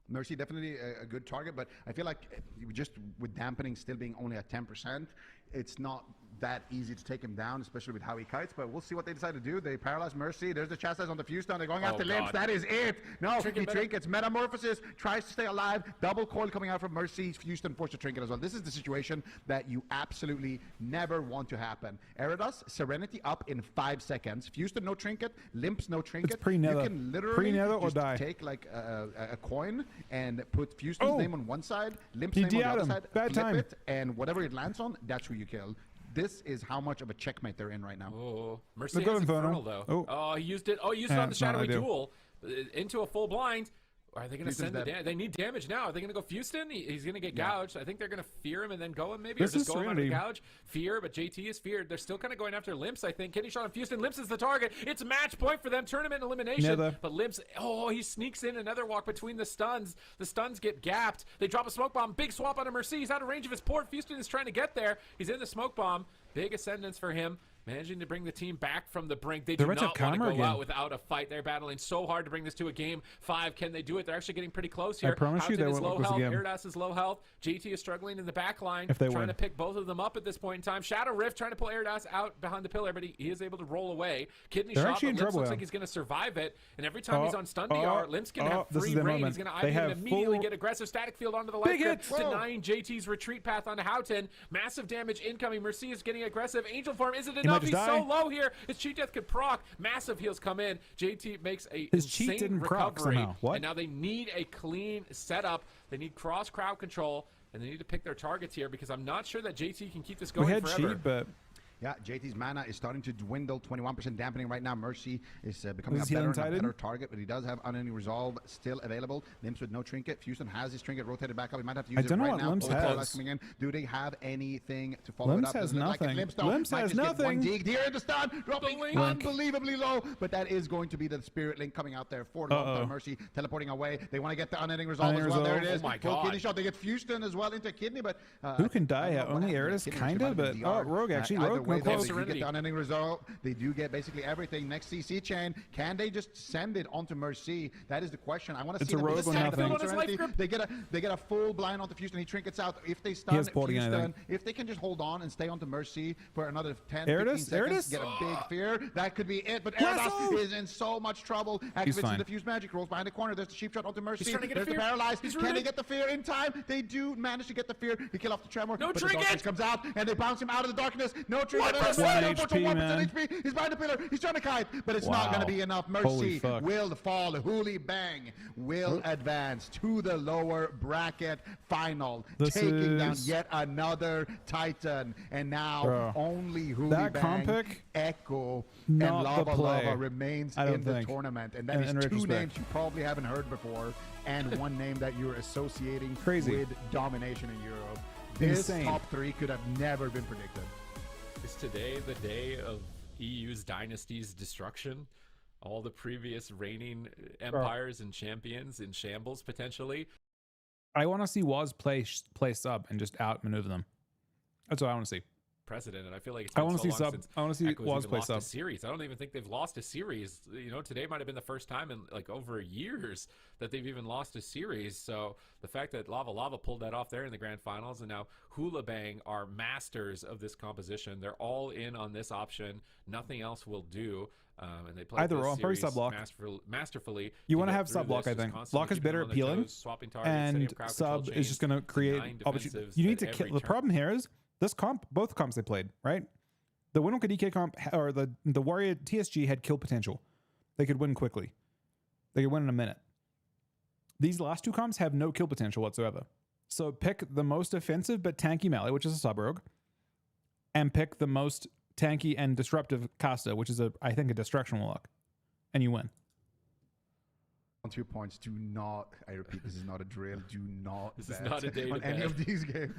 Mercy definitely a good target, but I feel like just with dampening still being only at 10%, it's not that easy to take him down, especially with how he kites, but we'll see what they decide to do. They paralyze Mercy. There's the chastise on the fuse down. They're going after Limps. That is it. No, he trinkets. Metamorphosis, tries to stay alive. Double coil coming out from Mercy. Houston forced to trinket as well. This is the situation that you absolutely never want to happen. Eridas, Serenity up in 5 seconds. Houston, no trinket. Limps, no trinket. It's pre-nether. You can literally just take like a coin and put Houston's name on one side, Limps' name on the other side, flip it, and whatever it lands on, that's who you kill. this is how much of a checkmate they're in right now. Oh, Mercy has Infernal, though. Oh, he used it. Oh, he used it on the Shadowy Duel into a full blind. Are they going to send the damage? They need damage now. Are they going to go Houston? He's going to get gouged. I think they're going to fear him and then go him maybe. This or just is go him under the gouge. Fear, but JT is feared. They're still kind of going after Limps, I think. Kidney shot on Houston. Limps is the target. It's match point for them. Tournament elimination. But Limps, he sneaks in another walk between the stuns. The stuns get gapped. They drop a smoke bomb. Big swap onto Mercy. He's out of range of his port. Houston is trying to get there. He's in the smoke bomb. Big ascendance for him. Managing to bring the team back from the brink. They do not want to go out without a fight. They're battling so hard to bring this to a game 5. Can they do it? They're actually getting pretty close here. I promise you they won't look this again. Iridas is low health. JT is struggling in the back line. If they trying to pick both of them up at this point in time. Shadow Rift trying to pull Iridas out behind the pillar, but he is able to roll away. Kidney shot, but Limps looks like he's going to survive it. And every time he's on stun DR, Limps can have free reign. He's going to immediately get aggressive static field onto the light grip, denying JT's retreat path onto Houghton. Massive damage incoming. Mercy is getting aggressive. Angel form isn't enough. He's so low here. His cheat death could proc. Massive heals come in. JT makes a insane recovery. And now they need a clean setup. They need cross crowd control, and they need to pick their targets here because I'm not sure that JT can keep this going forever. We had cheat, but yeah, JT's mana is starting to dwindle. 21% dampening right now. Mercy is becoming a better and a better target, but he does have Unending Resolve still available. Limps with no trinket. Houston has his trinket rotated back up. He might have to use it right now. Limps has. Coming in. Do they have anything to follow it up? Has nothing. Limps has nothing. Deer in the stun, dropping unbelievably low, but that is going to be the Spirit Link coming out there for long-term Mercy, teleporting away. They want to get the Unending Resolve as well. There it is. Oh my God. Kidney shot. They get Houston as well into Kidney, but who can die? Only Iridas, kind of, but Rogue actually. Rogue, no close. Unending Result. They do get basically everything. Next CC chain. Can they just send it onto Mercy? That is the question. I want to see them they get a full blind onto Houston. He trinkets out. If they stun Houston, if they can just hold on and stay onto Mercy for another 10, 15 seconds, get a big fear. That could be it. But Iridas is in so much trouble. Activates the diffuse magic, rolls behind the corner. There's the sheep shot onto Mercy. There's the paralyzed. Can they get the fear in time? They do manage to get the fear. He kill off the tremor. No but trinket! The darkness comes out and they bounce him out of the darkness. No trinket. 1 HP. He's behind the pillar. He's trying to kite, but it's not going to be enough. Mercy will fall. Hoola Bang will advance to the lower bracket final, taking down yet another Titan. And now only Hoola Bang, Ekko, and Lava remains in the tournament. And that is 2 names you probably haven't heard before, and 1 name that you're associating with domination in Europe. This top 3 could have never been predicted. Is today the day of EU's dynasty's destruction? All the previous reigning empires and champions in shambles potentially. I want to see Waz play sub and just outmaneuver them. That's what I want to see. Precedent, and I feel like it's been so long since I want to see Waz play sub. A series. I don't even think they've lost a series. You know, today might have been the first time in like over years that they've even lost a series. So the fact that Lava pulled that off there in the grand finals, and now Hoola Bang are masters of this composition. They're all in on this option. Nothing else will do. And they play either or. Probably sub block masterfully. You want to have sub block, I think. Block is better appealing, and sub is just going to create opportunities. You need to kill. The problem here is this comp, both comps they played, right? The Windwalker DK comp or the Warrior TSG had kill potential. They could win quickly. They could win in a minute. These last 2 comps have no kill potential whatsoever. So pick the most offensive but tanky melee, which is a sub rogue, and pick the most tanky and disruptive caster, which is I think a destruction warlock, and you win. On 2 points, do not, I repeat, this is not a drill, do not this is not a day on to any bet. of these games.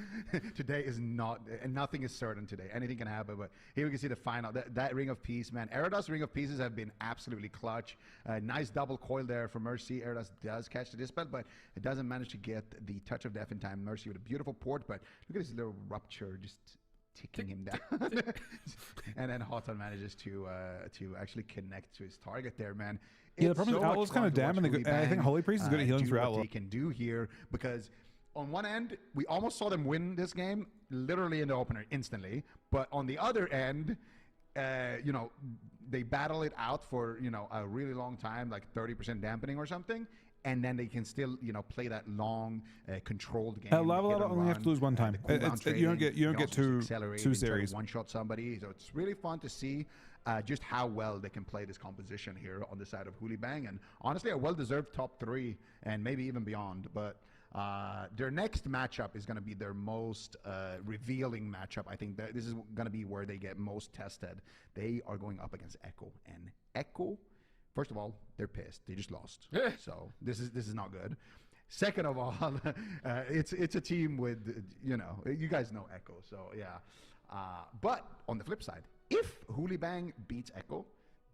Today is not, and nothing is certain today. Anything can happen, but here we can see the final. That Ring of Peace, man. Iridas Ring of Pieces have been absolutely clutch. Nice double coil there for Mercy. Iridas does catch the dispel, but it doesn't manage to get the touch of death in time. Mercy with a beautiful port, but look at this little rupture just ticking him down. And then Houghton manages to actually connect to his target there, man. Yeah, the problem is Owl's kind of damn, and I think Holy Priest is good at healing through Owl. What they can do here, because on one end, we almost saw them win this game literally in the opener instantly, but on the other end, you know, they battle it out for, you know, a really long time, like 30% dampening or something, and then they can still, you know, play that long, controlled game. Level only have to lose 1 time. You don't get two series. One shot somebody, so it's really fun to see. Just how well they can play this composition here on the side of Hoola Bang, and honestly a well-deserved top 3 and maybe even beyond. But Their next matchup is going to be their most revealing matchup. I think that this is going to be where they get most tested. They are going up against Ekko, and Ekko, first of all, they're pissed. They just lost, so this is not good. Second of all, it's a team with, you guys know Ekko, so yeah. But on the flip side, if Hoola beats Ekko,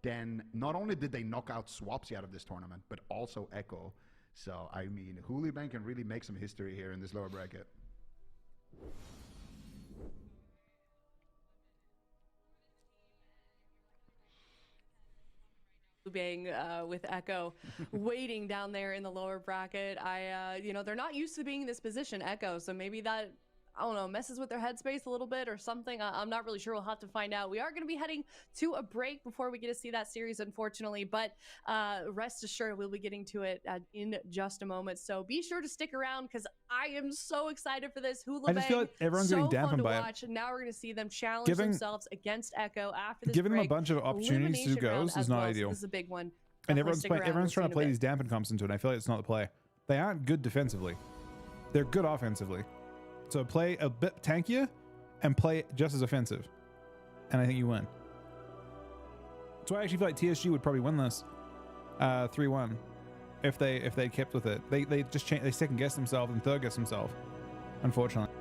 then not only did they knock out Swapsy out of this tournament, but also Ekko. So, I mean, Hoola can really make some history here in this lower bracket. Bang with Ekko waiting down there in the lower bracket. They're not used to being in this position, Ekko, so maybe that, I don't know, messes with their headspace a little bit or something. I'm not really sure. We'll have to find out. We are going to be heading to a break before we get to see that series, unfortunately, but rest assured we'll be getting to it in just a moment. So be sure to stick around because I am so excited for this. Hoola I just feel like everyone's getting dampened by it. Now we're going to see them challenge themselves against Ekko after this Giving break. them a bunch of opportunities to do goes is not ideal. This is a big one. And everyone's trying to play these dampen comps into it. I feel like it's not the play. They aren't good defensively. They're good offensively. So play a bit tankier and play just as offensive. And I think you win. So I actually feel like TSG would probably win this 3-1 if they kept with it. They just they second guess themselves and third guess themselves, unfortunately.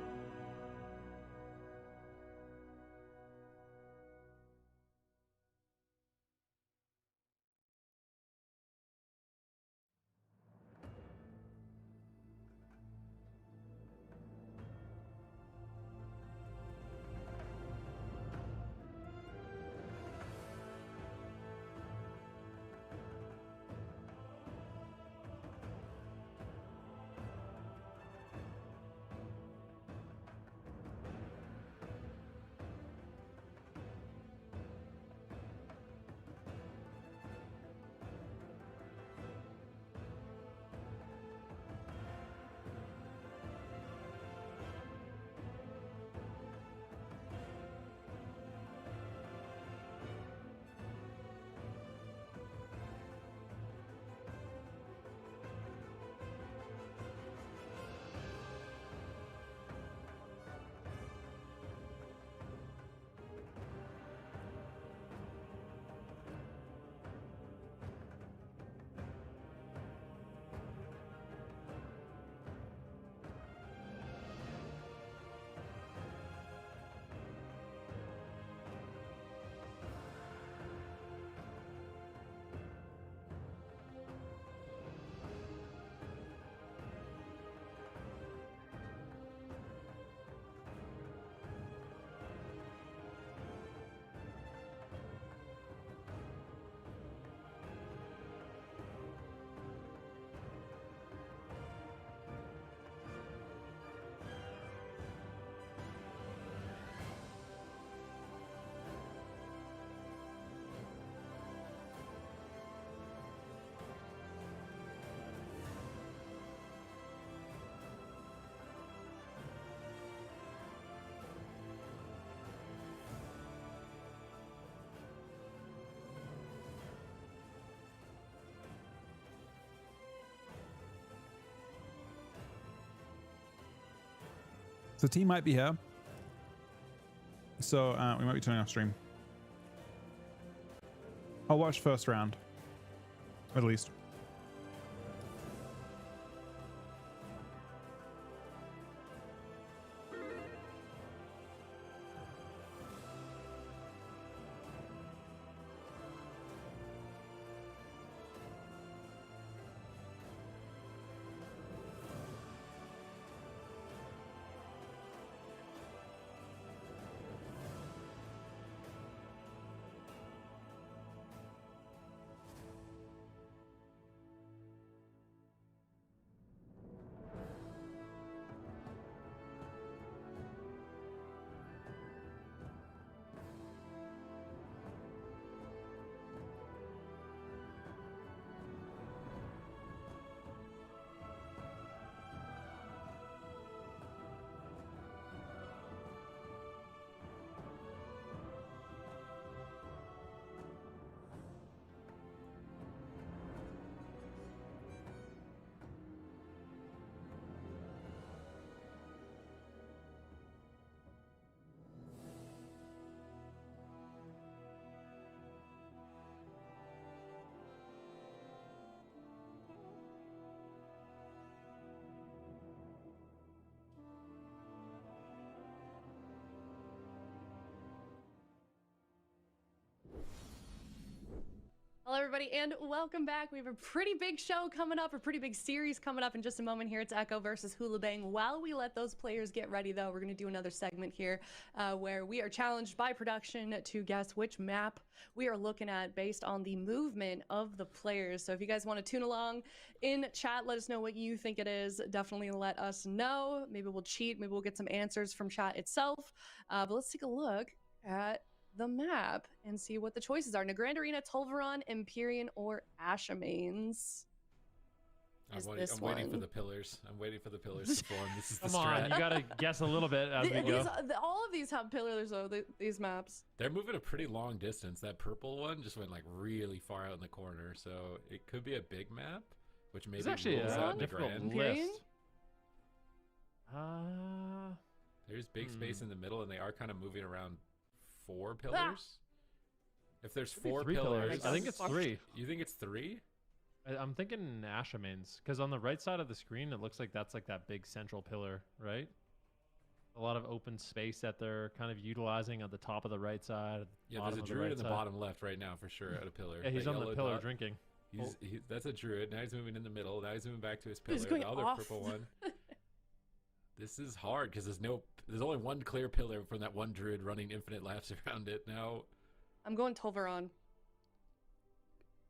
So team might be here. So we might be turning off stream. I'll watch first round, at least. everybody, and welcome back. We have a pretty big show coming up, a pretty big series coming up in just a moment here. It's Ekko versus Hoola Bang. While we let those players get ready, though, we're going to do another segment here where we are challenged by production to guess which map we are looking at based on the movement of the players. So if you guys want to tune along in chat, let us know what you think it is. Definitely let us know. Maybe we'll cheat. Maybe we'll get some answers from chat itself. But let's take a look at the map and see what the choices are. Grand Arena, Tolvaron, Empyrean, or Ashamanes. I'm waiting for the pillars. I'm waiting for the pillars to form. This is the Come on, you gotta guess a little bit as we go. All of these have pillars, though, these maps. They're moving a pretty long distance. That purple one just went like really far out in the corner, so it could be a big map, which maybe actually a difficult grand. list. There's big space in the middle, and they are kind of moving around 4 pillars. If there's 4 pillars, I think it's 3. You think it's 3? I'm thinking Ashamanes, because on the right side of the screen, it looks like that's like that big central pillar, right? A lot of open space that they're kind of utilizing at the top of the right side. Yeah, there's a druid in the bottom left right now for sure at a pillar. Yeah, he's on the pillar drinking. That's a druid. Now he's moving in the middle. Now he's moving back to his pillar. He's going the other off. purple one. This is hard because there's only one clear pillar from that one druid running infinite laps around it. Now I'm going Tolvaron.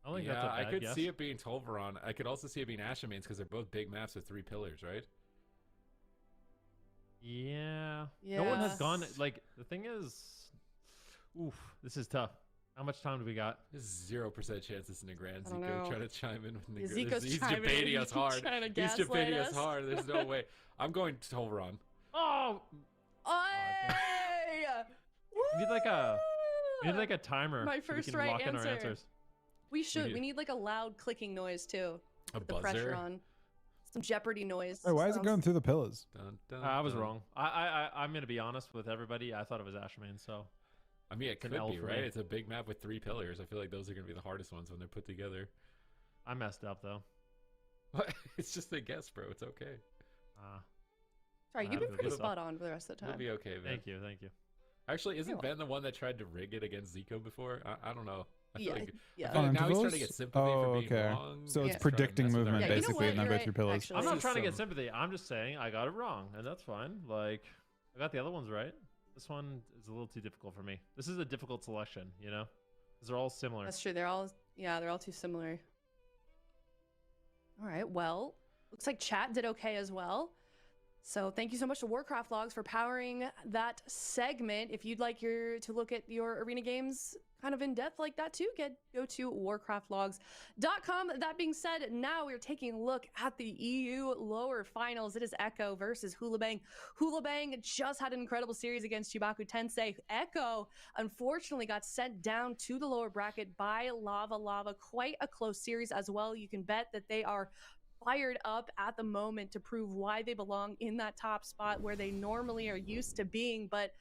I could see it being Tolvaron. I could also see it being Ashamanes because they're both big maps with 3 pillars, right? Yeah. No one has gone. Like, the thing is, this is tough. How much time do we got? There's 0% chance this is Nagran. I don't Zico know. trying to chime in with Nagran. Zico's He's debating us hard. He's debating us hard. There's no way. I'm going Tolvaron. Oh! We need like a timer. My so we first can right lock in our answer. answers. We should. We need like a loud clicking noise too. A With the buzzer? pressure on. Some Jeopardy noise. Wait, why is it going through the pillars? Dun, dun, I was dun. wrong. I'm gonna be honest with everybody. I thought it was Ashamanes, so I mean, it could an L be, for right? me. It's a big map with 3 pillars. I feel like those are going to be the hardest ones when they're put together. I messed up though. It's just a guess, bro. It's okay. Sorry, you've been pretty It'll- spot on for the rest of the It'll time. be okay, man. Thank you. Actually, isn't You're Ben the one that tried to rig it against Zico before? I don't know. I feel Yeah, like, yeah. I feel like now he's Intervals? trying to get sympathy for being okay. wrong. So Yeah. it's predicting Trying to mess with movement our- Yeah, you know basically, what? and then You're go right, through pillars. actually. I'm This not is trying to get some- sympathy. I'm just saying I got it wrong, and that's fine. Like, I got the other ones right. This one is a little too difficult for me. This is a difficult selection, you know? Because they're all similar. That's true. They're all too similar. All right. Well, looks like chat did okay as well. So thank you so much to Warcraft Logs for powering that segment. If you'd like to look at your arena games kind of in depth like that too, go to warcraftlogs.com. That being said, now we're taking a look at the EU lower finals. It is Ekko versus Hoola Bang. Hoola Bang just had an incredible series against Chaku Tensei. Ekko unfortunately got sent down to the lower bracket by Lava. Quite a close series as well. You can bet that they are fired up at the moment to prove why they belong in that top spot where they normally are used to being. But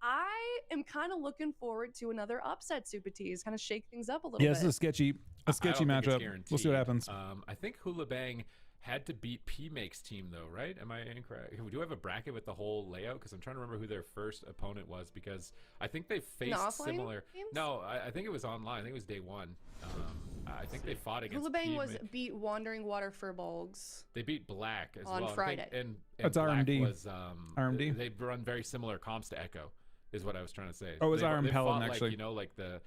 I am kind of looking forward to another upset, Super T's, kind of shake things up a little Yeah, bit. this is a sketchy I don't think it's matchup. guaranteed. We'll see what happens. I think Hoola Bang had to beat P-Make's team, though, right? Am I incorrect? Do we have a bracket with the whole layout? Because I'm trying to remember who their first opponent was, because I think they faced offline similar. games? No, I think it was online. I think it was day 1. I think they fought against Hoola Bang P-Make. beat Wandering Water Furbolgs. They beat Black as On well. Friday. I think, and That's Black RMD. Was, RMD? They run very similar comps to Ekko, is what I was trying to say. Oh, it was They RM fought, Paladin, like, actually. you know, like the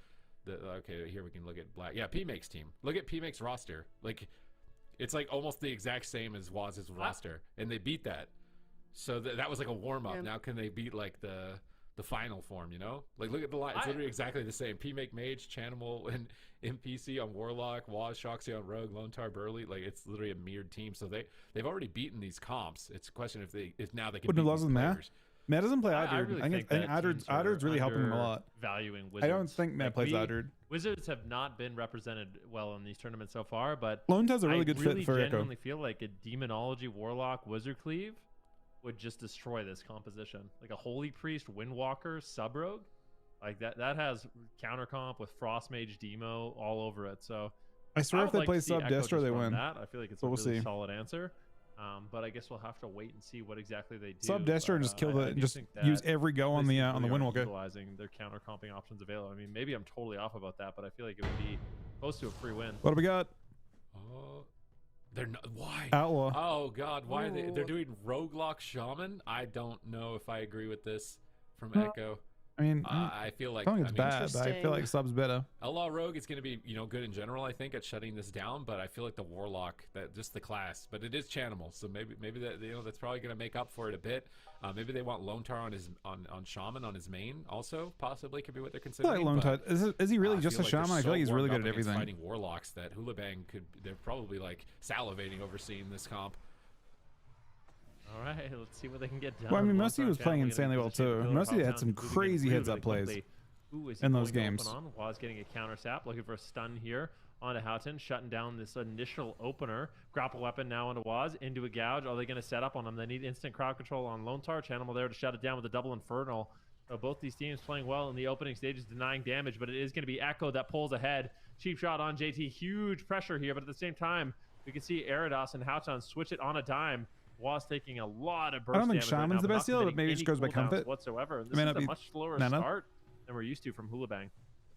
okay, here we can look at Black. Yeah, P-Make's team. Look at P-Make's roster. Like, it's like almost the exact same as Waz's roster, and they beat that. So that was like a warm-up. Yeah. Now can they beat like the final form, you know? Like, look at the line. It's literally exactly the same. P-Make Mage, Chanimal, and NPC on Warlock, Waz, Shoxy on Rogue, Lone Tar, Burley. Like, it's literally a mirrored team. So they've already beaten these comps. It's a question if now they can Wouldn't beat have lost these with Matt. players. Matt doesn't play I Oddard. really I think think that teams Oddard's are really helping him a lot. Valuing Wizards. I don't think Matt plays Oddard. Wizards have not been represented well in these tournaments so far, but Lone Tar's a really I good really fit for Ekko. genuinely feel like a Demonology Warlock Wizard Cleave would just destroy this composition. Like a Holy Priest Windwalker Sub Rogue, like that has counter comp with Frost Mage Demo all over it. So I swear I if would they like play to see Sub Ekko Destro, just they run win. that. I feel like it's But a we'll really see. solid answer. But I guess we'll have to wait and see what exactly they do. Sub Destro and just kill the, just use every go on the Windwalker. Utilizing their counter comping options available. I mean, maybe I'm totally off about that, but I feel like it would be close to a free win. What do we got? They're not, why? Outlaw. Oh God, why they're doing Roguelock Shaman? I don't know if I agree with this from Ekko. I mean, I feel like I don't think it's bad, but I feel like Sub's better. Outlaw Rogue is going to be, good in general, I think, at shutting this down. But I feel like the Warlock, that just the class, but it is Chanimal, so maybe that that's probably going to make up for it a bit. Maybe they want Lone Tar on his on Shaman on his main, also possibly could be what they're considering. I feel like Lone Tar is he really just a Shaman? I feel like he's really good at everything. Fighting Warlocks that Hoola they're probably like salivating over seeing this comp. All right, let's see what they can get done. Well, I mean, Mercy was playing insanely well too. Mercy had some crazy heads-up plays in those games. Waz getting a counter sap, looking for a stun here onto Houghton, shutting down this initial opener. Grapple weapon now onto Waz, into a gouge. Are they going to set up on him? They need instant crowd control on Lone Tar. Chanimal there to shut it down with a double Infernal. So both these teams playing well in the opening stages, denying damage, but it is going to be Ekko that pulls ahead. Cheap shot on JT, huge pressure here, but at the same time, we can see Eridas and Houghton switch it on a dime. Waz taking a lot of burst damage. I don't think Shaman's the best deal, but maybe it just goes by comfort whatsoever. This is a much slower start than we're used to from Hoola Bang.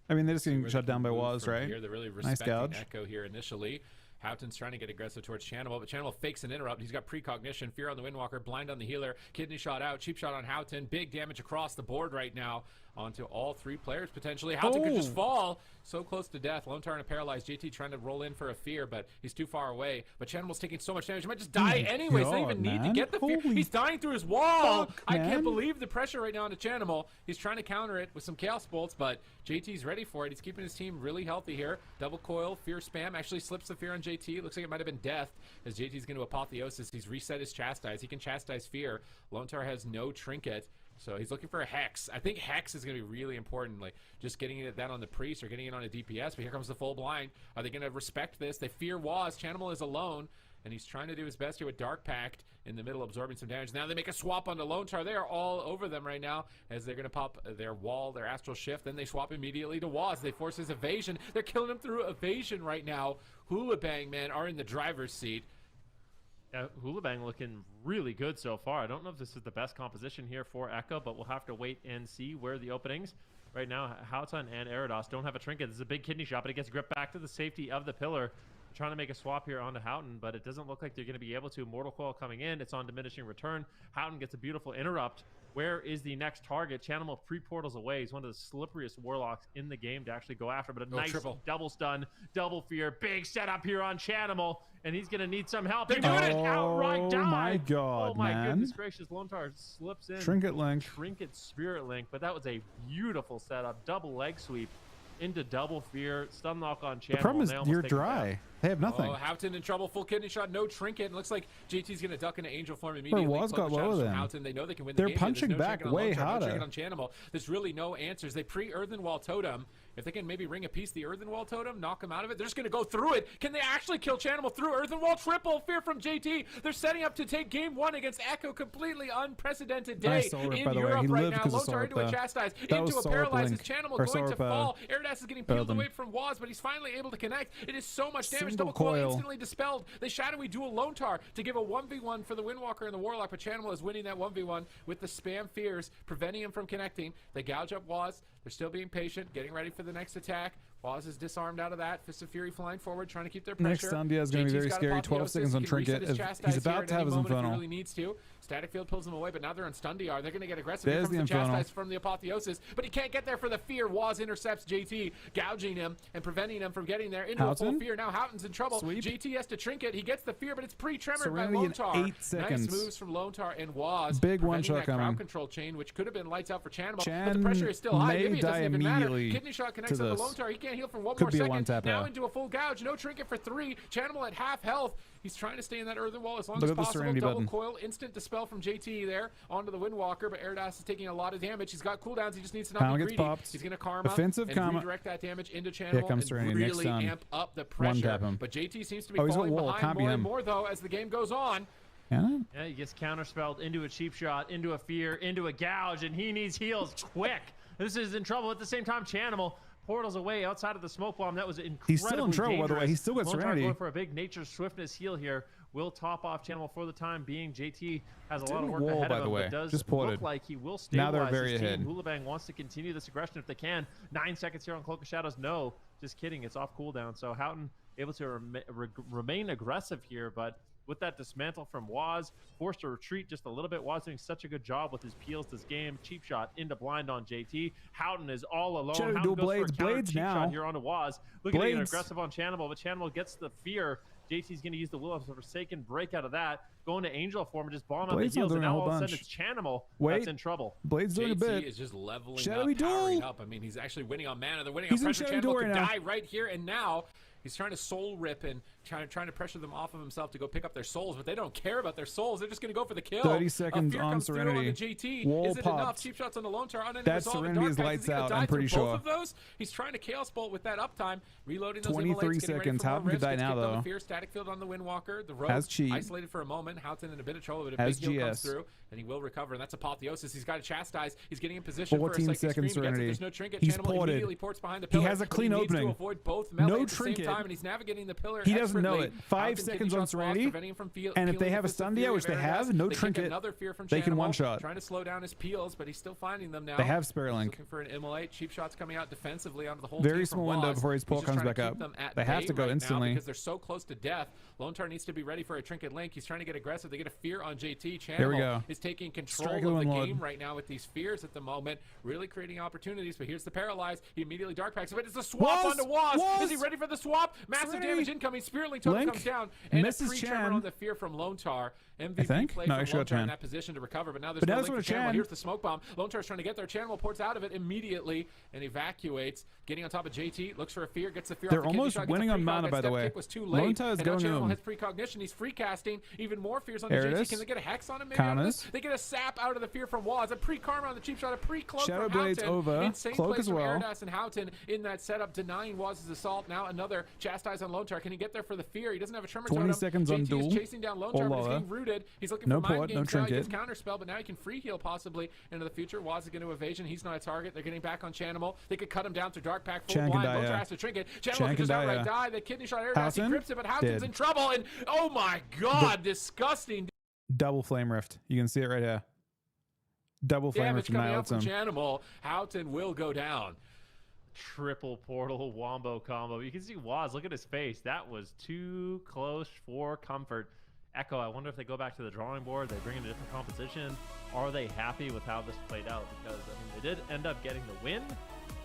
I mean, they're just getting shut down by Waz, right? Here, they're really nice gouge. Ekko here initially. Houghton's trying to get aggressive towards Chanimal, but Chanimal fakes an interrupt. He's got precognition, fear on the Windwalker, blind on the healer, kidney shot out, cheap shot on Houghton. Big damage across the board right now onto all three players potentially. Houghton could just fall. So close to death. Lone Tar and a paralyzed. JT trying to roll in for a fear, but he's too far away. But Chanimal's taking so much damage. He might just die anyway. So they don't even need to get the fear. He's dying through his wall. I can't believe the pressure right now onto Chanimal. He's trying to counter it with some Chaos Bolts, but JT's ready for it. He's keeping his team really healthy here. Double coil, fear spam. Actually slips the fear on JT. Looks like it might have been death as JT's going to Apotheosis. He's reset his Chastise. He can Chastise fear. Lone Tar has no trinket. So he's looking for a Hex. I think Hex is going to be really important, like just getting it that on the Priest or getting it on a DPS. But here comes the full blind. Are they going to respect this? They fear Waz. Chanimal is alone, and he's trying to do his best here with Dark Pact in the middle, absorbing some damage. Now they make a swap onto Lone Tar. They are all over them right now as they're going to pop their wall, their Astral Shift. Then they swap immediately to Waz. They force his evasion. They're killing him through evasion right now. Hoola Bang, man, are in the driver's seat. Yeah, Hoola Bang looking really good so far. I don't know if this is the best composition here for Ekko, but we'll have to wait and see where the openings. Right now, Houghton and Eridas don't have a trinket. This is a big kidney shot, but it gets gripped back to the safety of the pillar. They're trying to make a swap here onto Houghton, but it doesn't look like they're going to be able to. Mortal Coil coming in. It's on diminishing return. Houghton gets a beautiful interrupt. Where is the next target? Chanimal pre-portals away. He's one of the slipperiest Warlocks in the game to actually go after, but a nice double stun, double fear. Big setup here on Chanimal, and he's going to need some help. They're doing it! Outright dive! Oh my god, oh my goodness gracious. Lone Tar slips in. Trinket Link. Trinket Spirit Link, but that was a beautiful setup. Double leg sweep into double fear. Stun lock on Chanimal. The problem is you're dry. They have nothing. Oh, Houghton in trouble. Full kidney shot. No trinket. It looks like JT's going to duck into angel form immediately. Waz got lower than Houghton. They know they can win the They're game. punching back way harder. No on Chanimal. There's really no answers. They pre-Earthen Wall Totem. If they can maybe ring a piece the Earthen Wall Totem, knock him out of it, they're just going to go through it. Can they actually kill Chanimal through Earthen Wall? Triple fear from JT. They're setting up to take game one against Ekko. Completely unprecedented day in Europe right now. Lone Tar into a Chastise, into a Paralyzes. Chanimal going to fall. Eridas is getting peeled away from Waz, but he's finally able to connect. It is so much damage. Double coil instantly dispelled. They shadowy duel Lone Tar to give a 1v1 for the Windwalker and the Warlock, but Chanimal is winning that 1v1 with the spam fears, preventing him from connecting. They gouge up Waz. They're still being patient, getting ready for the next attack. Waz is disarmed out of that. Fist of Fury flying forward, trying to keep their pressure. Next Sandia is going to be very scary. 12 seconds on Trinket. He's about to have his Infernal. He really needs to. Static Field pulls him away, but now they're on Stundiar. They're going to get aggressive. There's Here comes the the Chastise from the Apotheosis, but he can't get there for the fear. Waz intercepts JT, gouging him and preventing him from getting there into a full fear. Now Houghton's in trouble. Sweep. JT has to Trinket. He gets the fear, but it's pre-tremored by Lone Tar. 8 seconds. Nice moves from Lone Tar and Waz. Big one shot coming. Crowd control chain, which could have been lights out for Chanimal, but the pressure is still high. Maybe it doesn't even matter. Kidney shot connects on the Lone Tar. He can't heal from one more second. Now into a full gouge. No trinket for 3. Chanimal at half health. He's trying to stay in that Earthen Wall as long as possible. Double coil, instant dispel from JT there onto the Windwalker, but Eridas is taking a lot of damage. He's got cooldowns. He just needs to not be greedy. He's going to karma and redirect that damage into Chanimal and really amp up the pressure. But JT seems to be falling behind more and more, though, as the game goes on. Yeah, he gets counterspelled into a cheap shot, into a fear, into a gouge, and he needs heals quick. This is in trouble. At the same time, Chanimal portals away outside of the smoke bomb. That was incredibly He's still in trouble, dangerous. by the way. He's still got Serenity. Going for a big Nature's Swiftness heal here will top off Channel for the time being. JT has a lot of work ahead by of the him, way. but does Just ported. look like he will stabilize now they're very his ahead. team. Hoola Bang wants to continue this aggression if they can. 9 seconds here on Cloak of Shadows. No, just kidding. It's off cooldown. So Houghton able to remain aggressive here, but with that dismantle from Waz, forced to retreat just a little bit. Waz doing such a good job with his peels this game. Cheap shot into blind on JT. Houghton is all alone. Shadow Houghton dual goes for a blades cheap now. shot here onto Waz. Looking to get Blades. aggressive on Channel, but Channel gets the fear. JT's going to use the Will of the Forsaken, break out of that, going to Angel form and just bomb out the heels, and now all of a sudden it's Channel that's in trouble. Blade's doing a bit. JT is just leveling Shadowy up, powering duel. up. I mean, he's actually winning on mana. They're winning He's on in pressure. Shadowy Channel duel could right now. die right here and now. He's trying to soul rip and trying to pressure them off of himself to go pick up their souls, but they don't care about their souls. They're just going to go for the kill. 30 seconds Fear on comes through Serenity. On the GT. Wall is it popped. enough? Cheap shots on the Lone Star. That Serenity is lights out, I'm pretty sure. Both of those. He's trying to Chaos Bolt with that uptime, reloading those 23 immolates, getting ready seconds. for more Houghton could rifts, die gets now, kicked on the though. Fear, static field on the Windwalker. The Rogue Has cheat. isolated for a moment. Houghton in a bit of trouble, but a Has big heal comes GS. through, and he will recover, and that's Apotheosis. He's got to chastise. He's getting in position for a 14 Psychic seconds Scream. Gets it. Serenity. There's no trinket. He's Channel ported. immediately ports behind the He pillar. has a but clean needs opening. to avoid both melee No at the same trinket. time, and he's navigating the pillar He doesn't know expertly. it. 5 Houghton seconds kidney on shots lost, Serenity. preventing him from And if they peeling have a the Fist of Sundia, Fury which they Veritas, have, no they kick trinket. another fear from They can Channel, one-shot. trying to slow down his peels, but he's still finding them now. They have Spare He's Link. looking for an immolate. Cheap shots coming out defensively onto the whole Very team from small window Waz. before his pull He's just comes trying to back keep up. them at They have bay to go right now instantly. because they're so close to death. Lone Tar needs to be ready for a trinket link. He's trying to get aggressive. They get a fear on JT. There we Channel go. is taking Strike control of the Lord. game right now with these fears at the moment, really creating opportunities. But here's the paralyze. He immediately dark packs, but it's a swap Waz! onto Waz. Waz! Is he ready for the swap? Massive Serenity. damage incoming. Spirit Link totem Link comes down, and misses a pre-tremor Chan. on the fear from Lone Tar. MVP I think? play No, from actually Lone Tar in Chan. that position to recover, but now there's But no now link there's for Channel. Chan. Here's the smoke bomb. Lone Tar's trying to get there. Channel ports out of it immediately and evacuates, getting on top of JT. Looks for a fear, gets the fear. They're off the kidney almost shot, gets winning the on precog. mana, That by the step way. kick was too late. Lone Tar is and now going Channel home. has precognition. He's free casting. Even more fears on There it JT. is. Can they get a hex on him? Maybe out of Counters. this? They get a sap out of the fear from Waz. A pre-karma on the cheap shot. A pre-cloak Shadow from Blade's Houghton. over. Insane Cloak plays as from well. Eridas and Houghton in that setup, denying Waz's assault. Now another chastise on Lone Tar. Can he get there for the fear? He doesn't have a tremor 20 totem. seconds on JT is duel. chasing down Lone Or Tar, but he's lower. getting rooted. He's looking No for mind port, no games now. He gets trinket. counterspell, but now he can free heal possibly into the future. Waz is going to evasion. He's not a target. They're getting back on Channel. They could cut him down through Dark Pack full Chan can blind. die, Lone Tar yeah. has to trinket. Channel Chan can can just die, outright yeah. die. The kidney shot Eridas. He Houghton? grips it, but Houghton's Dead. in trouble. And oh my god, disgusting Double Flame Rift. You can see it right here. Double Flame damage Rift coming out annihilates from him. Channel. Houghton will go down. Triple portal wombo combo. You can see Waz. Look at his face. That was too close for comfort. Ekko, I wonder if they go back to the drawing board. They bring in a different composition. Are they happy with how this played out? Because, I mean, they did end up getting the win.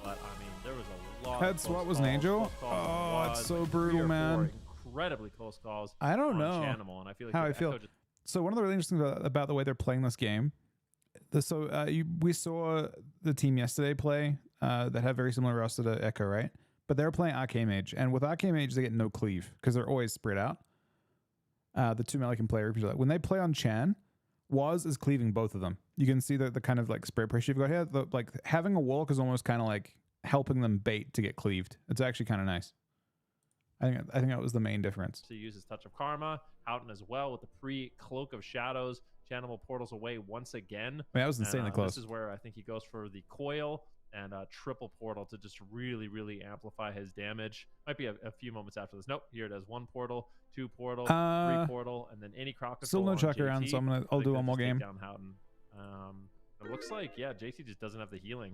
But, I mean, there was a lot That of swap close was an calls, angel? close calls on Oh, it's Waz, so like brutal, 3 or 4 man. Incredibly close calls. I don't on know Channel, and I feel like how I Ekko feel. just- So one of the really interesting things about the way they're playing this game, we saw the team yesterday play that had very similar roster to Ekko, right? But they're playing Arcane Mage, and with Arcane Mage they get no cleave because they're always spread out. The two melee can play repeatedly. When they play on Chan, Waz is cleaving both of them. You can see the kind of like spread pressure you've got here. Like having a walk is almost kind of like helping them bait to get cleaved. It's actually kind of nice. I think that was the main difference. To use his Touch of Karma. Houghton as well with the pre-Cloak of Shadows. Channel portals away once again. I mean, that was insanely And, close. This is where I think he goes for the coil and triple portal to just really, really amplify his damage. Might be a few moments after this. Nope, here it is. 1 portal, 2 portal, 3 portal, and then any crowd Still control no on check around, JT. so I'll do one more game. Down Houghton. It looks like, yeah, JT just doesn't have the healing.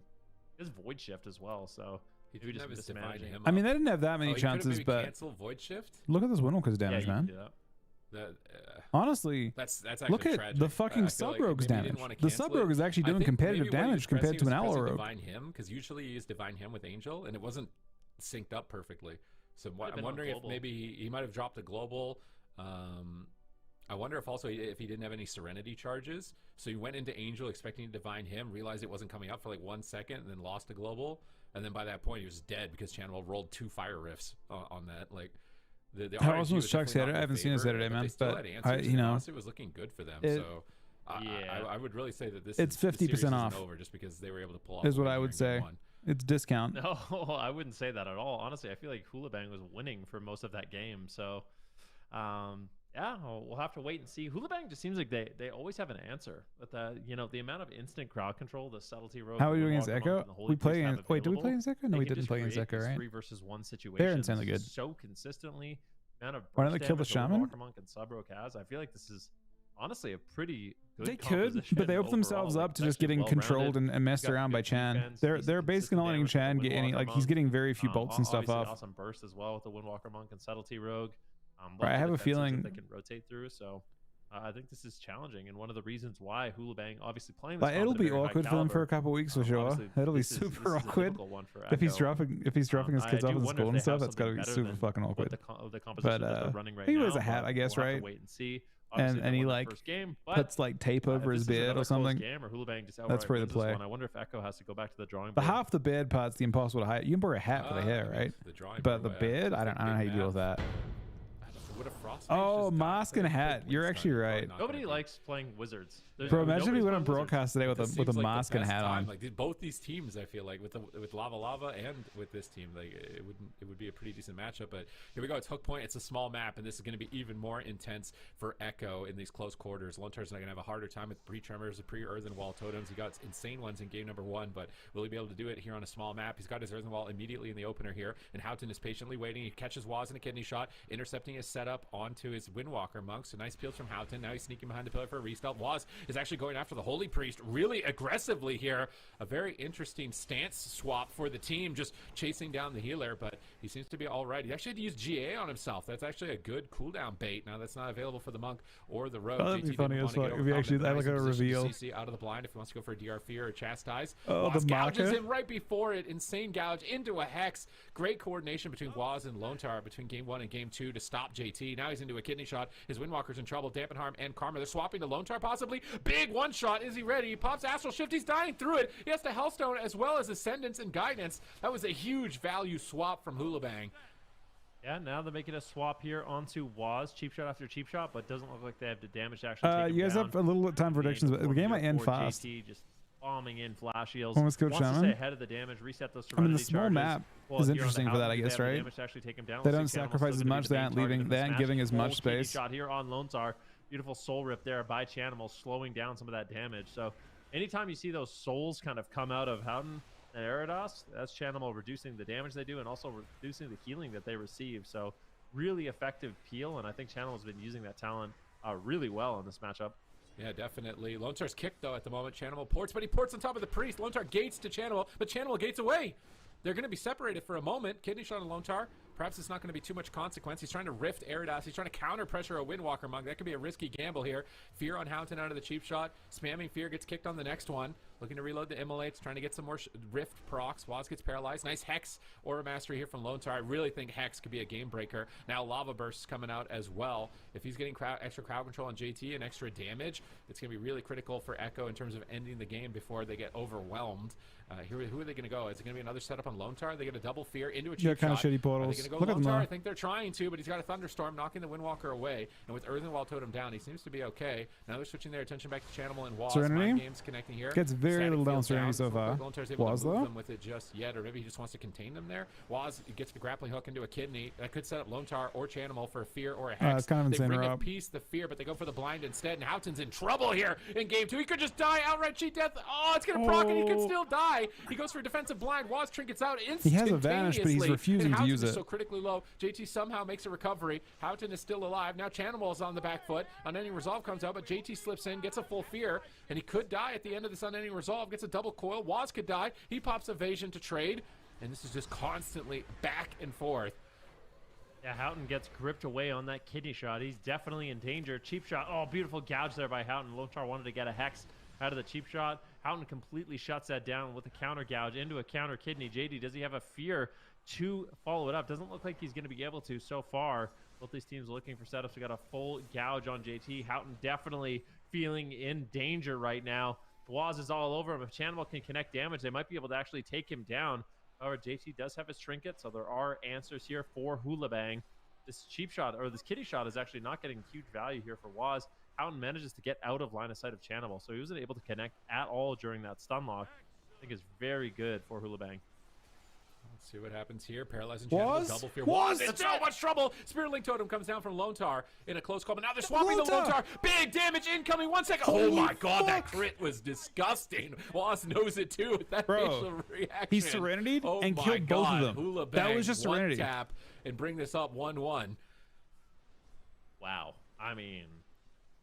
He has Void Shift as well, so He maybe didn't just have his divine mismanaging. him I mean, up. they didn't have that many he could've chances, maybe but cancel Void Shift. look at this Windwalker's Yeah, damage, you can man. do that. That, Honestly, that's actually look at tragic. the fucking I feel like Sub-Rogue's maybe he didn't damage. wanna The cancel Sub-Rogue it. is actually I doing think competitive maybe when he was damage compared to pressing, an he was Owl pressing Rogue. Divine Him, because usually you use Divine Him with Angel, and it wasn't synced up perfectly. So Might have I'm been on wondering if global. maybe he might have dropped a global. I wonder if also if he didn't have any Serenity charges. So he went into Angel expecting to Divine Him, realized it wasn't coming up for like 1 second, and then lost a global. And then by that point, he was dead because Channel rolled 2 fire rifts on that. Like the How RNG awesome was Chuck's definitely not header? I in haven't seen his favor, header today, man, They still but had answers, you and know, honestly, it was looking good for them. it- So I would really say that this It's is, the 50% series isn't off. over just because they were able to pull off. Is a what win I here would in say. game 1. It's discount. No, I wouldn't say that at all. Honestly, I feel like Hoola Bang was winning for most of that game. So, yeah, we'll have to wait and see. Hoola Bang just seems like they always have an answer. But the amount of instant crowd control, the subtlety rogue. How are we doing against Ekko? We play against. Wait, did we play against Ekko? No, we didn't play against Ekko, right? 3 versus 1 situation. They're insanely good. So consistently, amount of Why don't burst they kill the damage shaman? Windwalker Monk and Subrok has, I feel like this is honestly a pretty good They could, but they open themselves overall, up to just getting controlled and messed around by Chan. They're basically not letting Chan get any, like, he's getting very few bolts and stuff off. Awesome burst as well with the Windwalker Monk and Subtlety Rogue. Right, I have a feeling they can rotate through, so I think this is challenging, and one of the reasons why Hoola Bang obviously playing this. But it'll be awkward for him for a couple weeks for sure. It'll be super awkward if he's dropping his kids off at school and stuff. That's gotta be super fucking awkward. But he wears a hat, I guess, right? Wait and see. And he like puts like tape over his beard or something. That's probably the play. I wonder if Ekko has to go back to the drawing board. But half the beard part's the impossible to hide. You can wear a hat for the hair, right? But the beard, I don't know how you deal with that. Oh, mask and hat. You're actually right. Nobody likes playing wizards. Bro, imagine if we went on broadcast today with a mask and hat on. Like both these teams, I feel like with Lava and with this team, like it would be a pretty decent matchup. But here we go. It's Hook Point. It's a small map, and this is going to be even more intense for Ekko in these close quarters. Lontar's not going to have a harder time with pre-tremors, pre-earthen wall totems. He got insane ones in game number 1, but will he be able to do it here on a small map? He's got his earthen wall immediately in the opener here, and Houghton is patiently waiting. He catches Waz in a kidney shot, intercepting his setup onto his Windwalker Monk. So nice peels from Houghton. Now he's sneaking behind the pillar for a restart. Waz is actually going after the Holy Priest really aggressively here. A very interesting stance swap for the team, just chasing down the healer, but he seems to be all right. He actually had to use GA on himself. That's actually a good cooldown bait. Now that's not available for the Monk or the Rogue. Oh, that'd be funny as fuck if he actually had like a reveal. CC out of the blind if he wants to go for a DR Fear or Chastise. Oh, Waz the gouges marker. him right before it. Insane gouge into a Hex. Great coordination between Waz and Lontar between game 1 and game 2 to stop JT. Now he's into a kidney shot. His Windwalker's in trouble. Dampen Harm and Karma. They're swapping to Lontar possibly. Big one shot. Is he ready? He pops Astral Shift. He's dying through it. He has to Hellstone as well as Ascendance and Guidance. That was a huge value swap from Hoola Bang. Yeah, now they're making a swap here onto Waz. Cheap shot after cheap shot, but doesn't look like they have the damage to actually take him you guys down. have a little time for predictions, but the game might end fast. JT just bombing in flash heals. Wants to stay ahead of the damage, reset those I mean, the serenity small charges. map Well, is here on the interesting for that, I Houghton, guess, they have the right? damage to actually take him down. They We'll don't see Cannibal sacrifice still as gonna much. be the They main aren't target leaving. of They the aren't smash. giving as Full much kidney space. shot here on Lone Star. Beautiful soul rip there by Chanimal, slowing down some of that damage. So anytime you see those souls kind of come out of Houghton and Eridos, that's Chanimal reducing the damage they do and also reducing the healing that they receive. So really effective peel, and I think Chanimal's been using that talent really well in this matchup. Yeah, definitely. Lontar's kicked, though, at the moment. Chanimal ports, but he ports on top of the Priest. Lontar gates to Chanimal, but Chanimal gates away. They're going to be separated for a moment. Kidney shot on Lontar. Perhaps it's not going to be too much consequence. He's trying to rift Eridas. He's trying to counter pressure a Windwalker Monk. That could be a risky gamble here. Fear on Houghton out of the cheap shot. Spamming Fear, gets kicked on the next one. Looking to reload the Immolates, trying to get some more rift procs. Waz gets paralyzed. Nice Hex Aura Mastery here from Lontar. I really think Hex could be a game breaker. Now Lava Burst's coming out as well. If he's getting extra crowd control on JT and extra damage, it's going to be really critical for Ekko in terms of ending the game before they get overwhelmed. Who are they going to go? Is it going to be another setup on Lontar? They get a double Fear into a cheap shot. Kind of shitty portals. Are they going Look to at go them. Lontar? I think they're trying to, but he's got a Thunderstorm knocking the Windwalker away. And with Earthen Wall Totem down, he seems to be okay. Now they're switching their attention back to Chanimal and Waz. Serenity? Games connecting here. Gets very little down Serenity so far. Lontar's able Waz, to move though? them with it just yet, or maybe he just wants to contain them there. Waz gets the grappling hook into a kidney. That could set up Lontar or Chanimal for a Fear or a Hex. It's kind of insane. They bring a piece the Fear, but they go for the blind instead. And Houghton's in trouble here in game 2. He could just die outright cheat death. Oh, it's going to proc and he could still die. He goes for a defensive blind. Waz trinkets out instantaneously. He has a vanish, but he's refusing to use it. So critically low. JT somehow makes a recovery. Houghton is still alive. Now Chanimal is on the back foot. Unending Resolve comes out, but JT slips in, gets a full Fear, and he could die at the end of this Unending Resolve. Gets a double coil. Waz could die. He pops Evasion to trade, and this is just constantly back and forth. Yeah, Houghton gets gripped away on that kidney shot. He's definitely in danger. Cheap shot. Oh, beautiful gouge there by Houghton. Lontar wanted to get a Hex out of the cheap shot. Houghton completely shuts that down with a counter gouge into a counter kidney. JD, does he have a Fear to follow it up? Doesn't look like he's going to be able to so far. Both these teams looking for setups. We got a full gouge on JT. Houghton definitely feeling in danger right now. Waz is all over him. If Chanimal can connect damage, they might be able to actually take him down. However, JT does have his trinket, so there are answers here for Hoola Bang. This cheap shot, or this kitty shot, is actually not getting huge value here for Waz. Houghton manages to get out of line of sight of Chanimal, so he wasn't able to connect at all during that stun lock. I think is very good for Hoola Bang. Let's see what happens here. Paralyzing Chanimal, double Fear. Waz in so much trouble. Spirit Link Totem comes down from Lontar in a close call, but now they're swapping the Lontar. Big damage incoming. 1 second. Oh my god, that crit was disgusting. Waz knows it too with that facial reaction. He Serenity'd and killed both of them. Hoola That Bang, was just one Serenity. tap and bring this up 1-1. Wow. I mean,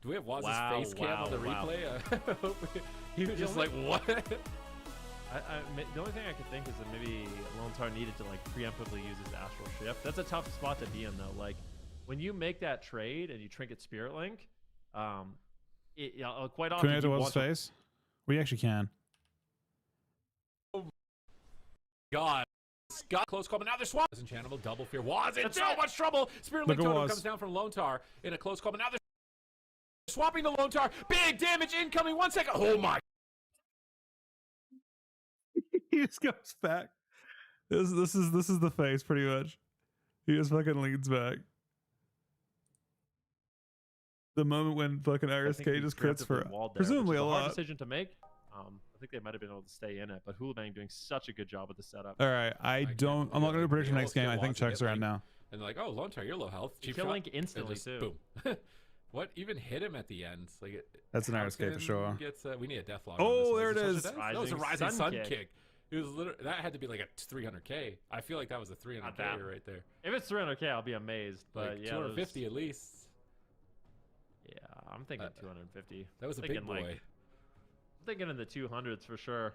do we have Waz's face cam on the replay? He was just like, what? The only thing I could think is that maybe Lontar needed to like preemptively use his Astral Shift. That's a tough spot to be in though. Like when you make that trade and you trinket Spirit Link, quite often. Can we add to Waz's face? We actually can. Oh my God. Got close call, but now they're swapping. Enchanable, double fear. Waz in so much trouble. Spirit Link Totem comes down from Lontar in a close call, but now they're swapping to Lontar. Big damage incoming. 1 second. Oh my. He just goes back. This is the face pretty much. He just fucking leans back. The moment when fucking RSK just crits for presumably a lot. Hard decision to make. I think they might have been able to stay in it, but Hoola doing such a good job with the setup. All right, I'm not going to predict the next game. I think Chuck's around now. And they're like, oh, Lontar, you're low health. Kill Link instantly too. Boom. What even hit him at the end? Like that's an RSK for sure. We need a death log. Oh, there it is. That was a rising sun kick. It was literally, that had to be like a 300k. I feel like that was a 300k right there. If it's 300k, I'll be amazed. But like yeah, 250 at least. Yeah, I'm thinking 250. That was a big boy. I'm thinking in the 200s for sure.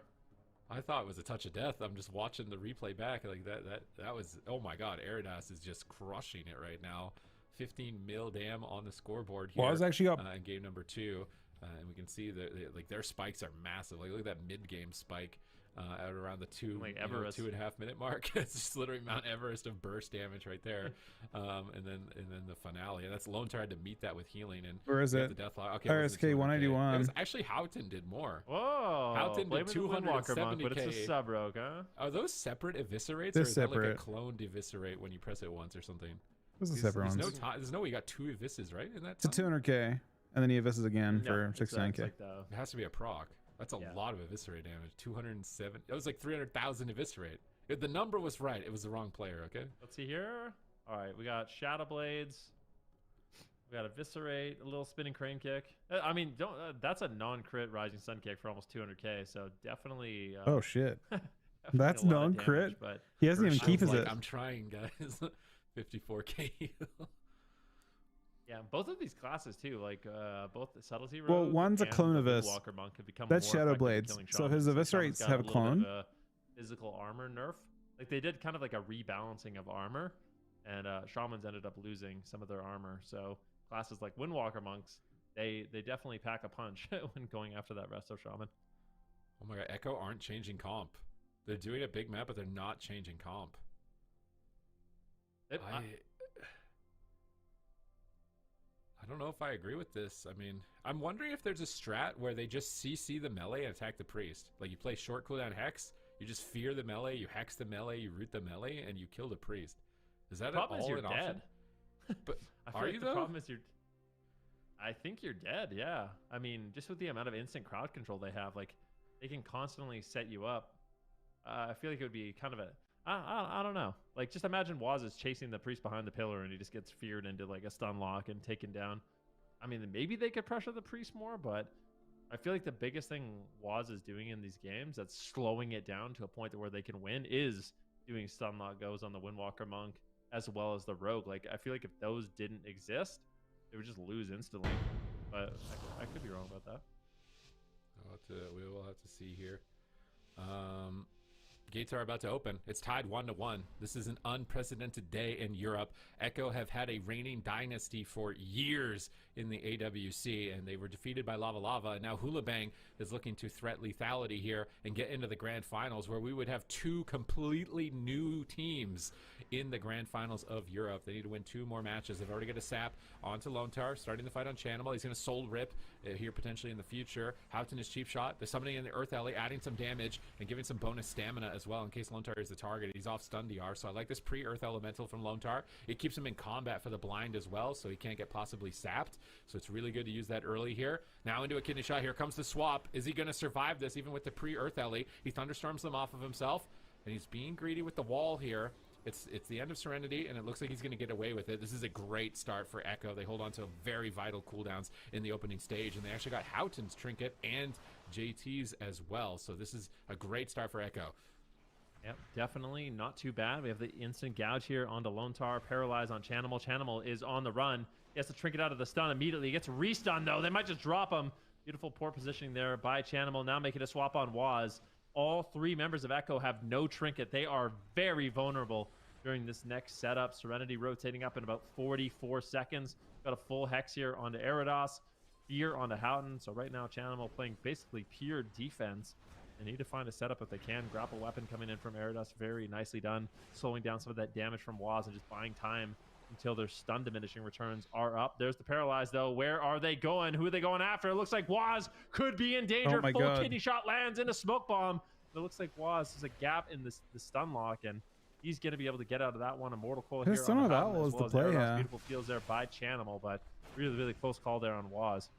I thought it was a touch of death. I'm just watching the replay back. Like that was, oh my God, Eridas is just crushing it right now. 15 mil dam on the scoreboard here. Well, I was actually up in game number 2, and we can see that like their spikes are massive. Like look at that mid-game spike at around the 2.5 minute mark. It's just literally Mount Everest of burst damage right there. And then the finale, and that's Lontar had to meet that with healing. And where is it? The death log. Okay, RSK 181. It was actually Houghton did more. Whoa! Houghton did 270k. But it's a sub rogue, huh? Are those separate eviscerates, They're or is separate. that like a cloned eviscerate when you press it once or something? Those are separate ones. There's no way you got 2 evises, right? In that it's a 200k, and then he evises again for 69k. It has to be a proc. That's a lot of eviscerate damage. 207. That was like 300,000 eviscerate. The number was right. It was the wrong player. Okay. Let's see here. All right, we got Shadow Blades. We got eviscerate, a little spinning crane kick. I mean, that's a non-crit rising sun kick for almost 200k. So definitely. Oh shit. That's non-crit. But he hasn't even keep his. I'm trying, guys. 54k. Yeah, both of these classes too, like both the subtlety rogue. Well, one's a clone of this. Walker monk have become that's more Shadow Blades. So his eviscerates have a clone. Physical armor nerf. Like they did kind of like a rebalancing of armor, and shamans ended up losing some of their armor. So classes like Windwalker monks, they definitely pack a punch when going after that resto shaman. Oh my God, Ekko aren't changing comp. They're doing a big map, but they're not changing comp. I don't know if I agree with this. I mean, I'm wondering if there's a strat where they just CC the melee and attack the priest. Like you play short cooldown hex, you just fear the melee, you hex the melee, you root the melee, and you kill the priest. Is that an option? But are you though? The problem is I think you're dead. Yeah. I mean, just with the amount of instant crowd control they have, like they can constantly set you up. I feel like it would be kind of a. I don't know. Like, just imagine Waz is chasing the priest behind the pillar and he just gets feared into like a stun lock and taken down. I mean, maybe they could pressure the priest more, but I feel like the biggest thing Waz is doing in these games that's slowing it down to a point where they can win is doing stun lock goes on the Windwalker monk as well as the rogue. Like, I feel like if those didn't exist, they would just lose instantly. But I could be wrong about that. We will have to see here. Gates are about to open. It's tied 1-1. This is an unprecedented day in Europe. Ekko have had a reigning dynasty for years in the AWC, and they were defeated by Lava Lava. And now Hoola is looking to threat lethality here and get into the grand finals, where we would have 2 completely new teams in the grand finals of Europe. They need to win 2 more matches. They've already got a sap onto Lontar, starting the fight on Chanimal. He's going to soul rip here potentially in the future. Houghton is cheap shot. They're summoning in the Earth Alley, adding some damage and giving some bonus stamina as well in case Lontar is the target. He's off stun DR, so I like this pre-Earth Elemental from Lontar. It keeps him in combat for the blind as well, so he can't get possibly sapped. So it's really good to use that early here. Now into a kidney shot. Here comes the swap. Is he going to survive this even with the pre-Earth Alley? He thunderstorms them off of himself, and he's being greedy with the wall here. It's the end of Serenity, and it looks like he's going to get away with it. This is a great start for Ekko. They hold on to very vital cooldowns in the opening stage, and they actually got Houghton's trinket and JT's as well. So this is a great start for Ekko. Yep, definitely not too bad. We have the instant gouge here onto Lontar, paralyzed on Chanimal. Chanimal is on the run. He has to trinket out of the stun immediately. He gets re-stunned, though. They might just drop him. Beautiful poor positioning there by Chanimal. Now making a swap on Waz. All 3 members of Ekko have no trinket. They are very vulnerable during this next setup. Serenity rotating up in about 44 seconds. Got a full Hex here onto Eridos. Fear onto Houghton. So right now, Chanimal playing basically pure defense. They need to find a setup if they can. Grapple weapon coming in from Eridos. Very nicely done. Slowing down some of that damage from Waz and just buying time until their stun diminishing returns are up. There's the paralyzed, though. Where are they going? Who are they going after? It looks like Waz could be in danger. Full kidney shot lands in a smoke bomb. It looks like Waz has a gap in the stun lock, and he's going to be able to get out of that one. Immortal Coil here on the mountain, as well as Eridos. Beautiful fields there by Chanimal, but really, really close call there on Waz.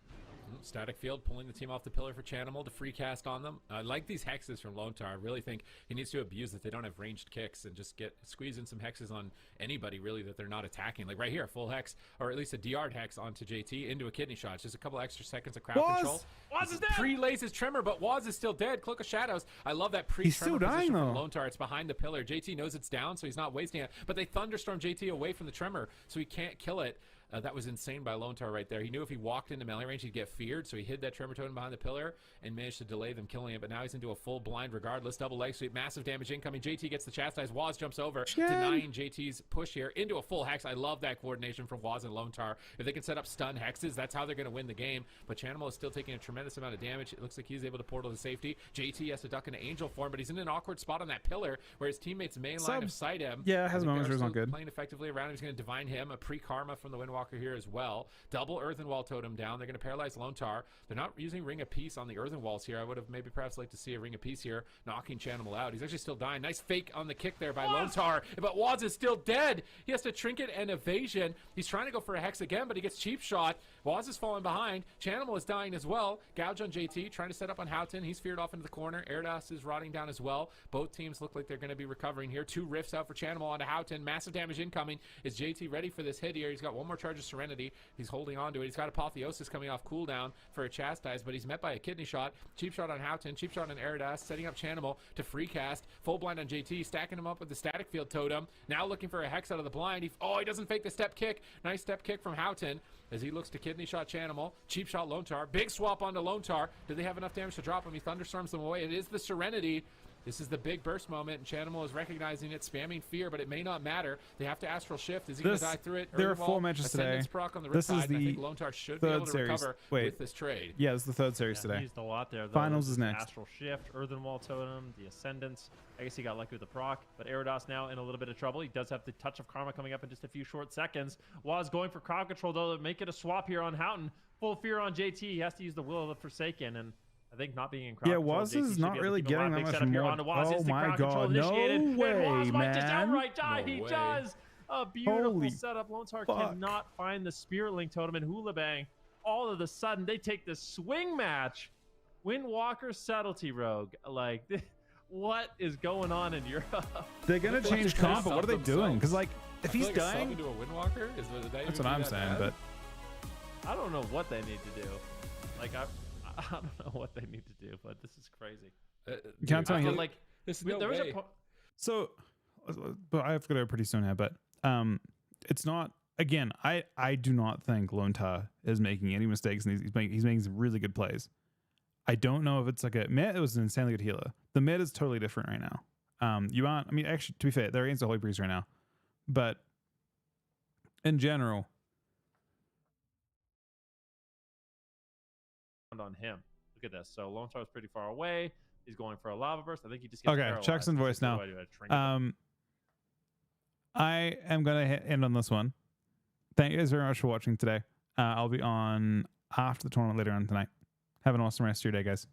Static field pulling the team off the pillar for Chanimal to free cast on them. I like these hexes from Lone Tar. I really think he needs to abuse that they don't have ranged kicks and just squeeze in some hexes on anybody really that they're not attacking. Like right here, full hex, or at least a DR hex onto JT into a kidney shot. It's just a couple extra seconds of crowd control. Waz is dead! Pre-lays his tremor, but Waz is still dead. Cloak of Shadows. I love that pre-tremor position from Lone Tar. It's behind the pillar. JT knows it's down, so he's not wasting it. But they thunderstorm JT away from the tremor, so he can't kill it. That was insane by Lone Tar right there. He knew if he walked into melee range, he'd get feared, so he hid that Tremor Totem behind the pillar and managed to delay them killing him. But now he's into a full blind regardless. Double leg sweep, massive damage incoming. JT gets the chastise. Waz jumps over, denying JT's push here into a full hex. I love that coordination from Waz and Lone Tar. If they can set up stun hexes, that's how they're going to win the game. But Chanimal is still taking a tremendous amount of damage. It looks like he's able to portal to safety. JT has to duck into angel form, but he's in an awkward spot on that pillar where his teammates main line of sight him. Yeah, has moments where it's not good. Playing effectively around him. He's going to divine him. A pre-karma from the Windwalker here as well. Double earthen wall totem down. They're going to paralyze Lone Tar. They're not using Ring of Peace on the earthen walls here. I would have maybe perhaps liked to see a Ring of Peace here, knocking Chanimal out. He's actually still dying. Nice fake on the kick there by Lone Tar, but Waz is still dead. He has to trinket and evasion. He's trying to go for a hex again, but he gets cheap shot. Waz is falling behind. Chanimal is dying as well. Gouge on JT, trying to set up on Houghton. He's feared off into the corner. Eridos is rotting down as well. Both teams look like they're going to be recovering here. 2 rifts out for Chanimal onto Houghton. Massive damage incoming. Is JT ready for this hit here? He's got 1 more charge of Serenity. He's holding on to it. He's got Apotheosis coming off cooldown for a chastise, but he's met by a kidney shot. Cheap shot on Houghton. Cheap shot on Eridos, setting up Chanimal to free cast. Full blind on JT, stacking him up with the static field totem. Now looking for a hex out of the blind. He doesn't fake the step kick. Nice step kick from Houghton as he looks to kidney shot Chanimal. Cheap shot Lone Tar. Big swap onto Lone Tar. Do they have enough damage to drop him? He thunderstorms them away. It is the Serenity. This is the big burst moment, and Chanimal is recognizing it, spamming fear, but it may not matter. They have to Astral Shift. Is he going to die through it? There are 4 matches today. This is the I think Lone Tar should be able to recover with this trade. Yeah, it's the 3rd series today. He used a lot there. Finals is next. Astral Shift, Earthen Wall Totem, the Ascendance. I guess he got lucky with the proc, but Eridos now in a little bit of trouble. He does have the Touch of Karma coming up in just a few short seconds. Waz going for crowd control, though, to make it a swap here on Houghton. Full fear on JT. He has to use the Will of the Forsaken, and I think not being in crowd control. Waz is not really getting that much more. Oh my god, no way, man. Might just outright die. He does. A beautiful setup. Lone Tar cannot find the Spirit Link Totem in Hoola Bang. All of a sudden, they take the swing match. Windwalker Subtlety Rogue. Like, what is going on in Europe? They're going to change comp, but what are they doing? Because, like, if he's dying... Into a Windwalker? That's what I'm saying, but... I don't know what they need to do. Like, I don't know what they need to do, but this is crazy. Can't tell you. Like, there was a so, but I have to go pretty soon here. But it's not. Again, I do not think Lone Tar is making any mistakes, and he's making some really good plays. I don't know if it's like a mid. It was an insanely good healer. The mid is totally different right now. You aren't. I mean, actually, to be fair, they're against the Holy Priest right now, but in general. On him. Look at this. So Lone Tar is pretty far away. He's going for a lava burst. I think he just gets paralyzed. Check some voice now. I am gonna end on this one. Thank you guys very much for watching today. I'll be on after the tournament later on tonight. Have an awesome rest of your day, guys.